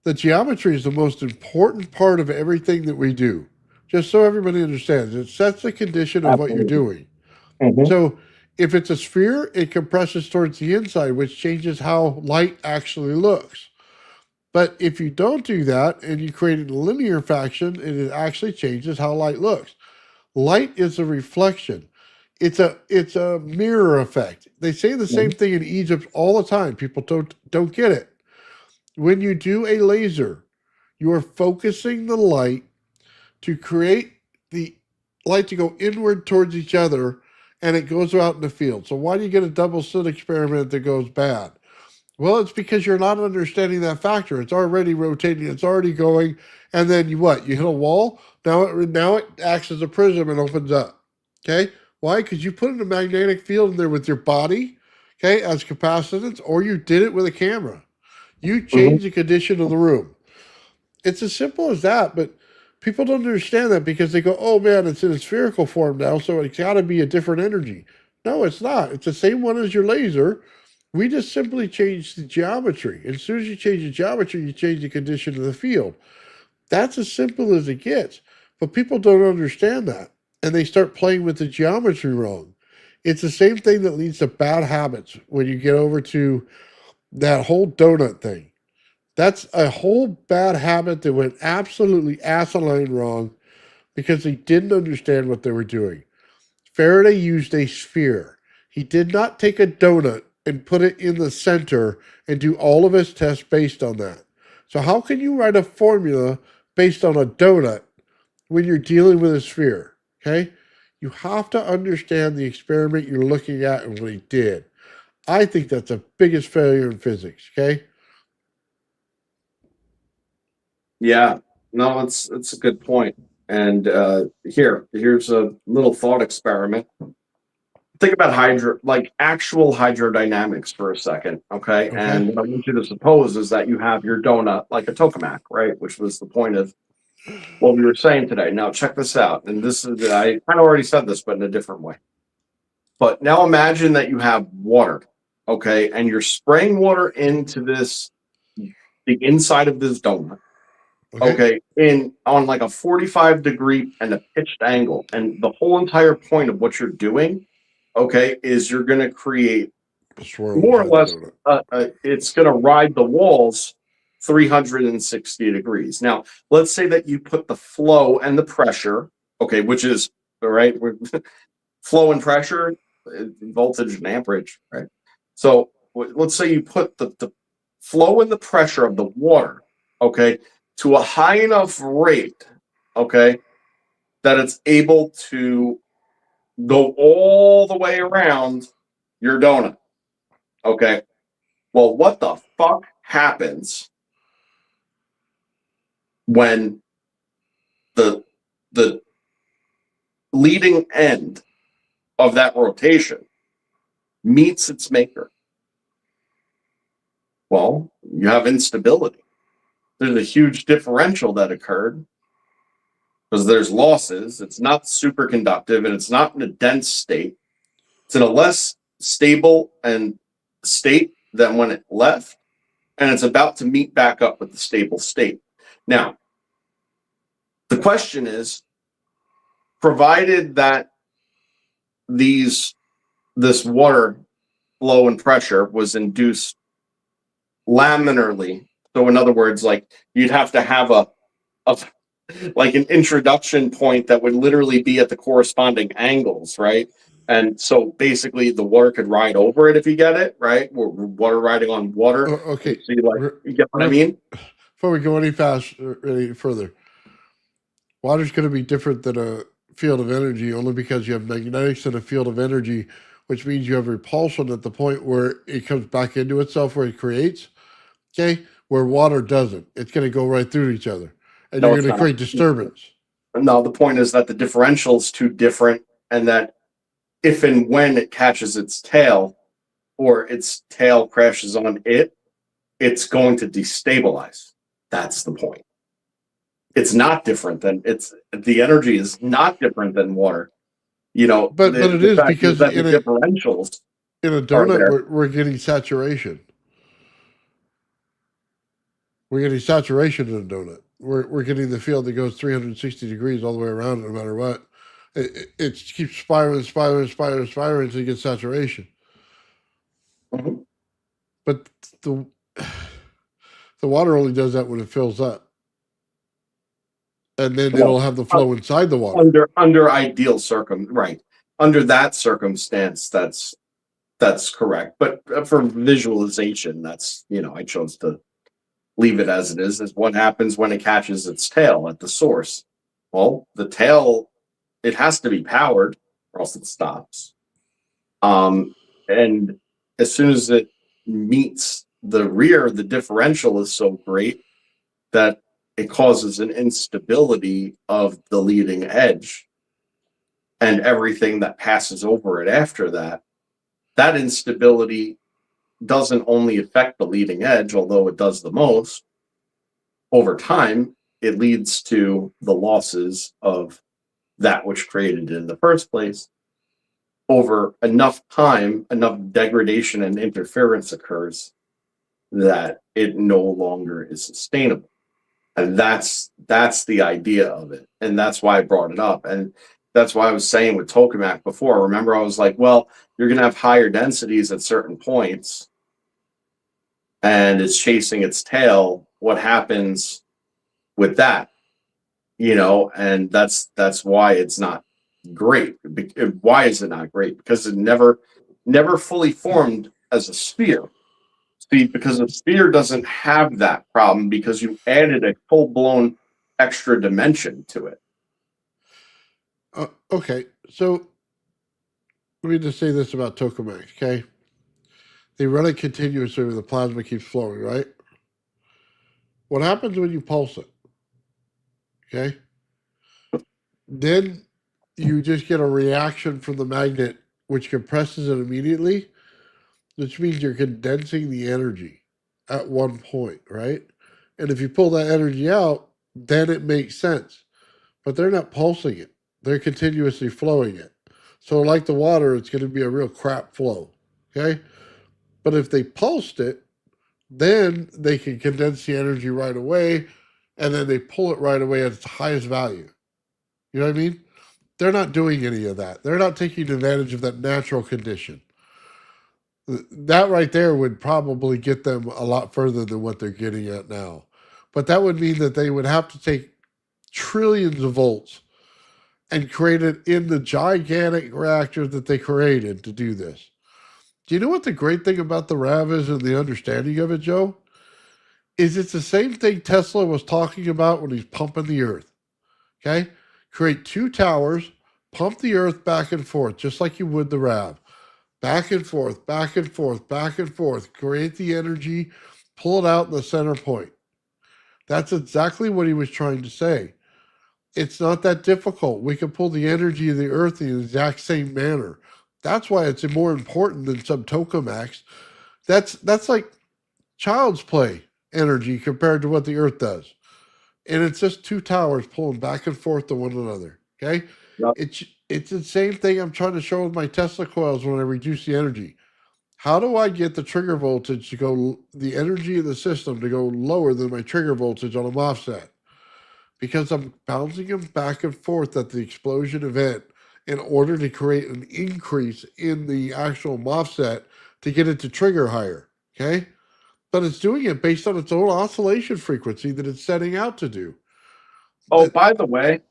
the geometry is the most important part of everything that we do. Just so everybody understands, it sets the condition of what you're Absolutely. doing. Hmm. So if it's a sphere, it compresses towards the inside, which changes how light actually looks. But if you don't do that and you create a linear faction, it actually changes how light looks. Light is a reflection. It's a mirror effect. They say the same thing in Egypt all the time. People don't get it. When you do a laser, you are focusing the light to create the light to go inward towards each other, and it goes out in the field. So why do you get a double slit experiment that goes bad? Well, it's because you're not understanding that factor. It's already rotating. It's already going, and then you what? You hit a wall. Now it acts as a prism and opens up. Okay, why? Because you put in a magnetic field in there with your body, okay, as capacitance, or you did it with a camera. You Hmm. change the condition of the room. It's as simple as that, but people don't understand that because they go, "Oh man, it's in a spherical form now, so it's got to be a different energy." No, it's not. It's the same one as your laser. We just simply change the geometry. As soon as you change the geometry, you change the condition of the field. That's as simple as it gets. But people don't understand that, and they start playing with the geometry wrong. It's the same thing that leads to bad habits when you get over to that whole donut thing. That's a whole bad habit that went absolutely asinine wrong because they didn't understand what they were doing. Faraday used a sphere. He did not take a donut and put it in the center and do all of his tests based on that. So, how can you write a formula based on a donut when you're dealing with a sphere? Okay? You have to understand the experiment you're looking at and what he did. I think that's the biggest failure in physics. Okay? Yeah. No, it's a good point. And here's a little thought experiment. Think about like actual hydrodynamics for a second, okay? Okay? And what I want you to suppose is that you have your donut like a tokamak, right? Which was the point of what we were saying today. Now, check this out. And this is, I kind of already said this, but in a different way. But now imagine that you have water, okay? And you're spraying water into the inside of this donut, Okay? okay, in on like a 45-degree and a pitched angle. And the whole entire point of what you're doing, okay, is you're going to create A swirl more or inside the less, donut. it's going to ride the walls 360 degrees. Now, let's say that you put the flow and the pressure, okay, which is, all right, flow and pressure, voltage and amperage, right? So let's say you put the flow and the pressure of the water, okay, to a high enough rate, okay, that it's able to go all the way around your donut, okay? Well, what the fuck happens when the the leading end of that rotation meets its maker? Well, you have instability. There's a huge differential that occurred, because there's losses. It's not superconductive and it's not in a dense state. It's in a less stable and state than when it left, and it's about to meet back up with the stable state. Now, the question is, provided that this water flow and pressure was induced laminarly, so in other words, like you'd have to have a like an introduction point that would literally be at the corresponding angles, right? And so basically the water could ride over it if you get it, right? Water riding on water. Okay. So you get what I mean? Before we go any further, water's going to be different than a field of energy only because you have magnetics in a field of energy, which means you have repulsion at the point where it comes back into itself, where it creates, okay? Where water doesn't. It's going to go right through each other, and you're going to create disturbance. No, the point is that the differential is too different, and that if and when it catches its tail or its tail crashes on it, it's going to destabilize. That's the point. It's not different than the energy is not different than water. You know, but it is because the differentials in a donut we're getting saturation. We're getting saturation in a donut. We're getting the field that goes 360 degrees all the way around, no matter what. It keeps spiraling until you get saturation. Mm-hmm. But the water only does that when it fills up, and then it'll have the flow inside the water. Under ideal under that circumstance, that's correct. But for visualization, that's I chose to leave it as it is what happens when it catches its tail at the source. Well, the tail, it has to be powered or else it stops. And as soon as it meets the rear, the differential is so great that it causes an instability of the leading edge, and everything that passes over it after that. That instability doesn't only affect the leading edge, although it does the most. Over time, it leads to the losses of that which created it in the first place. Over enough time, enough degradation and interference occurs that it no longer is sustainable. And that's the idea of it. And that's why I brought it up. And that's why I was saying with tokamak before. Remember, I was like, well, you're going to have higher densities at certain points, and it's chasing its tail. What happens with that? And that's why it's not great. Why is it not great? Because it never fully formed as a sphere. See, because a sphere doesn't have that problem because you added a full-blown extra dimension to it. Okay, so let me just say this about tokamak, okay? They run it continuously where the plasma keeps flowing, right? What happens when you pulse it? Okay? Then you just get a reaction from the magnet which compresses it immediately, which means you're condensing the energy at one point, right? And if you pull that energy out, then it makes sense. But they're not pulsing it. They're continuously flowing it. So like the water, it's going to be a real crap flow, okay? But if they pulsed it, then they can condense the energy right away, and then they pull it right away at its highest value. You know what I mean? They're not doing any of that. They're not taking advantage of that natural condition. That right there would probably get them a lot further than what they're getting at now. But that would mean that they would have to take trillions of volts and create it in the gigantic reactor that they created to do this. Do you know what the great thing about the RAV is and the understanding of it, Joe? Is it's the same thing Tesla was talking about when he's pumping the earth. Okay? Create two towers, pump the earth back and forth, just like you would the RAV. Back and forth, back and forth, back and forth. Create the energy, pull it out in the center point. That's exactly what he was trying to say. It's not that difficult. We can pull the energy of the earth in the exact same manner. That's why it's more important than some tokamaks. That's like child's play energy compared to what the earth does. and it's just two towers pulling back and forth to one another. Okay, Yep. it's the same thing I'm trying to show with my Tesla coils when I reduce the energy. How do I get the trigger voltage to go, the energy in the system to go lower than my trigger voltage on a MOSFET? Because I'm bouncing them back and forth at the explosion event in order to create an increase in the actual MOSFET to get it to trigger higher. Okay, but it's doing it based on its own oscillation frequency that it's setting out to do. Oh, by the way,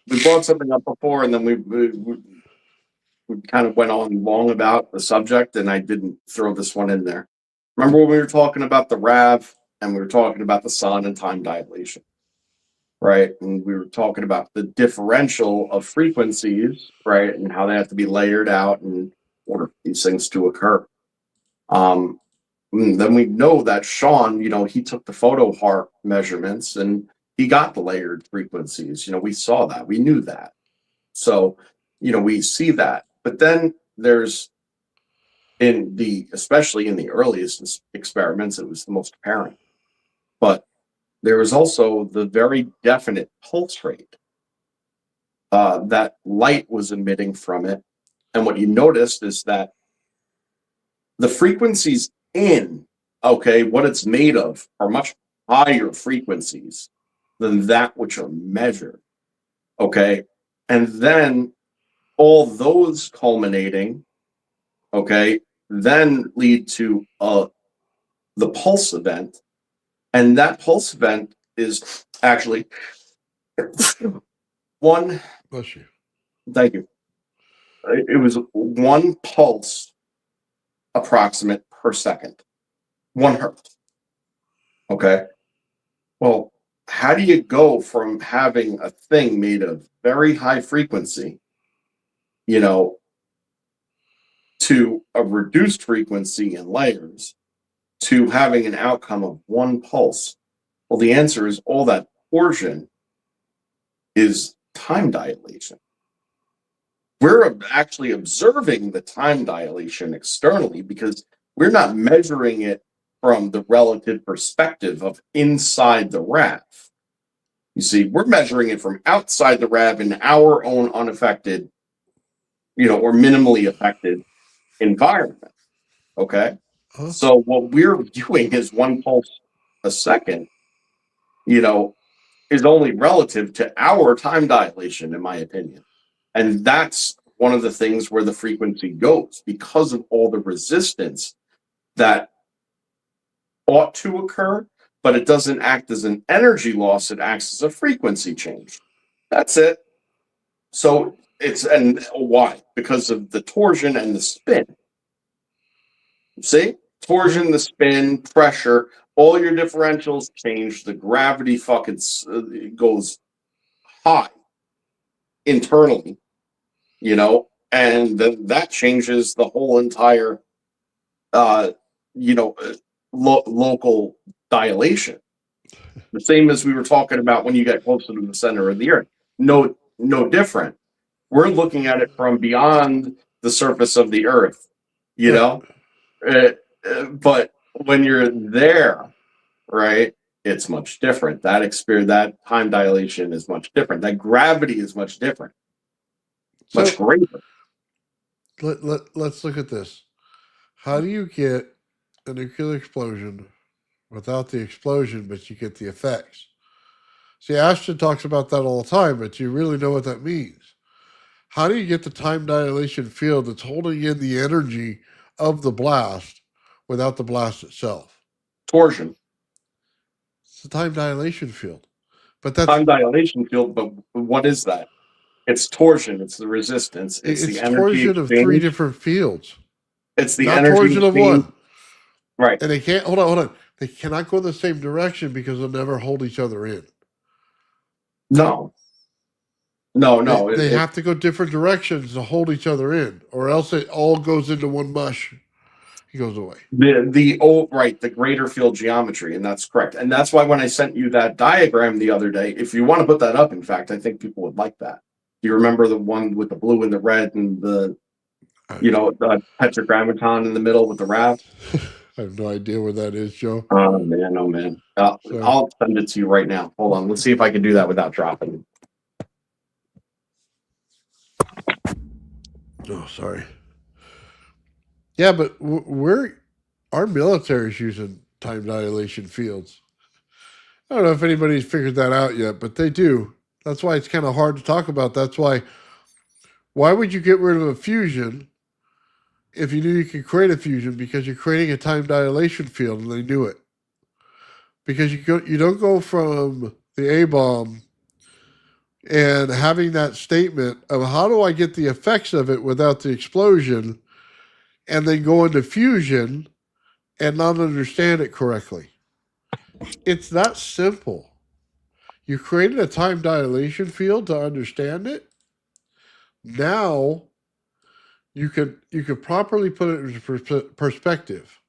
we brought something up before, and then we kind of went on long about the subject, and I didn't throw this one in there. Remember when we were talking about the RAV, and we were talking about the sun and time dilation, right? And we were talking about the differential of frequencies, right, and how they have to be layered out in order for these things to occur. Then we know that Sean, he took the photo HARP measurements and he got the layered frequencies. We saw that. We knew that. So, we see that. But then there's especially in the earliest experiments, it was the most apparent. But there was also the very definite pulse rate that light was emitting from it. And what you noticed is that the frequencies what it's made of are much higher frequencies than that which are measured. Okay. And then all those culminating, then lead to the pulse event. And that pulse event is actually one. Bless you. Thank you. It was one pulse approximate per second, 1 hertz. Okay. Well, how do you go from having a thing made of very high frequency, to a reduced frequency in layers, to having an outcome of one pulse? Well, the answer is all that portion is time dilation. We're actually observing the time dilation externally because we're not measuring it from the relative perspective of inside the RAV. You see, we're measuring it from outside the RAV in our own unaffected, or minimally affected environment. Okay. Huh? So what we're viewing is one pulse a second, is only relative to our time dilation, in my opinion. And that's one of the things where the frequency goes because of all the resistance that ought to occur, but it doesn't act as an energy loss. It acts as a frequency change. That's it. So and why? Because of the torsion and the spin. See? Torsion, the spin, pressure, all your differentials change. The gravity fucking goes high internally, and then that changes the whole entire, local dilation. The same as we were talking about when you get closer to the center of the earth. No different. We're looking at it from beyond the surface of the earth, but when you're there, right, it's much different. That time dilation is much different. That gravity is much different, much greater. Let's look at this. How do you get a nuclear explosion without the explosion, but you get the effects? See, Ashton talks about that all the time, but do you really know what that means? How do you get the time dilation field that's holding in the energy of the blast without the blast itself? Torsion. It's the time dilation field. But that's time dilation field, but what is that? It's torsion. It's the resistance. It's the energy torsion of exchange. 3 different fields. It's the not energy torsion of exchange. one. Right. And they can't hold on. They cannot go the same direction because they'll never hold each other in. No. They have to go different directions to hold each other in, or else it all goes into one mush. He goes away. The greater field geometry, and that's correct. And that's why when I sent you that diagram the other day, if you want to put that up, in fact, I think people would like that. Do you remember the one with the blue and the red and the tetragrammaton in the middle with the RAV? I have no idea where that is, Joe. Oh man, oh man. So I'll send it to you right now. Hold on. Let's see if I can do that without dropping. oh, sorry. Yeah, but our military's using time dilation fields. I don't know if anybody's figured that out yet, but they do. That's why it's kind of hard to talk about. That's why would you get rid of a fusion if you knew you could create a fusion? Because you're creating a time dilation field, and they knew it. Because you don't go from the A bomb and having that statement of how do I get the effects of it without the explosion, and then go into fusion and not understand it correctly. It's that simple. You created a time dilation field to understand it. Now you could properly put it into perspective.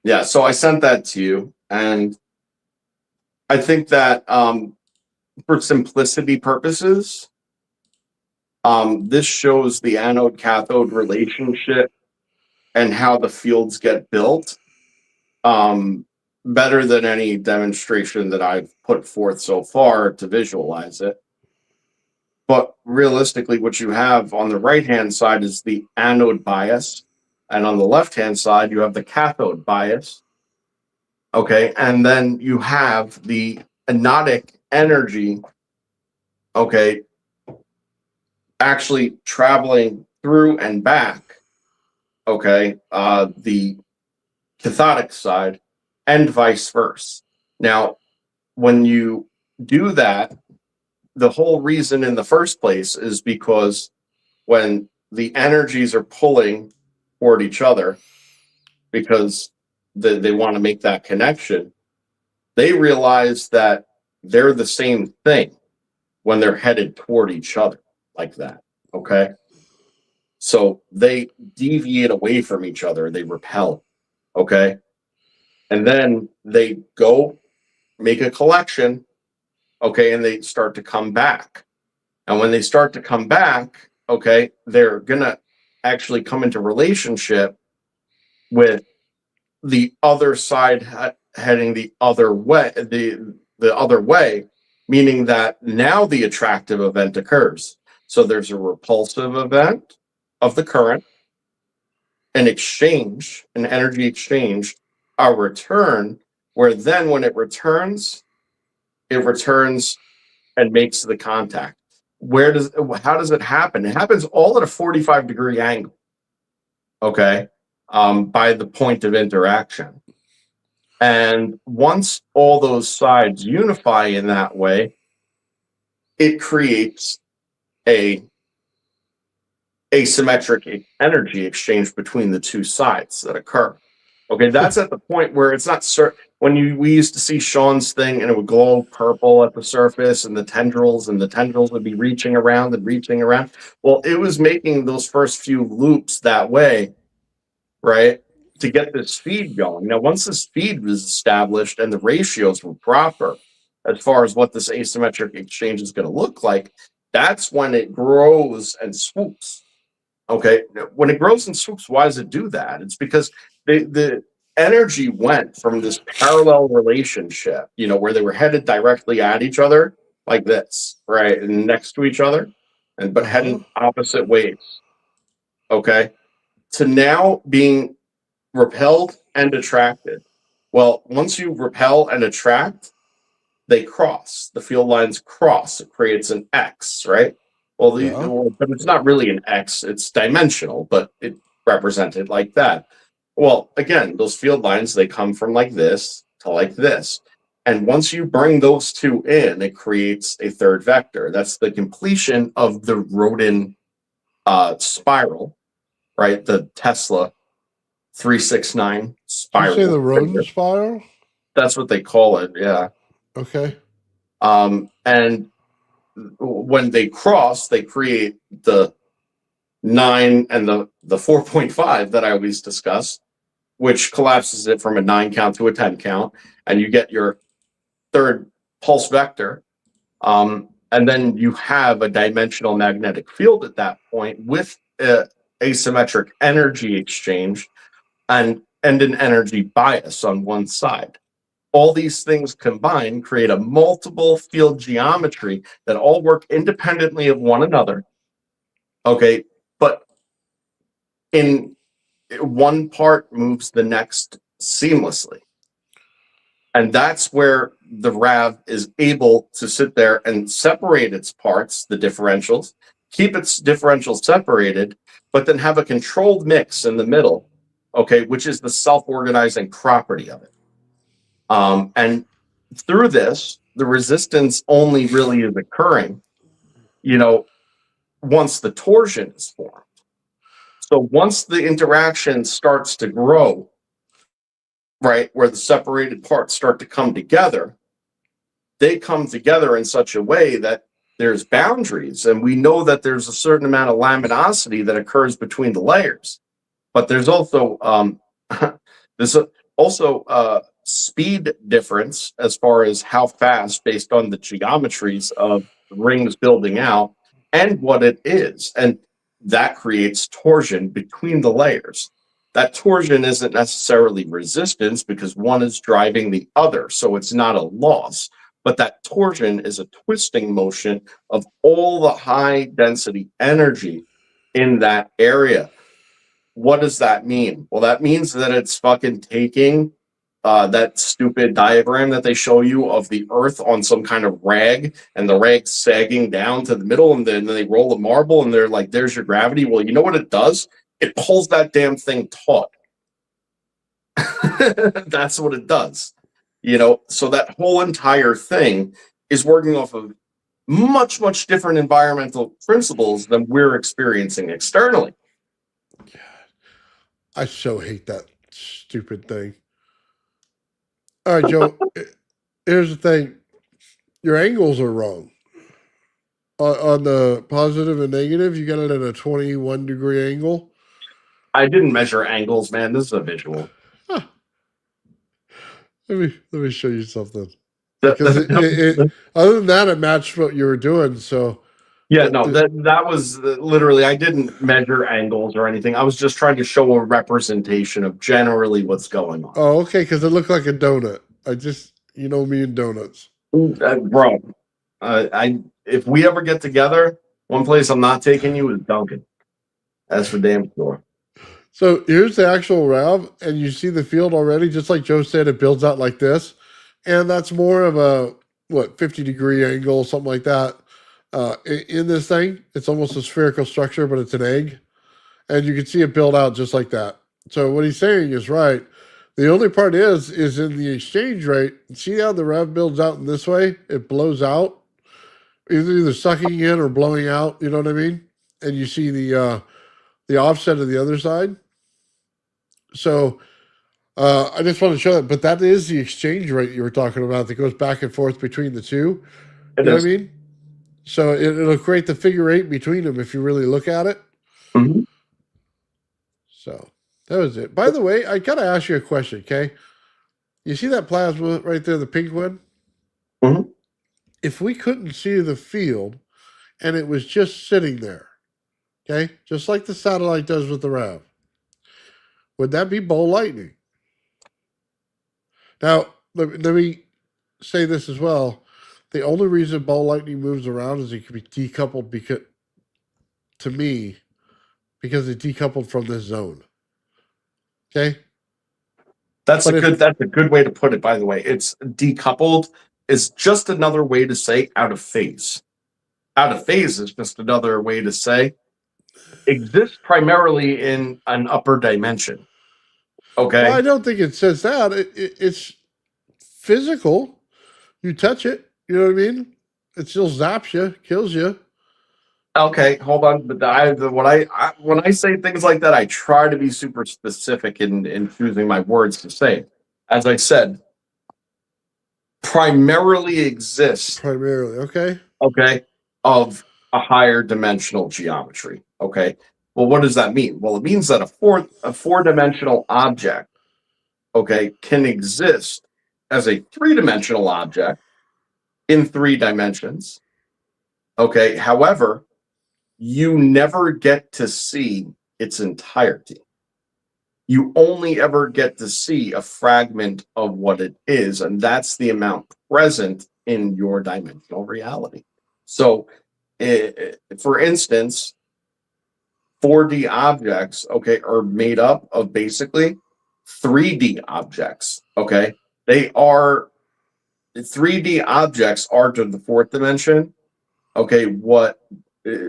Yeah, so I sent that to you, and I think that for simplicity purposes, this shows the anode cathode relationship and how the fields get built better than any demonstration that I've put forth so far to visualize it. But realistically, what you have on the right-hand side is the anode bias, and on the left-hand side, you have the cathode bias. Okay, and then you have the anodic energy, okay, actually traveling through and back, okay, the cathodic side, and vice versa. Now, when you do that, the whole reason in the first place is because when the energies are pulling toward each other, because they want to make that connection, they realize that they're the same thing when they're headed toward each other like that. Okay. So they deviate away from each other, they repel. Okay. And then they go make a collection. Okay. And they start to come back. And when they start to come back, okay, they're going to actually come into relationship with the other side heading the other way, the other way, meaning that now the attractive event occurs. So there's a repulsive event of the current, an exchange, an energy exchange, a return, where then when it returns and makes the contact. How does it happen? It happens all at a 45-degree angle. Okay. By the point of interaction. And once all those sides unify in that way, it creates a asymmetric energy exchange between the two sides that occur. Okay, that's at the point where it's not certain. We used to see Sean's thing and it would glow purple at the surface and the tendrils would be reaching around and reaching around. Well, it was making those first few loops that way, right, to get this feed going. Now, once this feed was established and the ratios were proper as far as what this asymmetric exchange is going to look like, that's when it grows and swoops. Okay, when it grows and swoops, why does it do that? It's because the energy went from this parallel relationship, where they were headed directly at each other like this, right, and next to each other, but heading opposite ways. Okay, to now being repelled and attracted. Well, once you repel and attract, they cross. The field lines cross. It creates an X, right? Well, but it's not really an X. It's dimensional, but it represented like that. Well, again, those field lines, they come from like this to like this. And once you bring those two in, it creates a third vector. That's the completion of the Rodin spiral, right? The Tesla 369 spiral. Did you say the Rodin spiral? That's what they call it, yeah. Okay. And when they cross, they create the 9 and the 4.5 that I always discuss, which collapses it from a 9 count to a 10 count, and you get your third pulse vector. And then you have a dimensional magnetic field at that point with asymmetric energy exchange and an energy bias on one side. All these things combined create a multiple field geometry that all work independently of one another. Okay, but in one part moves the next seamlessly. And that's where the RAV is able to sit there and separate its parts, the differentials, keep its differentials separated, but then have a controlled mix in the middle, okay, which is the self-organizing property of it. And through this, the resistance only really is occurring, once the torsion is formed. So once the interaction starts to grow, right, where the separated parts start to come together, they come together in such a way that there's boundaries, and we know that there's a certain amount of laminosity that occurs between the layers. But there's also speed difference as far as how fast, based on the geometries of rings building out and what it is, and that creates torsion between the layers. That torsion isn't necessarily resistance because one is driving the other, so it's not a loss. But that torsion is a twisting motion of all the high density energy in that area. What does that mean? Well, that means that it's fucking taking that stupid diagram that they show you of the Earth on some kind of rag, and the rag sagging down to the middle, and then they roll a marble, and they're like, there's your gravity. Well, you know what it does? It pulls that damn thing taut. That's what it does. So that whole entire thing is working off of much, much different environmental principles than we're experiencing externally. I so hate that stupid thing. All right, Joe, here's the thing. Your angles are wrong. On the positive and negative, you got it at a 21-degree angle. I didn't measure angles, man. This is a visual. Huh. Let me show you something. Because other than that, it matched what you were doing. So yeah, no, that was literally, I didn't measure angles or anything. I was just trying to show a representation of generally what's going on. Oh, okay, because it looked like a donut. Me and donuts. Bro, if we ever get together, one place I'm not taking you is Dunkin'. That's for damn sure. So here's the actual RAV, and you see the field already. Just like Joe said, it builds out like this. And that's more of a, 50-degree angle, something like that. In this thing, it's almost a spherical structure, but it's an egg. And you can see it build out just like that. So what he's saying is right. The only part is in the exchange rate. See how the RAV builds out in this way? It blows out. Either sucking in or blowing out, you know what I mean? And you see the offset of the other side. So I just want to show that. But that is the exchange rate you were talking about that goes back and forth between the two. You know what I mean? So it'll create the figure eight between them if you really look at it. Mm-hmm. So that was it. By the way, I got to ask you a question, okay? You see that plasma right there, the pink one? Mm-hmm. If we couldn't see the field and it was just sitting there, okay, just like the satellite does with the RAV, would that be ball lightning? Now, let me say this as well. The only reason ball lightning moves around is it can be decoupled because it decoupled from this zone. Okay? That's a good way to put it, by the way. It's decoupled is just another way to say out of phase. Out of phase is just another way to say exists primarily in an upper dimension. Okay. Well, I don't think it says that. It's physical. You touch it, you know what I mean? It still zaps you, kills you. Okay, hold on. But when I say things like that, I try to be super specific in choosing my words to say. As I said, primarily exists. Primarily, okay. Okay, of a higher dimensional geometry. Okay. Well, what does that mean? Well, it means that a four-dimensional object, okay, can exist as a three-dimensional object in 3 dimensions. Okay. However, you never get to see its entirety. You only ever get to see a fragment of what it is, and that's the amount present in your dimensional reality. So, for instance, 4D objects, okay, are made up of basically 3D objects, okay? They are 3D objects are to the fourth dimension, okay, what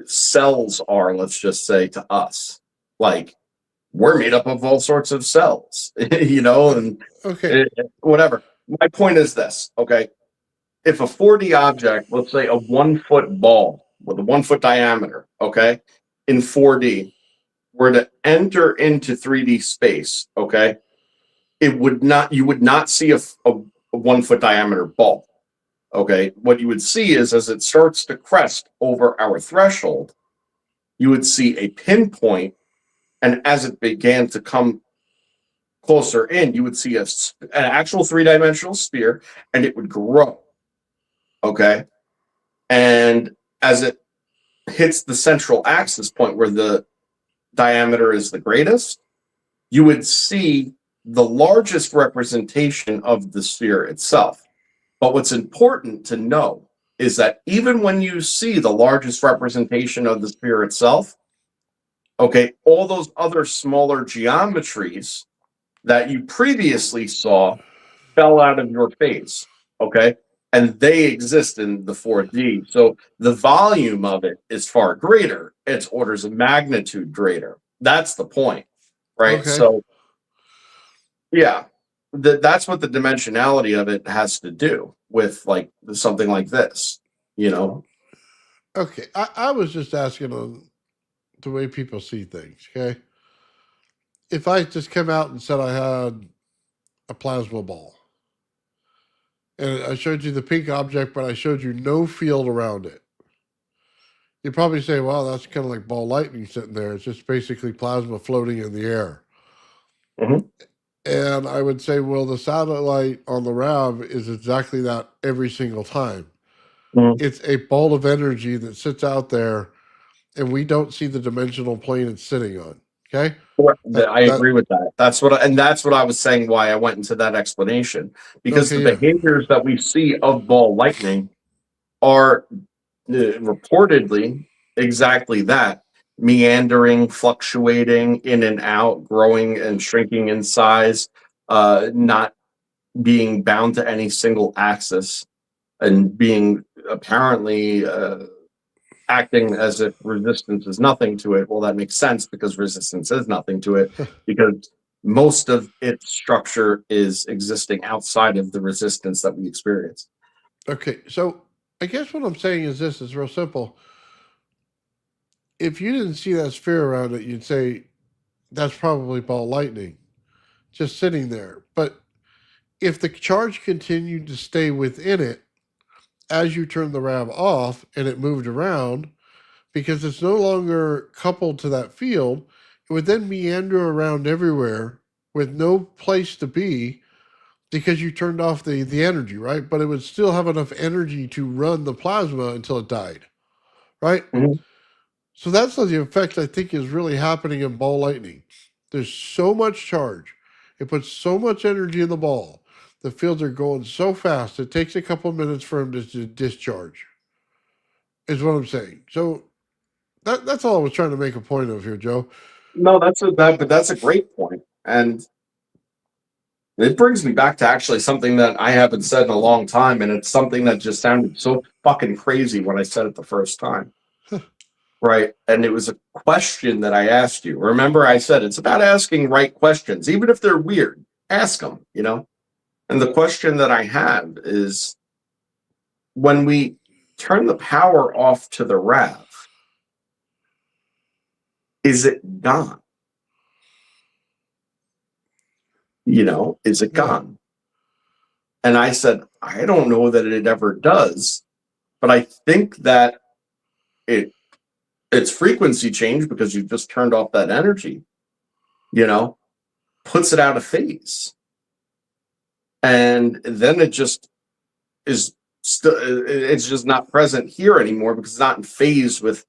cells are, let's just say, to us. Like, we're made up of all sorts of cells, you know, and Okay. whatever. My point is this, okay? If a 4D object, let's say a 1 foot ball with a 1 foot diameter, okay, in 4D, were to enter into 3D space, okay, you would not see a 1 foot diameter ball. Okay, what you would see is as it starts to crest over our threshold, you would see a pinpoint, and as it began to come closer in, you would see an actual three-dimensional sphere, and it would grow. Okay, and as it hits the central axis point where the diameter is the greatest, you would see the largest representation of the sphere itself. But what's important to know is that even when you see the largest representation of the sphere itself, okay, all those other smaller geometries that you previously saw fell out of your face, okay? And they exist in the 4D. So the volume of it is far greater. It's orders of magnitude greater. That's the point, right? Okay. So, yeah, that's what the dimensionality of it has to do with, like, something like this, you know? Okay. I was just asking on the way people see things, okay? If I just come out and said I had a plasma ball, and I showed you the pink object, but I showed you no field around it, you'd probably say, wow, that's kind of like ball lightning sitting there. It's just basically plasma floating in the air. Mhm. And I would say, well, the satellite on the RAV is exactly that every single time. Mhm. It's a ball of energy that sits out there, and we don't see the dimensional plane it's sitting on. Okay? I That agree with that. That's what I was saying. Why I went into that explanation, because the okay, yeah. behaviors that we see of ball lightning are reportedly exactly that: meandering, fluctuating in and out, growing and shrinking in size, not being bound to any single axis, and being apparently acting as if resistance is nothing to it. Well, that makes sense because resistance is nothing to it, because most of its structure is existing outside of the resistance that we experience. Okay, so I guess what I'm saying is this is real simple. If you didn't see that sphere around it, you'd say that's probably ball lightning just sitting there. But if the charge continued to stay within it as you turned the RAV off and it moved around, because it's no longer coupled to that field, it would then meander around everywhere with no place to be because you turned off the energy, right? But it would still have enough energy to run the plasma until it died, right? Mhm. So that's the effect I think is really happening in ball lightning. There's so much charge. It puts so much energy in the ball. The fields are going so fast, it takes a couple minutes for them to discharge, is what I'm saying. So that's all I was trying to make a point of here, Joe. No, but that's a great point, and it brings me back to actually something that I haven't said in a long time, and it's something that just sounded so fucking crazy when I said it the first time. Right. And it was a question that I asked you. Remember, I said it's about asking right questions, even if they're weird, ask them, you know? And the question that I have is, when we turn the power off to the RAV, is it gone? You know, is it Yeah. gone? And I said, I don't know that it ever does, but I think that its frequency change, because you just turned off that energy, you know, puts it out of phase. And then it just is still, it's just not present here anymore because it's not in phase with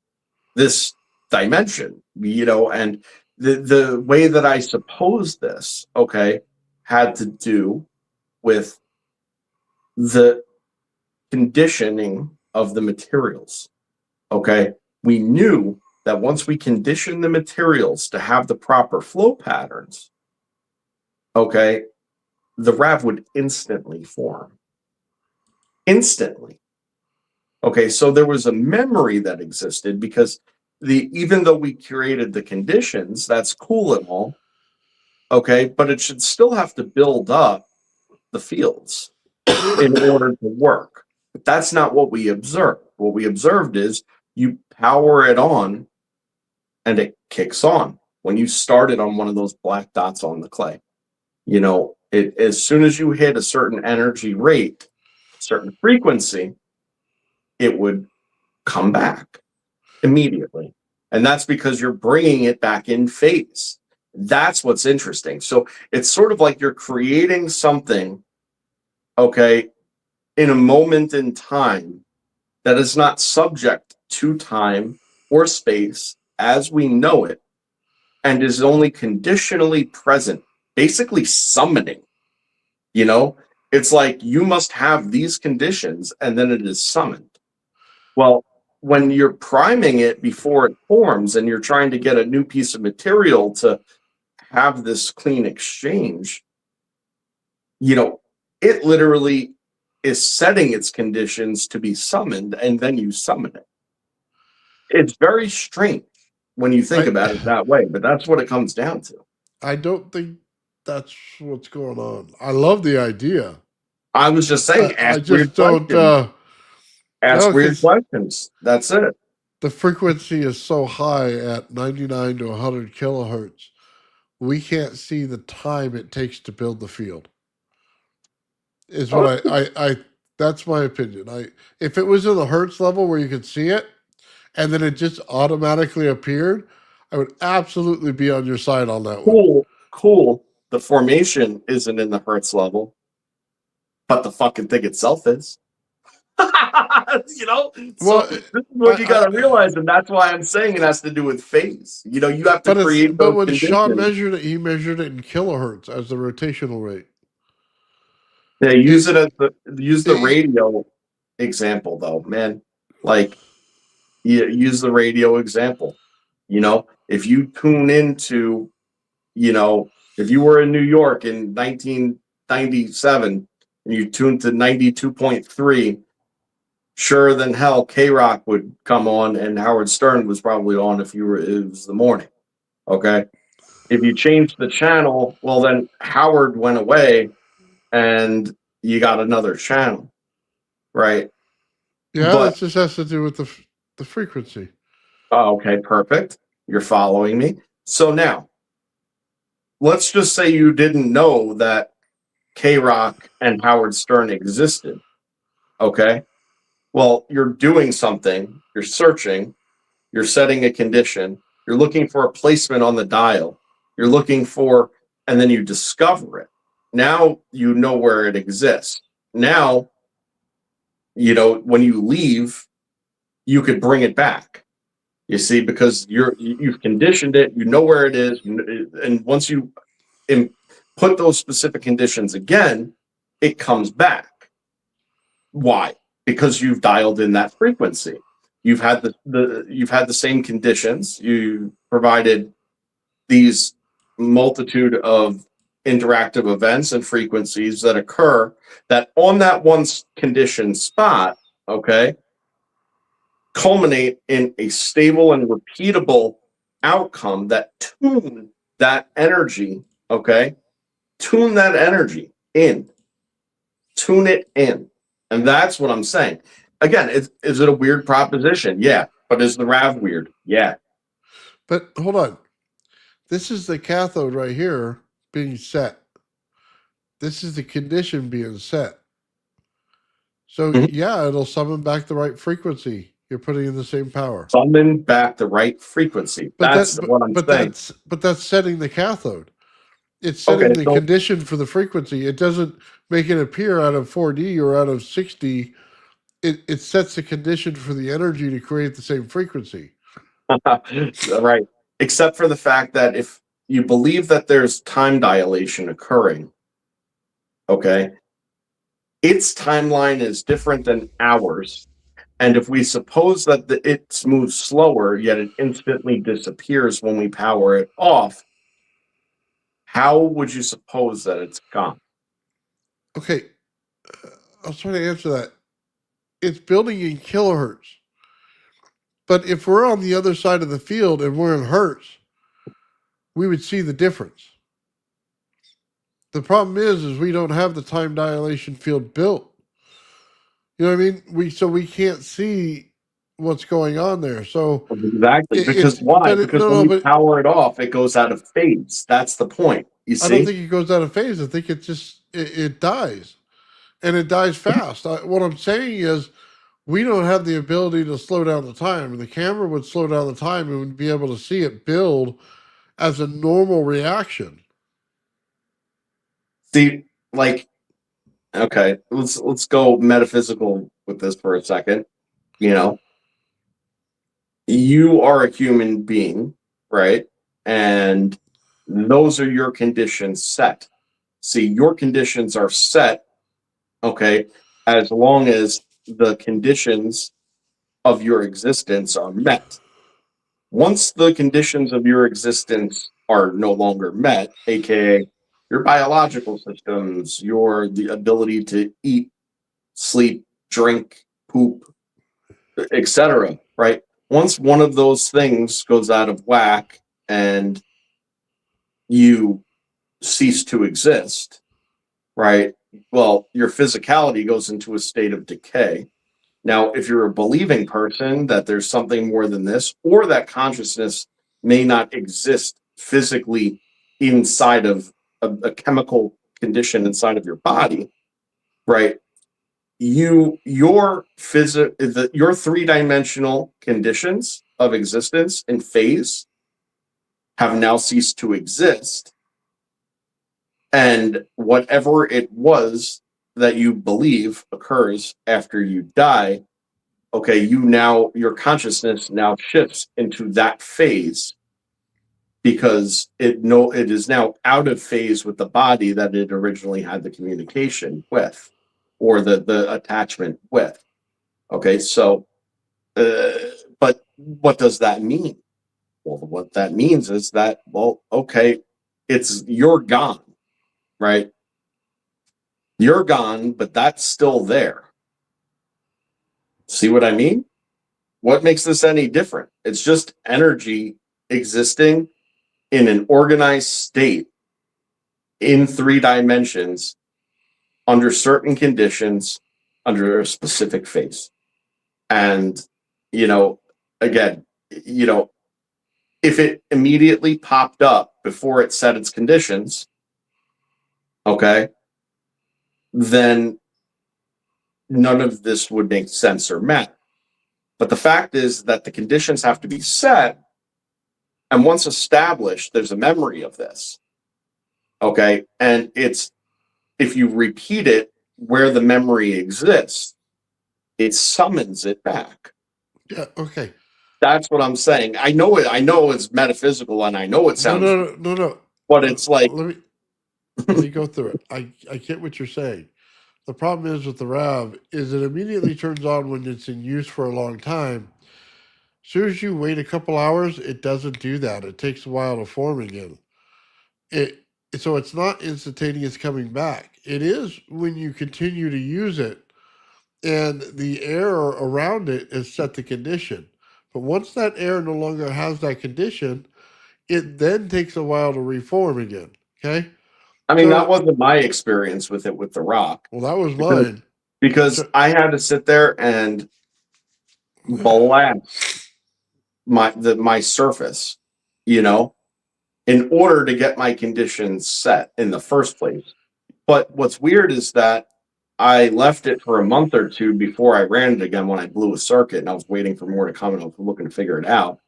this dimension, you know. And the way that I suppose this, okay, had to do with the conditioning of the materials. Okay, we knew that once we condition the materials to have the proper flow patterns, okay, the RAV would instantly form. Instantly. Okay, so there was a memory that existed because even though we created the conditions, that's cool and all, okay, but it should still have to build up the fields in order to work. But that's not what we observed. What we observed is you power it on and it kicks on when you start it on one of those black dots on the clay. You know, as soon as you hit a certain energy rate, certain frequency, it would come back immediately. And that's because you're bringing it back in phase. That's what's interesting. So it's sort of like you're creating something, okay, in a moment in time that is not subject to time or space as we know it and is only conditionally present, basically summoning. You know, it's like you must have these conditions and then it is summoned. Well, when you're priming it before it forms and you're trying to get a new piece of material to have this clean exchange, you know, it literally is setting its conditions to be summoned and then you summon it. It's very strange when you think about it that way, but that's what it comes down to. I don't think that's what's going on. I love the idea. I was just saying, I ask just weird don't. questions. Ask No, weird 'cause questions. That's it. the frequency is so high at 99 to 100 kilohertz, we can't see the time it takes to build the field. Is what I that's my opinion. If it was in the hertz level where you could see it, and then it just automatically appeared, I would absolutely be on your side on that one. Cool. The formation isn't in the hertz level, but the fucking thing itself is. You know, Well, so this is what you got to realize, and that's why I'm saying it has to do with phase. You know, you have to create but those when Sean conditions. measured it, he measured it in kilohertz as the rotational rate. Yeah, use the radio example though, man. Like, use the radio example. You know, if you tune into, you know, if you were in New York in 1997 and you tuned to 92.3, sure than hell K-Rock would come on and Howard Stern was probably on if it was the morning. Okay. If you changed the channel, well then Howard went away and you got another channel. Right. Yeah, But that just has to do with the frequency. okay, perfect. You're following me. So now, let's just say you didn't know that K-Rock and Howard Stern existed. Okay. Well, you're doing something, you're searching, you're setting a condition, you're looking for a placement on the dial, you're looking for, and then you discover it. Now you know where it exists. Now, you know, when you leave, you could bring it back. You see, because you've conditioned it, you know where it is, and once you put those specific conditions again, it comes back. Why? Because you've dialed in that frequency. You've had the same conditions. You provided these multitude of interactive events and frequencies that occur that on that one condition spot, okay, culminate in a stable and repeatable outcome that tune that energy, okay? Tune that energy in. Tune it in. And that's what I'm saying. Again, is it a weird proposition? Yeah. But is the RAV weird? Yeah. But hold on. This is the cathode right here being set. This is the condition being set. So yeah, it'll summon back the right frequency. You're putting in the same power. Summon back the right frequency. That's what I'm saying. But that's setting the cathode. It's setting the condition for the frequency. It doesn't make it appear out of 4D or out of 6D. It sets the condition for the energy to create the same frequency. Right. except for the fact that if you believe that there's time dilation occurring, okay, its timeline is different than ours. And if we suppose that it moves slower, yet it instantly disappears when we power it off, how would you suppose that it's gone? Okay, I was trying to answer that. It's building in kilohertz. But if we're on the other side of the field and we're in hertz, we would see the difference. The problem is we don't have the time dilation field built. You know what I mean? We can't see what's going on there. So Exactly. Because it's why? but it, Because no when no we but power it off, it goes out of phase. That's the point. You I don't see? think it goes out of phase. I think it dies, and it dies fast. What I'm saying is we don't have the ability to slow down the time. The camera would slow down the time and would be able to see it build as a normal reaction. See, like, okay, let's go metaphysical with this for a second. You know, you are a human being, right? And those are your conditions set. See, your conditions are set, okay, as long as the conditions of your existence are met. Once the conditions of your existence are no longer met, aka your biological systems, the ability to eat, sleep, drink, poop, etc., right? Once one of those things goes out of whack and you cease to exist, right? Well, your physicality goes into a state of decay. Now, if you're a believing person that there's something more than this, or that consciousness may not exist physically inside of a chemical condition inside of your body, right? Your three-dimensional conditions of existence and phase have now ceased to exist. And whatever it was that you believe occurs after you die, okay, your consciousness now shifts into that phase because it is now out of phase with the body that it originally had the communication with or the attachment with. Okay, so but what does that mean? Well, what that means is that, well, okay, you're gone, right? You're gone, but that's still there. See what I mean? What makes this any different? It's just energy existing in an organized state in 3 dimensions under certain conditions under a specific phase. And, again, if it immediately popped up before it set its conditions, okay, then none of this would make sense or matter. But the fact is that the conditions have to be set, and once established, there's a memory of this. Okay, and if you repeat it where the memory exists, it summons it back. Yeah. Okay. That's what I'm saying. I know it's metaphysical, and I know it sounds No. but it's like let me go through it. I get what you're saying. The problem is with the RAV is it immediately turns on when it's in use for a long time. As soon as you wait a couple hours, it doesn't do that. It takes a while to form again. So it's not instantaneous coming back. It is when you continue to use it and the air around it is set the condition. But once that air no longer has that condition, it then takes a while to reform again. Okay. I mean, So, that wasn't my experience with it with the rock. well, that was mine. Because I had to sit there and blast my surface, in order to get my conditions set in the first place. But what's weird is that I left it for a month or two before I ran it again when I blew a circuit, and I was waiting for more to come, and I was looking to figure it out.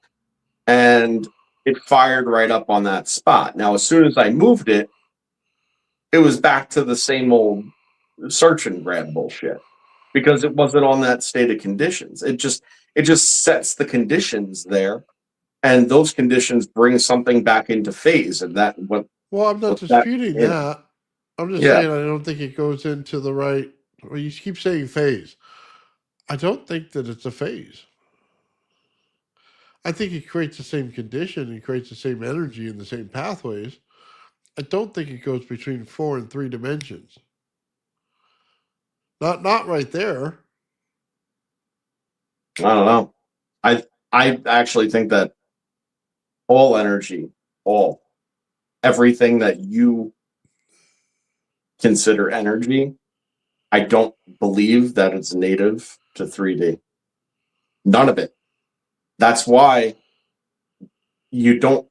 And it fired right up on that spot. Now, as soon as I moved it, it was back to the same old search and grab bullshit because it wasn't on that state of conditions. It just sets the conditions there and those conditions bring something back into phase, and that Well, I'm not what that disputing is. that. I'm just Yeah. saying I don't think it goes into the right. Well, you keep saying phase. I don't think that it's a phase. I think it creates the same condition. It creates the same energy and the same pathways. I don't think it goes between 4 and 3 dimensions. Not right there. I don't know. I actually think that all energy, all everything that you consider energy, I don't believe that it's native to 3D. None of it. That's why you don't,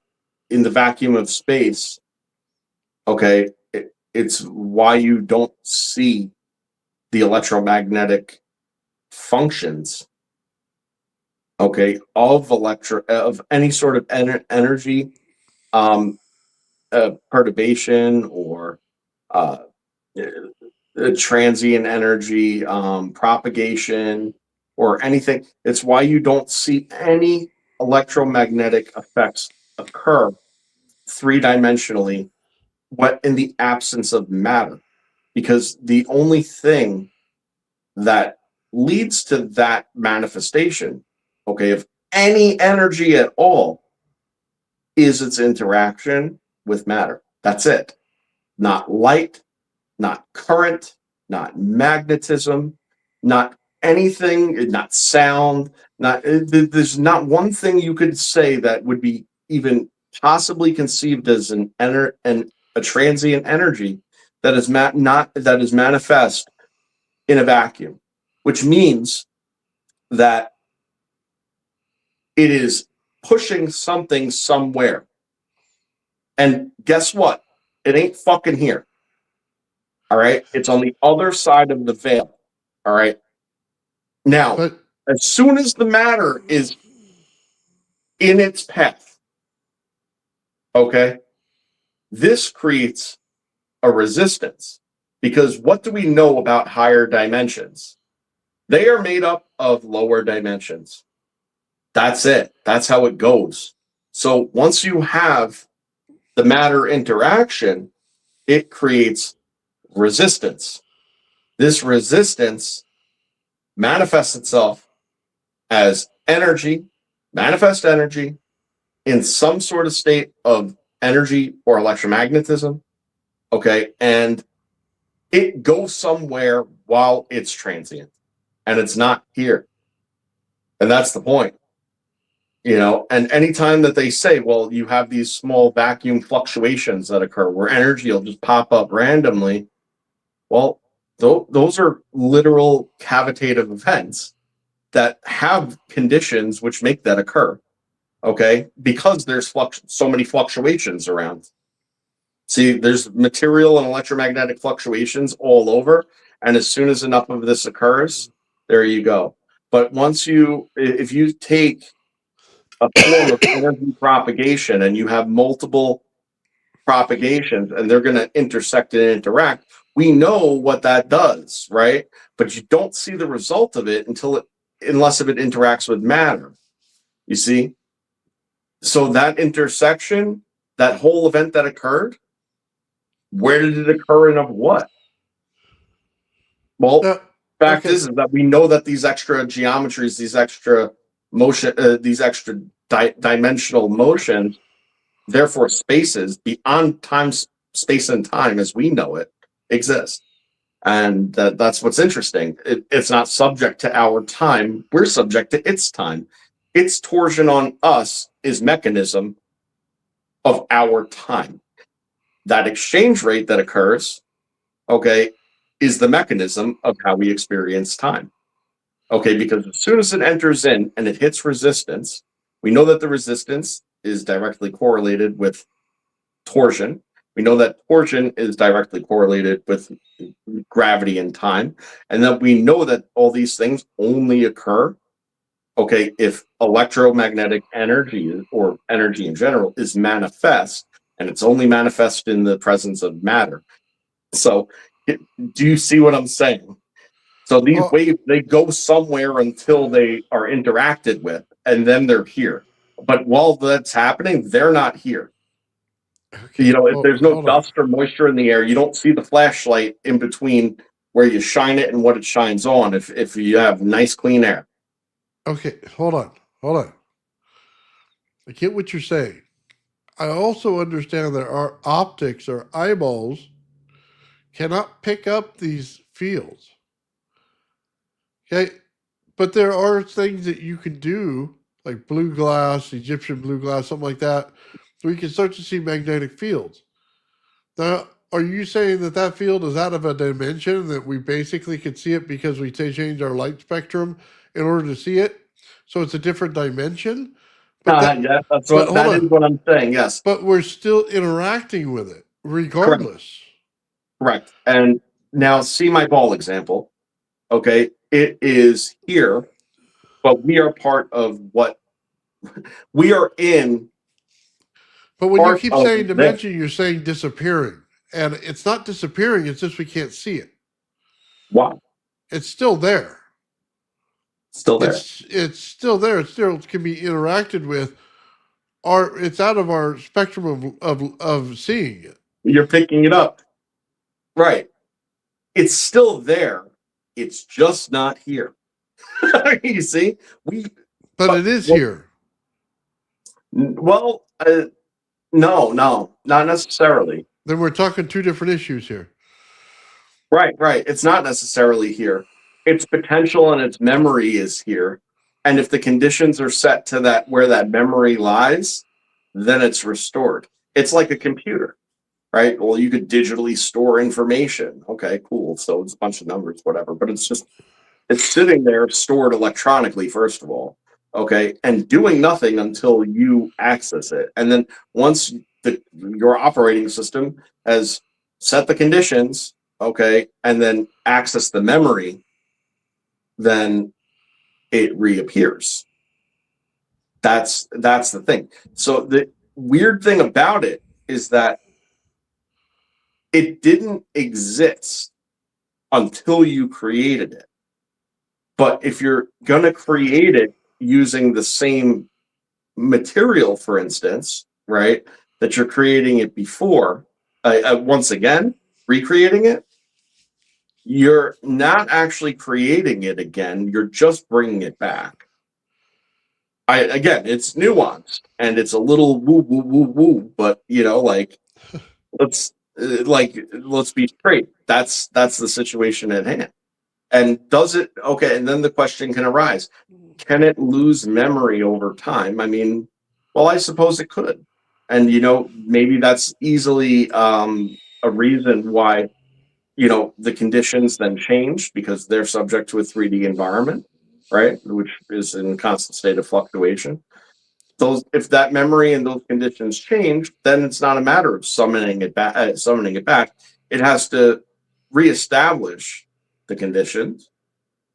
in the vacuum of space, okay, it's why you don't see the electromagnetic functions, okay, of any sort of energy, um, perturbation or uh, transient energy, propagation, or anything. It's why you don't see any electromagnetic effects occur three-dimensionally what in the absence of matter, because the only thing that leads to that manifestation, okay, of any energy at all, is its interaction with matter. That's it. Not light, not current, not magnetism, not anything, not sound, not there's not one thing you could say that would be even possibly conceived as a transient energy that is not that is manifest in a vacuum, which means that it is pushing something somewhere. And guess what? It ain't fucking here. All right. It's on the other side of the veil. All right. Now, But as soon as the matter is in its path, okay, this creates a resistance, because what do we know about higher dimensions? They are made up of lower dimensions. That's it. That's how it goes. So once you have the matter interaction, it creates resistance. This resistance manifests itself as energy, manifest energy, in some sort of state of energy or electromagnetism. Okay. And it goes somewhere while it's transient, and it's not here. And that's the point. And anytime that they say, well, you have these small vacuum fluctuations that occur where energy will just pop up randomly, well, those are literal cavitative events that have conditions which make that occur. Okay, because there's so many fluctuations around. See, there's material and electromagnetic fluctuations all over, and as soon as enough of this occurs, there you go. But if you take a form of energy propagation and you have multiple propagations and they're going to intersect and interact, we know what that does, right? But you don't see the result of it unless if it interacts with matter. You see? So that intersection, that whole event that occurred, where did it occur and of what? Well, fact okay. is that we know that these extra geometries, these extra motion, these extra dimensional motions, therefore spaces beyond time, space, and time as we know it exist. And that's what's interesting. It's not subject to our time. We're subject to its time. Its torsion on us is mechanism of our time. That exchange rate that occurs, okay, is the mechanism of how we experience time. Okay, because as soon as it enters in and it hits resistance, we know that the resistance is directly correlated with torsion. We know that torsion is directly correlated with gravity and time, and that we know that all these things only occur, okay, if electromagnetic energy or energy in general is manifest, and it's only manifest in the presence of matter. So, do you see what I'm saying? So these waves, they go somewhere until they are interacted with, and then they're here. But while that's happening, they're not here. Okay. You know, if there's no Hold on. dust or moisture in the air, you don't see the flashlight in between where you shine it and what it shines on if you have nice clean air. Okay, hold on. I get what you're saying. I also understand that our optics, our eyeballs, cannot pick up these fields. Okay, but there are things that you can do, like blue glass, Egyptian blue glass, something like that, where you can start to see magnetic fields. Now, are you saying that that field is out of a dimension that we basically can see it because we change our light spectrum in order to see it? So it's a different dimension? Yeah, but hold that is on. what I'm saying. Yes, But we're still interacting with it, correct, regardless. correct. And now see my ball example. Okay, it is here, but we are part of what we are in. But when you Part keep of saying this. dimension, you're saying disappearing. And it's not disappearing, it's just we can't see it. Wow, It's still there. still there. It's still there. It still can be interacted with. It's out of our spectrum of seeing it. You're picking it up, right? It's still there. It's just not here. You see, But it is well, here. well, no, not necessarily. Then we're talking two different issues here. Right, right. It's not necessarily here. Its potential and its memory is here. And if the conditions are set to that where that memory lies, then it's restored. It's like a computer, right? Well, you could digitally store information. Okay, cool. So it's a bunch of numbers, whatever. But it's sitting there stored electronically, first of all. Okay, and doing nothing until you access it. And then once your operating system has set the conditions, okay, and then access the memory, then it reappears. That's the thing. So the weird thing about it is that it didn't exist until you created it. But if you're going to create it using the same material, for instance, right, that you're creating it before, once again, recreating it, you're not actually creating it again. You're just bringing it back. Again, it's nuanced and it's a little woo woo woo woo, but you know, like let's be straight. That's the situation at hand. And does it, okay, and then the question can arise, can it lose memory over time? I mean, well, I suppose it could. And, you know, maybe that's easily a reason why, you know, the conditions then change because they're subject to a 3D environment, right? Which is in constant state of fluctuation. If that memory and those conditions change, then it's not a matter of summoning it back. It has to reestablish the conditions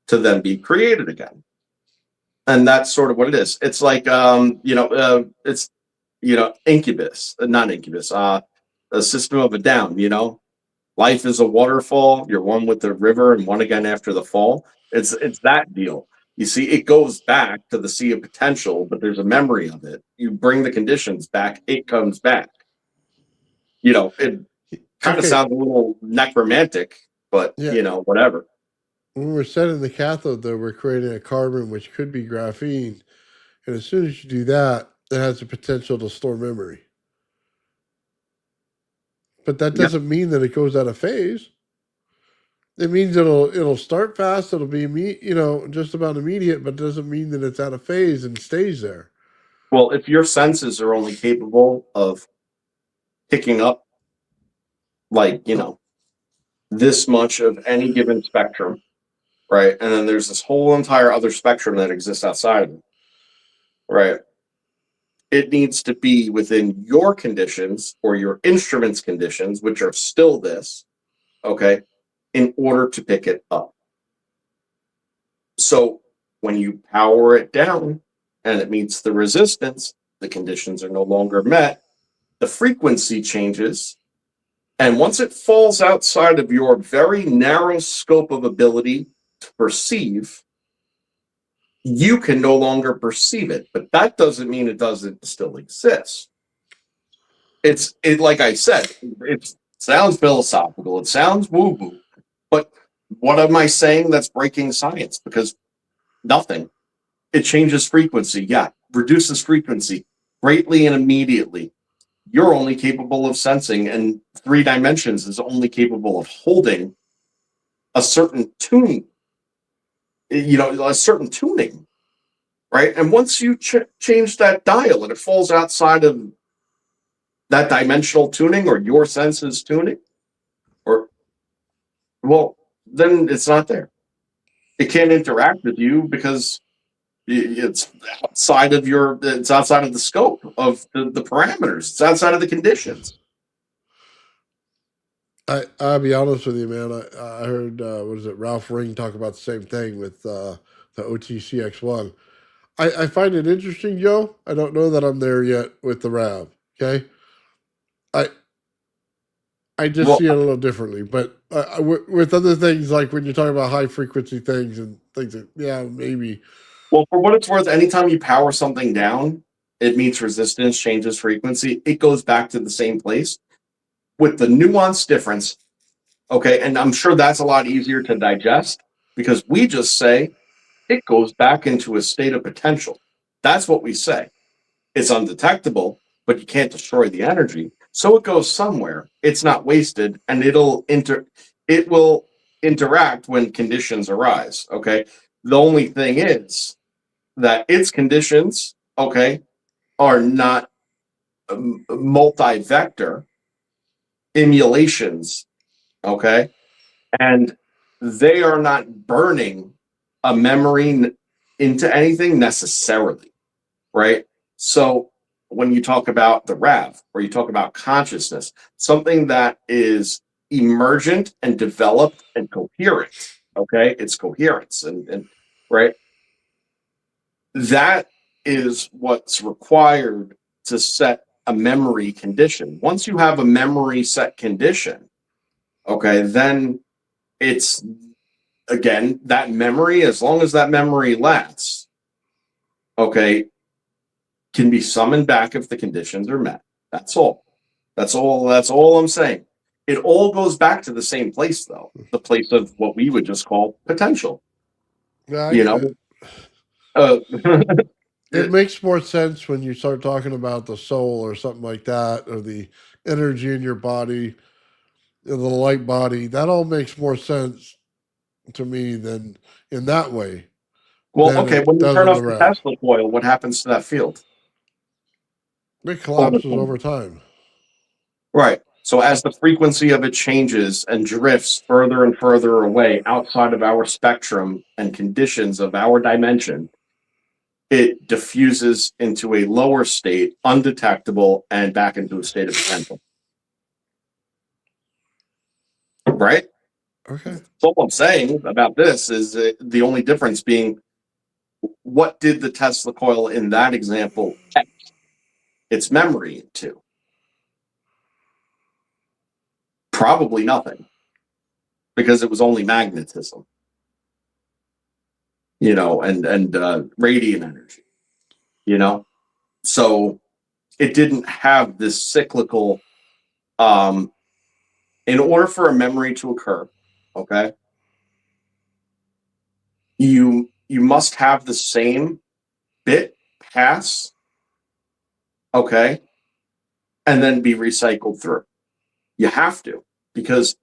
to then be created again. And that's sort of what it is. It's like it's incubus, not incubus, a system of a down, you know. Life is a waterfall, you're one with the river and one again after the fall. It's that deal. You see, it goes back to the sea of potential, but there's a memory of it. You bring the conditions back, it comes back. You know, it kind of sounds a little necromantic, but you know, whatever. When we're setting the cathode, though, we're creating a carbon which could be graphene. And as soon as you do that, it has the potential to store memory. But that doesn't mean that it goes out of phase. It means it'll start fast. It'll be just about immediate, but it doesn't mean that it's out of phase and stays there. Well, if your senses are only capable of picking up, like, you know, this much of any given spectrum, right? And then there's this whole entire other spectrum that exists outside of it, right? It needs to be within your conditions or your instrument's conditions, which are still this, okay, in order to pick it up. So when you power it down and it meets the resistance, the conditions are no longer met, the frequency changes. And once it falls outside of your very narrow scope of ability to perceive, you can no longer perceive it, but that doesn't mean it doesn't still exist. It like I said, it sounds philosophical, it sounds woo-woo, but what am I saying that's breaking science? Because nothing. It changes frequency, yeah, reduces frequency greatly and immediately. You're only capable of sensing, and 3 dimensions is only capable of holding a certain tune, a certain tuning, right? And once you change that dial and it falls outside of that dimensional tuning or your senses tuning, or, well, then it's not there. It can't interact with you because it's outside of the scope of the parameters. It's outside of the conditions. I'll be honest with you, man. I heard what is it, Ralph Ring talk about the same thing with the OTCX1. I find it interesting, Joe. I don't know that I'm there yet with the RAV. Okay, I I just Well, see it a little differently. But with other things, like when you're talking about high frequency things and things, that, yeah, maybe. well, for what it's worth, anytime you power something down, it meets resistance, changes frequency. It goes back to the same place with the nuanced difference. Okay, and I'm sure that's a lot easier to digest because we just say it goes back into a state of potential. That's what we say. It's undetectable, but you can't destroy the energy. So it goes somewhere. It's not wasted, and it will interact when conditions arise. Okay. The only thing is that its conditions, okay, are not multi-vector emulations. Okay. And they are not burning a memory into anything necessarily, right? So when you talk about the RAV or you talk about consciousness, something that is emergent and developed and coherent, okay, it's coherence and right, that is what's required to set a memory condition. Once you have a memory set condition, okay, then it's again that memory, as long as that memory lasts, okay, can be summoned back if the conditions are met. That's all. That's all I'm saying. It all goes back to the same place, though, the place of what we would just call potential. Yeah, I You get know, it. uh, It makes more sense when you start talking about the soul or something like that, or the energy in your body, the light body. That all makes more sense to me than in that way well, than okay. it When you does turn in off the the RAV. Tesla coil, what happens to that field It over collapses time? over time. Right. So as the frequency of it changes and drifts further and further away outside of our spectrum and conditions of our dimension, it diffuses into a lower state, undetectable, and back into a state of potential. Right? Okay. So all I'm saying about this is the only difference being what did the Tesla coil in that example etch its memory to? Probably nothing, because it was only magnetism, and radiant energy, you know. So it didn't have this cyclical. In order for a memory to occur, okay, you must have the same bit pass, okay, and then be recycled through. You have to, because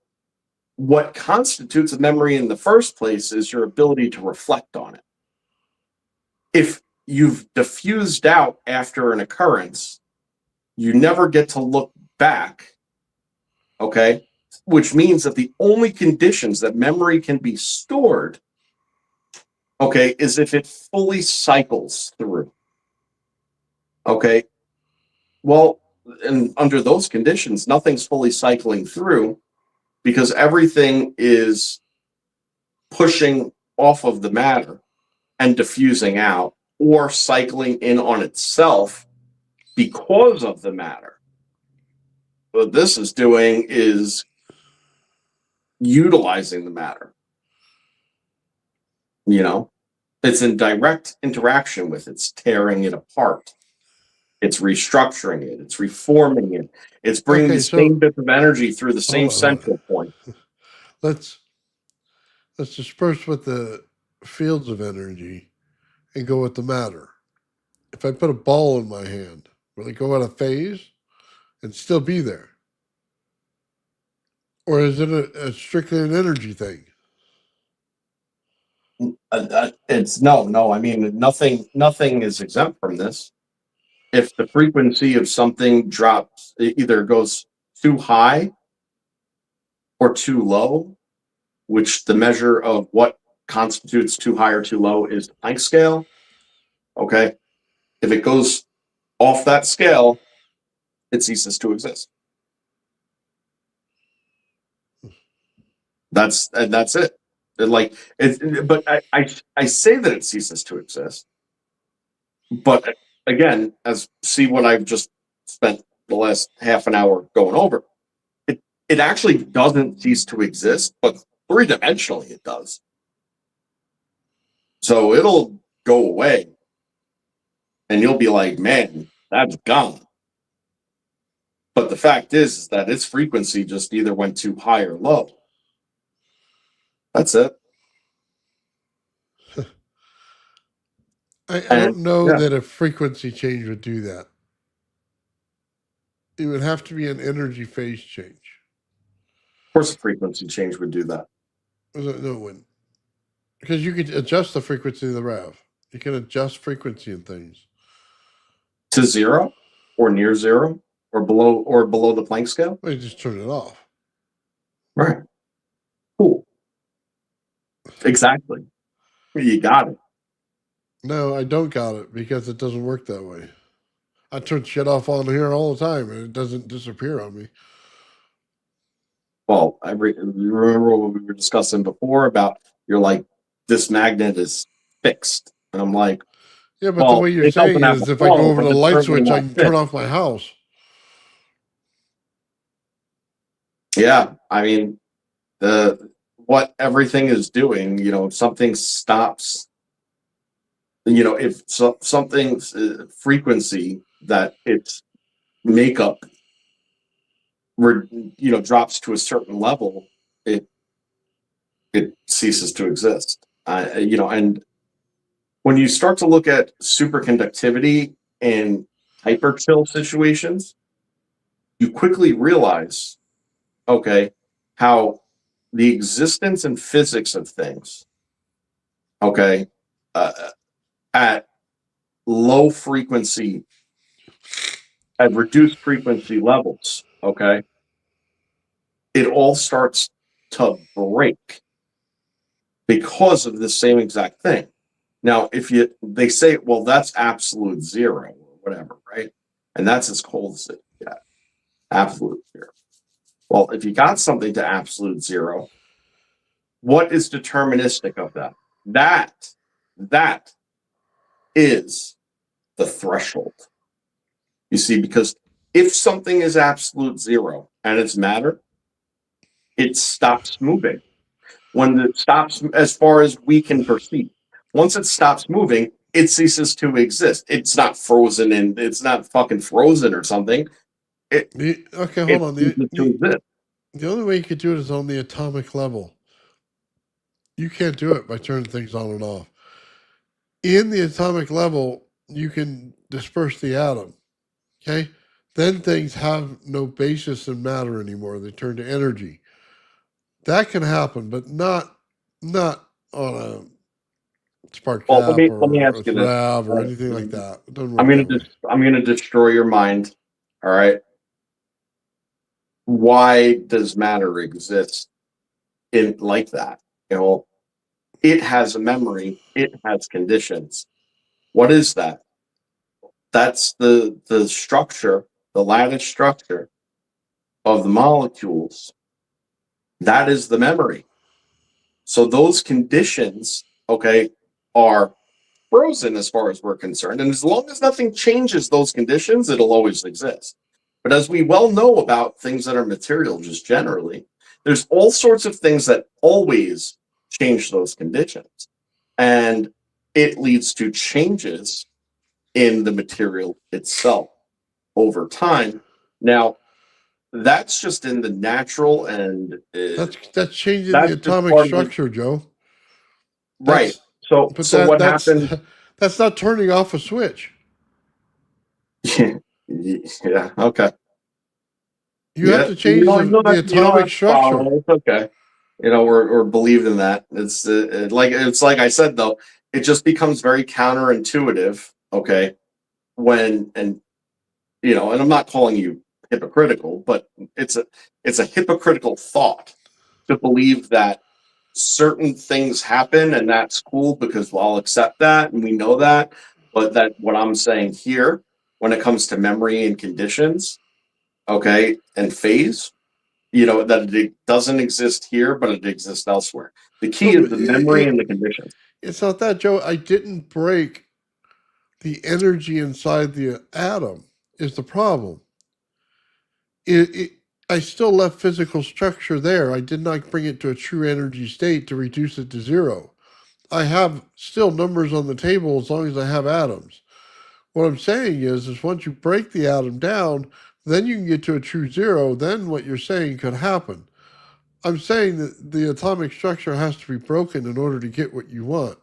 what constitutes a memory in the first place is your ability to reflect on it. If you've diffused out after an occurrence, you never get to look back, okay? Which means that the only conditions that memory can be stored, okay, is if it fully cycles through, okay? Well, and under those conditions, nothing's fully cycling through because everything is pushing off of the matter and diffusing out or cycling in on itself because of the matter. What this is doing is utilizing the matter, you know? It's in direct interaction with, it's tearing it apart. It's restructuring it. It's reforming it. It's bringing Okay, the so same bit of energy through the same hold on. central point. Let's disperse with the fields of energy and go with the matter. If I put a ball in my hand, will it go out of phase and still be there? Or is it a strictly an energy thing? It's no. I mean, nothing is exempt from this. If the frequency of something drops, it either goes too high or too low, which the measure of what constitutes too high or too low is the Planck scale. Okay. If it goes off that scale, it ceases to exist. That's it. Like it, but I say that it ceases to exist. But again, as see what I've just spent the last half an hour going over, it actually doesn't cease to exist, but three-dimensionally it does. So it'll go away, and you'll be like, man, that's gone. But the fact is that its frequency just either went too high or low. That's it. I don't know that a frequency change would do that. It would have to be an energy phase change. Of course, a frequency change would do that. No, it wouldn't. Because you could adjust the frequency of the rev. You can adjust frequency and things. To zero or near zero or below the Planck scale? Well, you just turn it off. Right. Cool. Exactly. You got it. No, I don't got it because it doesn't work that way. I turn shit off on here all the time and it doesn't disappear on me. Well, you remember what we were discussing before about you're like, this magnet is fixed. And I'm like, yeah, but the way you're saying it is if I go over the light switch, I can turn off my house. Yeah, I mean, what everything is doing, if something stops, if something's frequency that its makeup, drops to a certain level, it ceases to exist. And when you start to look at superconductivity in hyperchill situations, you quickly realize, okay, how the existence and physics of things, okay, at low frequency, at reduced frequency levels, okay, it all starts to break because of the same exact thing. Now, they say, well, that's absolute zero or whatever, right? And that's as cold as it gets, absolute zero. Well, if you got something to absolute zero, what is deterministic of that? That is the threshold. You see, because if something is absolute zero and it's matter, it stops moving. When it stops, as far as we can perceive, once it stops moving, it ceases to exist. It's not frozen and it's not fucking frozen or something. Okay, hold on. The only way you could do it is on the atomic level. You can't do it by turning things on and off. In the atomic level, you can disperse the atom. Okay? Then things have no basis in matter anymore. They turn to energy. That can happen, but not on a spark gap let me or ask you rev this. or anything like that. It doesn't work I'm gonna destroy your mind. All right. Why does matter exist in like that? It has a memory. It has conditions. What is that? That's the structure, the lattice structure of the molecules. That is the memory. So those conditions, okay, are frozen as far as we're concerned. And as long as nothing changes those conditions, it'll always exist. But as we well know about things that are material just generally, there's all sorts of things that always change those conditions. And it leads to changes in the material itself over time. Now, that's just in the natural, and That's changing the that's just atomic part of the structure, Joe. right. That's So, but so what that's happens? that's not turning off a switch. Yeah. Okay. You have Yeah. to change the You don't atomic have to follow. structure. It's okay. We're believed in that. It's like I said though. It just becomes very counterintuitive. Okay. When and and I'm not calling you hypocritical, but it's a it's a hypocritical thought to believe that certain things happen and that's cool because I'll accept that and we know that. But that what I'm saying here, when it comes to memory and conditions, okay, and phase, that it doesn't exist here, but it exists elsewhere. The No, key is but the memory and the conditions. it's not that, Joe. I didn't break the energy inside the atom. Is the problem? It I still left physical structure there. I did not bring it to a true energy state to reduce it to zero. I have still numbers on the table as long as I have atoms. What I'm saying is once you break the atom down, then you can get to a true zero. Then what you're saying could happen. I'm saying that the atomic structure has to be broken in order to get what you want.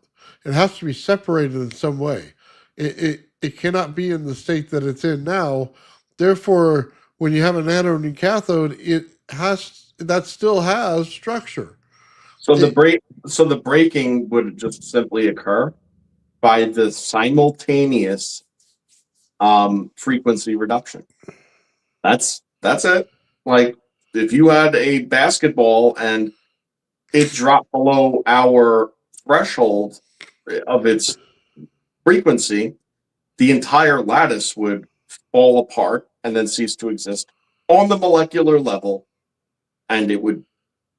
It has to be separated in some way. It cannot be in the state that it's in now. Therefore, when you have an anode and cathode, that still has structure. So It, the breaking would just simply occur by the simultaneous frequency reduction. That's it. Like if you had a basketball and it dropped below our threshold of its frequency, the entire lattice would fall apart and then cease to exist on the molecular level, and it would.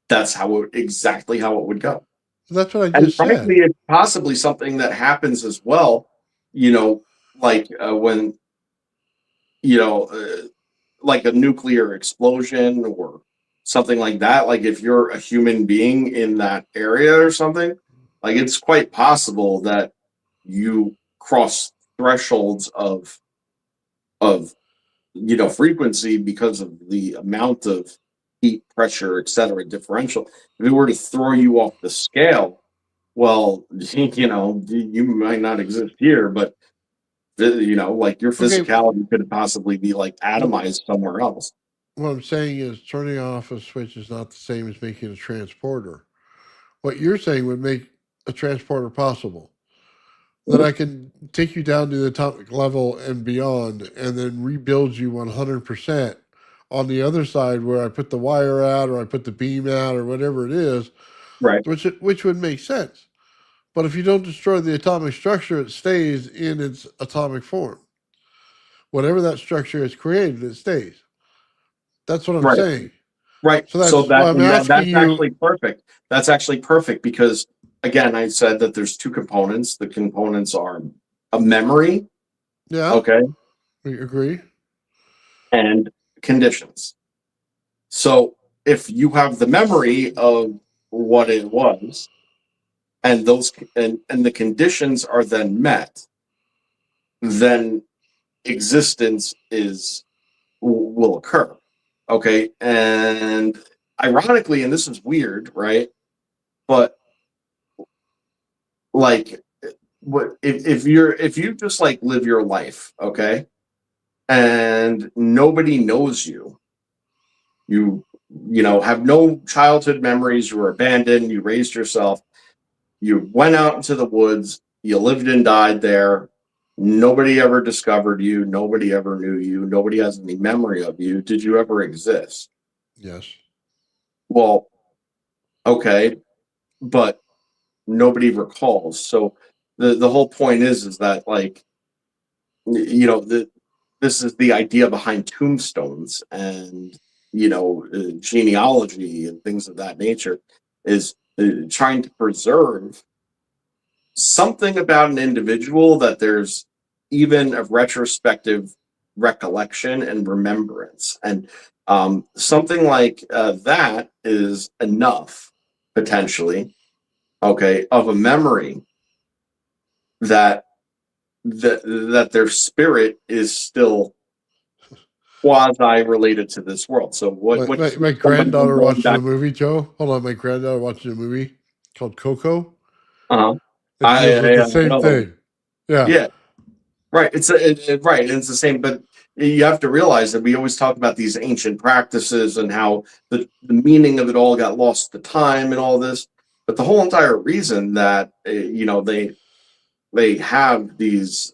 That's exactly how it would go. that's what I And just frankly, said. it's possibly something that happens as well. Like when you know, uh, like a nuclear explosion or something like that. Like if you're a human being in that area or something, like it's quite possible that you cross thresholds of frequency because of the amount of heat, pressure, etc. differential. If it were to throw you off the scale, well, you might not exist here, but like your Okay, physicality could possibly be like atomized somewhere else. what I'm saying is turning off a switch is not the same as making a transporter. What you're saying would make a transporter possible. That I can take you down to the atomic level and beyond, and then rebuild you 100% on the other side where I put the wire out or I put the beam out or whatever it is, Right. which would make sense. But if you don't destroy the atomic structure, it stays in its atomic form. Whatever that structure is created, it stays. That's what I'm Right. saying. Right. So So that's why I'm asking that's you. actually perfect. That's actually perfect because again, I said that there's two components. The components are a memory, Yeah, okay, we agree. and conditions. So if you have the memory of what it was, and the conditions are then met, then existence is will occur. Okay. And ironically, and this is weird, right? But like what if you just like live your life, okay, and nobody knows you have no childhood memories, you were abandoned, you raised yourself, you went out into the woods, you lived and died there, nobody ever discovered you, nobody ever knew you, nobody has any memory of you, did you ever exist? Yes. Well, okay, but nobody recalls. So the whole point is that like this is the idea behind tombstones and genealogy and things of that nature is trying to preserve something about an individual that there's even a retrospective recollection and remembrance, and something like that is enough potentially, okay, of a memory that that their spirit is still quasi related to this world. So what My keeps somebody from granddaughter going watching a back? movie, Joe. Hold on, my granddaughter watching a movie called Coco. Uh-huh. It deals with the I same know. thing. Yeah. Yeah, right. Right, and it's the same. But you have to realize that we always talk about these ancient practices and how the meaning of it all got lost to time and all this. But the whole entire reason that they have these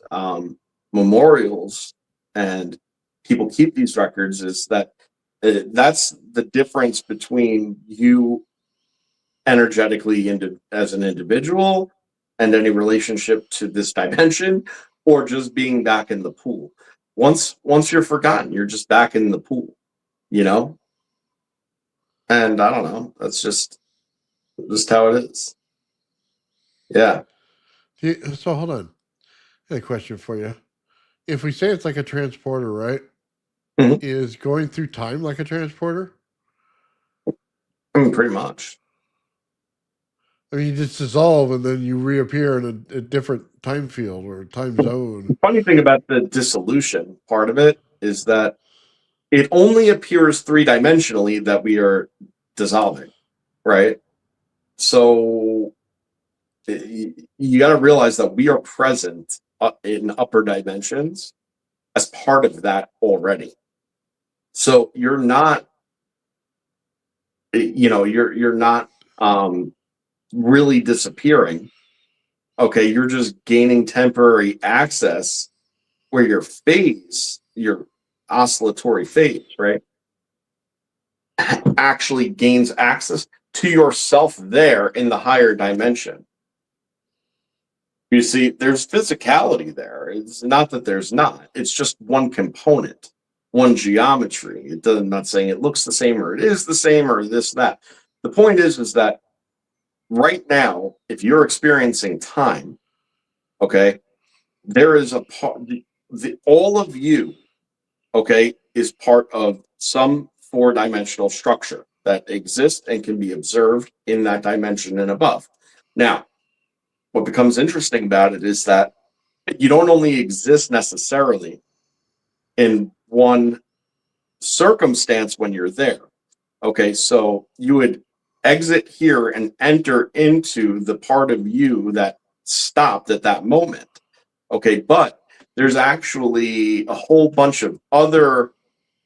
memorials and people keep these records is that that's the difference between you energetically as an individual and any relationship to this dimension, or just being back in the pool. Once you're forgotten, you're just back in the pool, you know. And I don't know, that's just how it is. Yeah. So hold on. I had a question for you. If we say it's like a transporter, right? Mhm. Is going through time like a transporter? I mean, pretty much. I mean, you just dissolve and then you reappear in a different time field or time zone. The funny thing about the dissolution part of it is that it only appears three-dimensionally that we are dissolving, right? So you got to realize that we are present in upper dimensions as part of that already. So you're not, you're not really disappearing. Okay, you're just gaining temporary access where your oscillatory phase, right, actually gains access to yourself there in the higher dimension. You see, there's physicality there. It's not that there's not. It's just one component, one geometry. I'm not saying it looks the same or it is the same or this, that. The point is that right now, if you're experiencing time, okay, there is a part, all of you, okay, is part of some four-dimensional structure that exists and can be observed in that dimension and above. Now, what becomes interesting about it is that you don't only exist necessarily in one circumstance when you're there. Okay, so you would exit here and enter into the part of you that stopped at that moment. Okay, but there's actually a whole bunch of other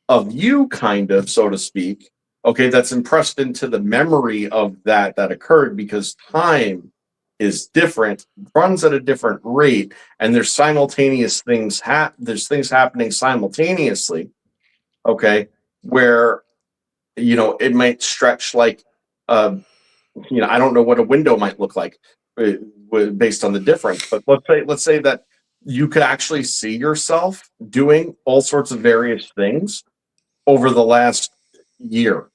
of you, kind of, so to speak, okay, that's impressed into the memory of that occurred, because time is different, runs at a different rate, and there's simultaneous things there's things happening simultaneously, okay, where it might stretch like I don't know what a window might look like based on the difference, but let's say that you could actually see yourself doing all sorts of various things over the last year.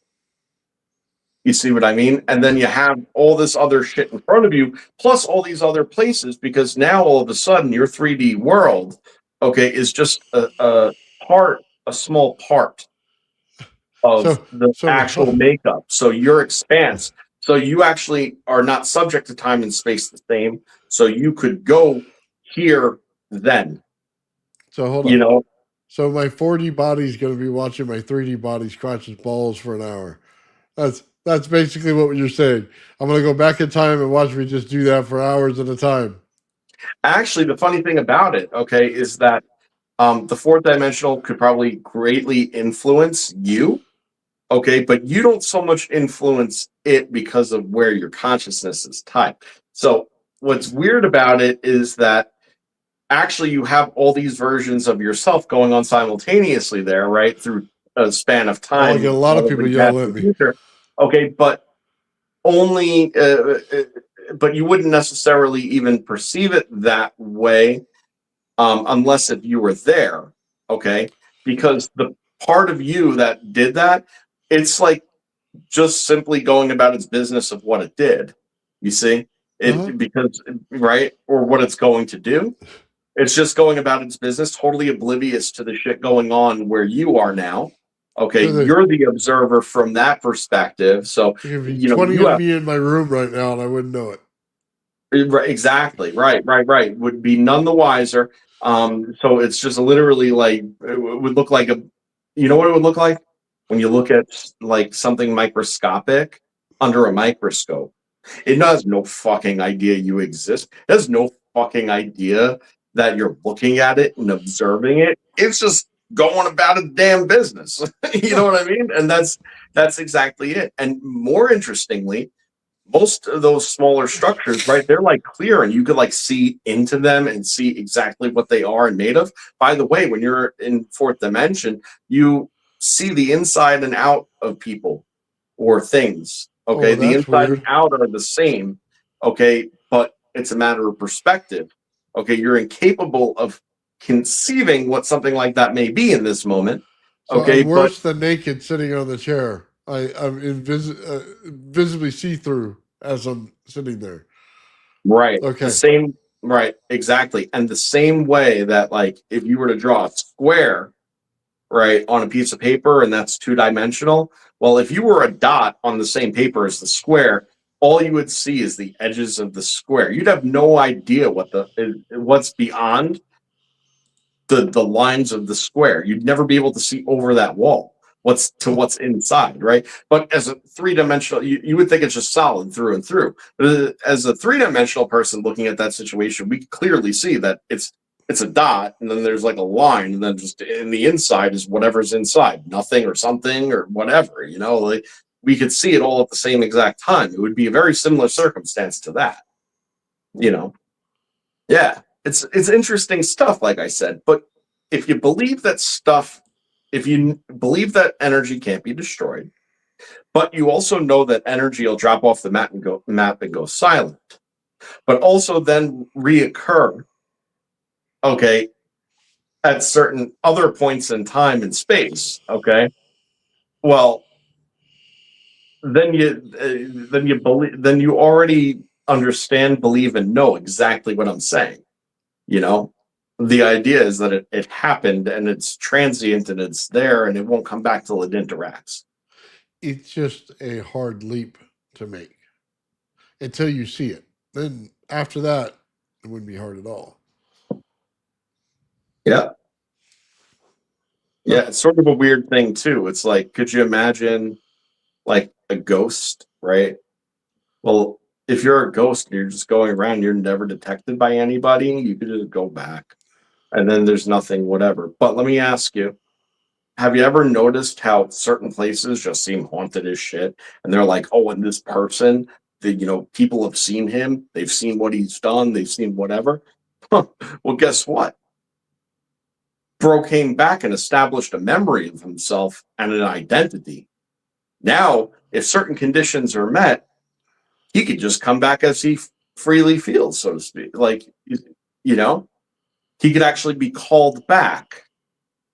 You see what I mean? And then you have all this other shit in front of you, plus all these other places, because now all of a sudden your 3D world, okay, is just a small part of So, the actual so, makeup. So your expanse. So you actually are not subject to time and space the same. So you could go here then. so hold You on. know, So my 4D body's going to be watching my 3D body scratch its balls for an hour. That's basically what you're saying. I'm going to go back in time and watch me just do that for hours at a time. actually, the funny thing about it, okay, is that the fourth dimensional could probably greatly influence you, okay, but you don't so much influence it because of where your consciousness is tied. So what's weird about it is that actually you have all these versions of yourself going on simultaneously there, right, through a span of Oh, I time, get a lot of people probably past yelling at and me. future. Okay, but only, but you wouldn't necessarily even perceive it that way unless if you were there, okay? Because the part of you that did that, it's like just simply going about its business of what it did. You see, Uh-huh. because right, or what it's going to do. It's just going about its business, totally oblivious to the shit going on where you are now. Okay, So you're the observer from that perspective. So there could be 20 you of have me in my room right now and I wouldn't know it. Right, exactly. Right. Would be none the wiser. So it's just literally like it would look like a. You know what it would look like when you look at like something microscopic under a microscope. It has no fucking idea you exist. It has no fucking idea that you're looking at it and observing it. It's just going about its damn business. You know what I mean? And that's exactly it. And more interestingly, most of those smaller structures, right, they're like clear and you could like see into them and see exactly what they are and made of. By the way, when you're in fourth dimension, you see the inside and out of people or things. Okay. Oh, The that's inside and weird. out are the same. Okay. But it's a matter of perspective. Okay. You're incapable of conceiving what something like that may be in this moment. So Okay. I'm But worse than naked sitting on the chair. I'm visibly see through as I'm sitting there. right. The Okay. same, right. Exactly. And the same way that, like, if you were to draw a square, right, on a piece of paper and that's two-dimensional, well, if you were a dot on the same paper as the square, all you would see is the edges of the square. You'd have no idea what's beyond the lines of the square. You'd never be able to see over that wall what's inside, right? But as a three-dimensional, you would think it's just solid through and through. But as a three-dimensional person looking at that situation, we clearly see that it's a dot, and then there's like a line, and then just in the inside is whatever's inside, nothing or something or whatever, you know, like we could see it all at the same exact time. It would be a very similar circumstance to that, you know. Yeah, it's interesting stuff, like I said. But if you believe that stuff, if you believe that energy can't be destroyed, but you also know that energy will drop off the map and go silent, but also then reoccur, okay, at certain other points in time and space, okay. Well, then you already understand, believe, and know exactly what I'm saying. You know, the idea is that it happened and it's transient and it's there and it won't come back till it interacts. It's just a hard leap to make until you see it. Then after that, it wouldn't be hard at all. Yeah. Yeah, it's sort of a weird thing too. It's like, could you imagine like a ghost, right? Well, if you're a ghost and you're just going around, you're never detected by anybody, you could just go back and then there's nothing, whatever. But let me ask you, have you ever noticed how certain places just seem haunted as shit? And they're like, oh, and this person, people have seen him, they've seen what he's done, they've seen whatever. Well, guess what? Bro came back and established a memory of himself and an identity. Now, if certain conditions are met, he could just come back as he freely feels, so to speak. Like, you know, he could actually be called back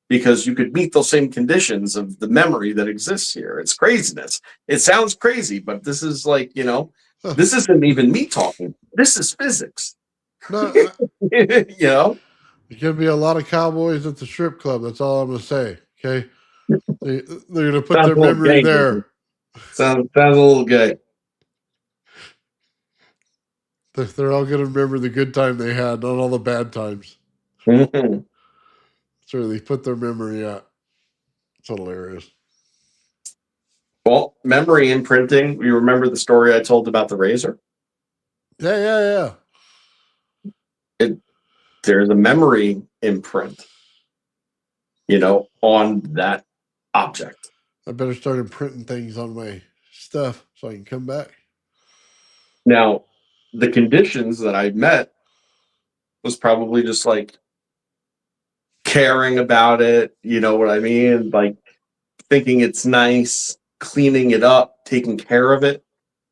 because you could meet those same conditions of the memory that exists here. It's craziness. It sounds crazy, but this is like, this isn't even me talking. This is physics. No, You know? there's going to be a lot of cowboys at the strip club. That's all I'm going to say. Okay. They're going to put Sounds their a little memory gay, there. Sounds a little gay. They're all going to remember the good time they had, not all the bad times. Mhm. So they put their memory out. It's hilarious. Well, memory imprinting. You remember the story I told about the razor? Yeah. There's a memory imprint, on that object. I better start imprinting things on my stuff so I can come back. Now, the conditions that I met was probably just like caring about it, you know what I mean? Like thinking it's nice, cleaning it up, taking care of it.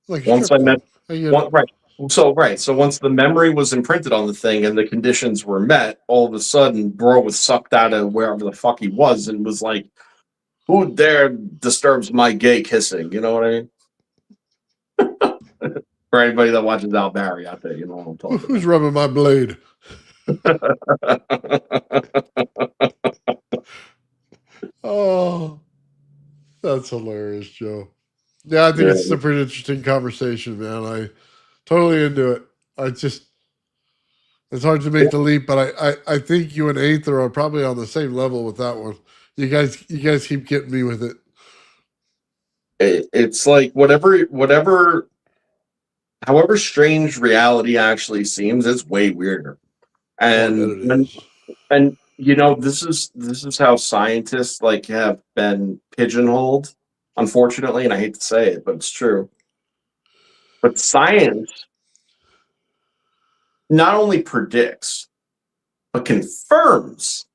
Like a Once strip I met, club. right. So once the memory was imprinted on the thing and the conditions were met, all of a sudden, bro was sucked out of wherever the fuck he was and was like, "Who dare disturbs my gay kissing?" You know what I mean? For anybody that watches Al Barry out there, you know what I'm talking Who's rubbing my blade? about. Oh, that's hilarious, Joe. Yeah, I think Yeah. it's a pretty interesting conversation, man. I totally into it. It's hard to make the leap, but I think you and Aether are probably on the same level with that one. You guys keep getting me with it. It's like however strange reality actually seems, it's way weirder. And this is how scientists like have been pigeonholed, unfortunately, and I hate to say it, but it's true. But science not only predicts, but confirms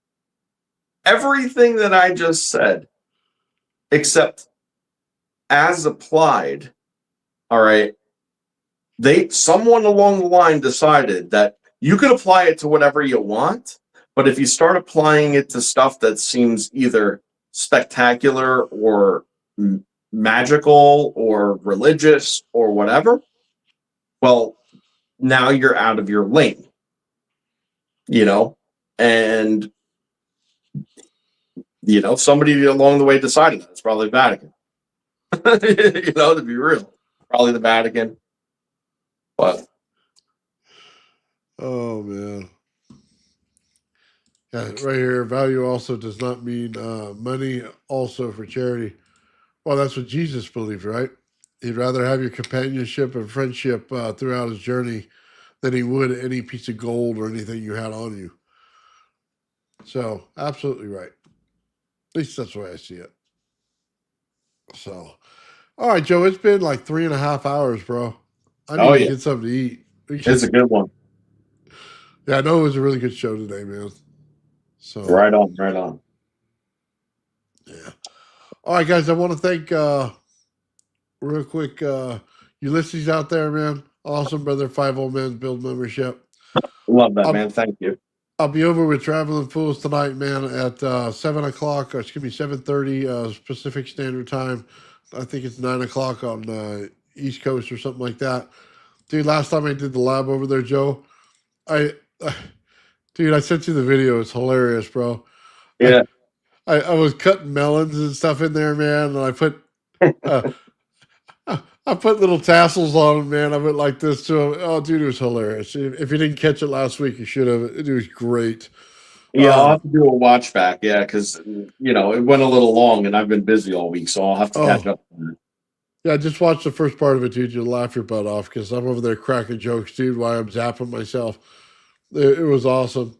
everything that I just said, except as applied. All right. Someone along the line decided that you could apply it to whatever you want, but if you start applying it to stuff that seems either spectacular or magical or religious or whatever, well, now you're out of your lane, and somebody along the way decided that it's probably the Vatican. To be real, probably the Vatican. But oh man, yeah, right here. Value also does not mean money. Also for charity. Well, that's what Jesus believed, right? He'd rather have your companionship and friendship throughout his journey than he would any piece of gold or anything you had on you. So, absolutely right. At least that's the way I see it. So, all right, Joe, it's been like 3.5 hours, bro. I need to get something to eat. It's a good one. Yeah, I know it was a really good show today, man. So right on. Yeah. All right, guys, I want to thank real quick Ulysses out there, man. Awesome, brother. 5 Old Men's Build membership. Love that, man. Thank you. I'll be over with Traveling Fools tonight, man, at 7 o'clock, or excuse me, 7:30 Pacific Standard Time. I think it's 9 o'clock on East Coast or something like that. Dude, last time I did the lab over there, Joe, dude, I sent you the video. It's hilarious, bro. Yeah. I was cutting melons and stuff in there, man, and I put I put little tassels on them, man. I went like this to him. Oh, dude, it was hilarious. If you didn't catch it last week, you should have. It was great. Yeah, I'll have to do a watch back. Yeah, because it went a little long, and I've been busy all week, so I'll have to catch up. Yeah, just watch the first part of it, dude. You'll laugh your butt off because I'm over there cracking jokes, dude, while I'm zapping myself. It was awesome.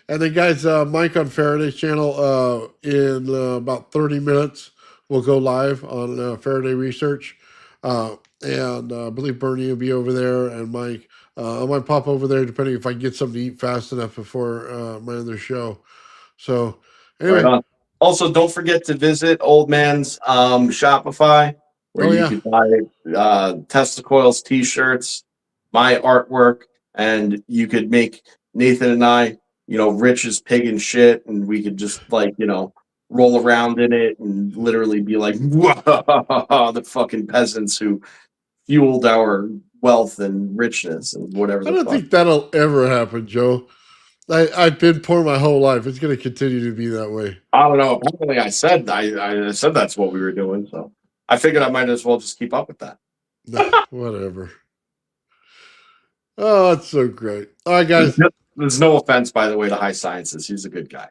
And then, guys, Mike on Faraday's channel in about 30 minutes will go live on Faraday Research. And I believe Bernie will be over there, and Mike. I might pop over there depending if I can get something to eat fast enough before my other show. So, anyway. Right, also, don't forget to visit Old Man's Shopify, where you can buy Tesla Coils t-shirts, my artwork, and you could make Nathan and I, rich as pig and shit, and we could just roll around in it and literally be like, the fucking peasants who fueled our wealth and richness and whatever. I don't think that'll ever happen, Joe. I've been poor my whole life. It's going to continue to be that way. I don't know. Apparently, I said that's what we were doing, so I figured I might as well just keep up with that. No, whatever. Oh, that's so great. All right, guys. There's no offense, by the way, to High Sciences. He's a good guy.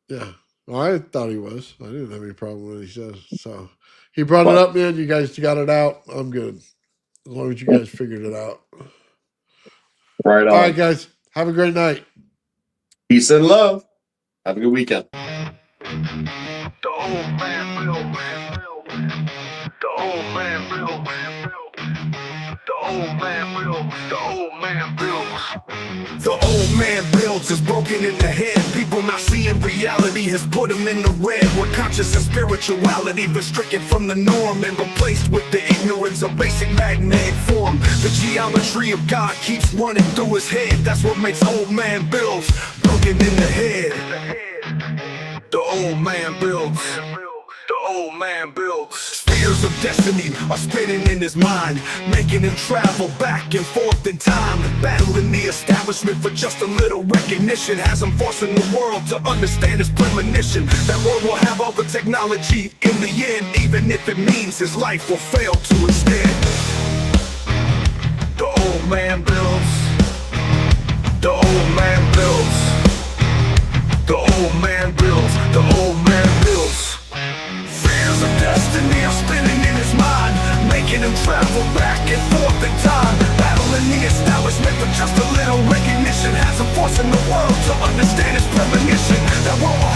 Yeah. Well, I thought he was. I didn't have any problem with what he says. So he brought it up, man. You guys got it out. I'm good. As long as you guys figured it out. Right on. All right, guys. Have a great night. Peace and love. Have a good weekend. The old man will. The old man will. The old man will. The old man builds. The old man builds is broken in the head. People not seeing reality has put them in the red. Where conscious and spirituality been stricken from the norm and replaced with the ignorance of basic magnetic form. The geometry of God keeps running through his head. That's what makes old man builds broken in the head. The old man builds. The old man builds. Spheres of destiny are spinning in his mind, making him travel back and forth in time, battling the establishment for just a little recognition. Has him forcing the world to understand his premonition. That world will have all the technology in the end, even if it means his life will fail to instead. The old man builds. The old man builds. The old man builds. The old man builds. Fears of destiny are spinning in his mind, making him travel back and forth in time, battling the establishment for just a little recognition. Has him forcing the world to understand his premonition that we're